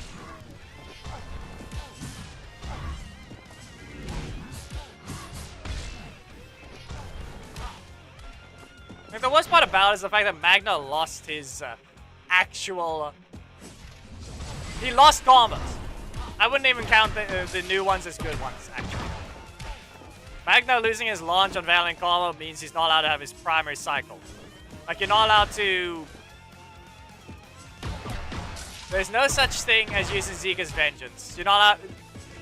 Like, the worst part about it is the fact that Magna lost his actual... he lost combos. I wouldn't even count the new ones as good ones, actually. Magna losing his launch on Valiant combo means he's not allowed to have his primary cycle. Like, you're not allowed to... There's no such thing as using Zika's Vengeance. You're not allowed...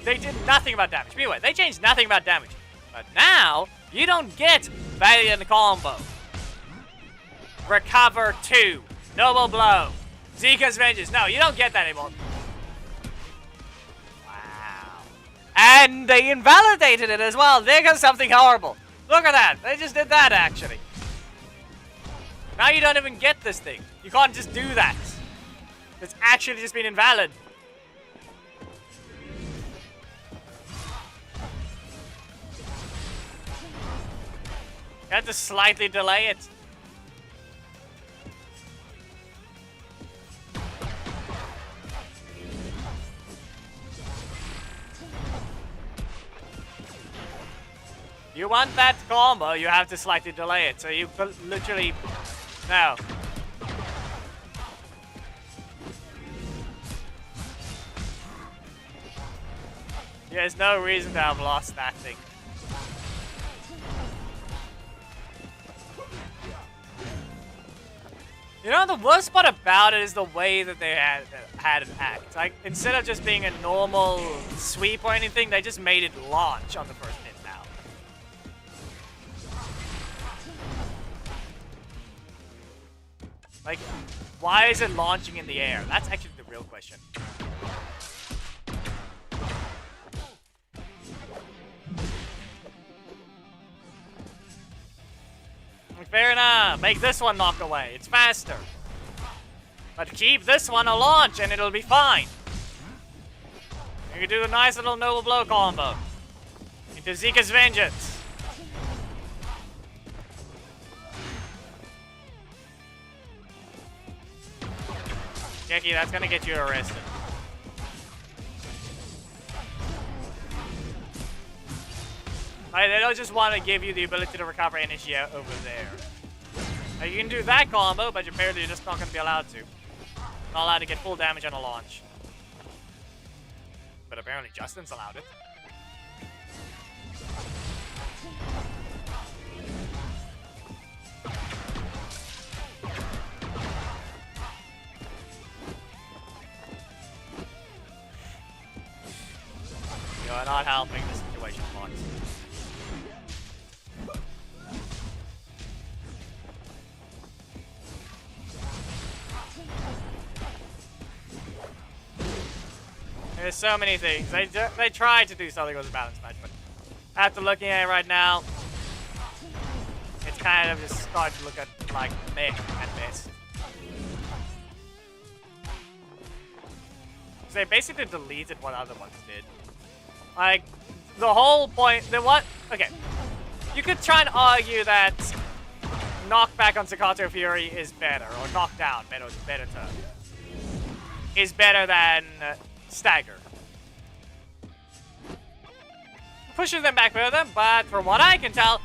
They did nothing about damage. Anyway, they changed nothing about damage. But now, you don't get Valiant combo. Recover 2. Noble Blow. Zika's Vengeance. No, you don't get that anymore. Wow. And they invalidated it as well. There goes something horrible. Look at that. They just did that, actually. Now you don't even get this thing. You can't just do that. It's actually just been invalid. You have to slightly delay it. You want that combo, you have to slightly delay it. So you could literally... No. There's no reason to have lost that thing. You know, the worst part about it is the way that they had it act. Like, instead of just being a normal sweep or anything, they just made it launch on the first hit now. Like, why is it launching in the air? That's actually the real question. Fair enough. Make this one knock away. It's faster. But keep this one a launch and it'll be fine. You can do a nice little noble blow combo into Zika's Vengeance. Jackie, that's gonna get you arrested. Like, they don't just want to give you the ability to recover energy out over there. Like, you can do that combo, but apparently you're just not going to be allowed to. Not allowed to get full damage on a launch. But apparently Justin's allowed it. You're not helping the situation much. There's so many things. They tried to do something with the balance match, but after looking at it right now, it's kind of just starting to look at like meh at best. So they basically deleted what other ones did. Like, the whole point, okay. You could try and argue that knockback on Staccato Fury is better, or knockdown, better term, is better than Stagger. Pushes them back further, but from what I can tell,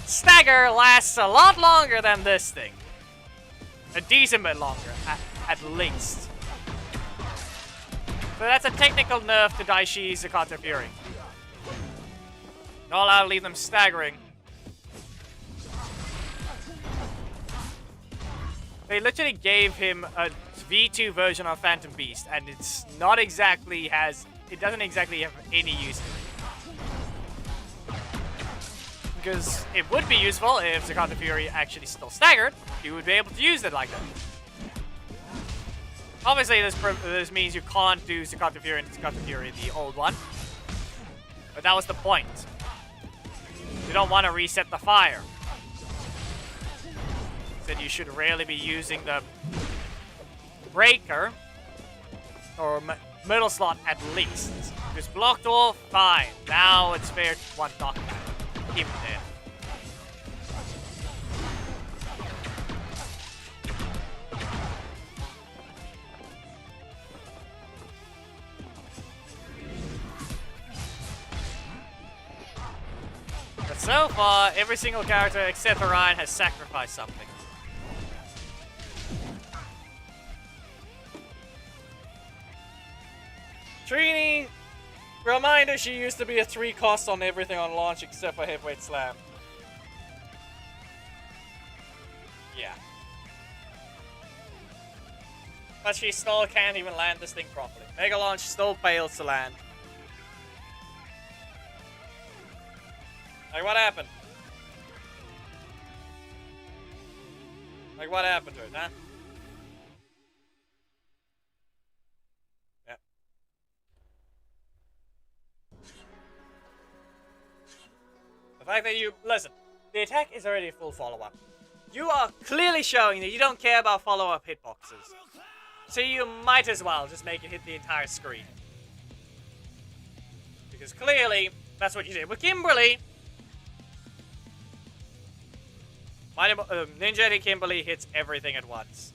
Stagger lasts a lot longer than this thing. A decent bit longer, at least. So that's a technical nerf to Daishi's Staccato Fury. Not allowed to leave them staggering. They literally gave him a V2 version of Phantom Beast, and it's not exactly it doesn't exactly have any use to it. Because it would be useful if Staccato Fury actually still staggered, you would be able to use it like that. Obviously, this means you can't do Staccato Fury and Staccato Fury, the old one. But that was the point. You don't want to reset the fire. Said you should rarely be using the breaker, or middle slot at least. Just blocked off, fine. Now it's fair to one knockback. Keep it there. But so far, every single character except Orion has sacrificed something. Trini, reminder, she used to be a 3 cost on everything on launch except for Heavyweight Slam. Yeah. But she still can't even land this thing properly. Mega Launch still fails to land. Like, what happened? Like, what happened to it, huh? The fact that listen, the attack is already a full follow-up. You are clearly showing that you don't care about follow-up hitboxes. So you might as well just make it hit the entire screen. Because clearly, that's what you did with Kimberly. Ninja Kimberly hits everything at once.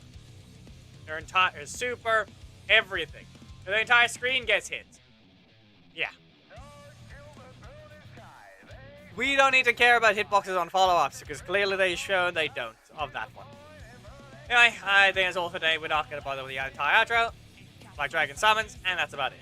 Her entire super, everything. The entire screen gets hit. Yeah. We don't need to care about hitboxes on follow-ups, because clearly they've shown they don't, of that one. Anyway, I think that's all for today. We're not going to bother with the entire outro. Like Dragon summons, and that's about it.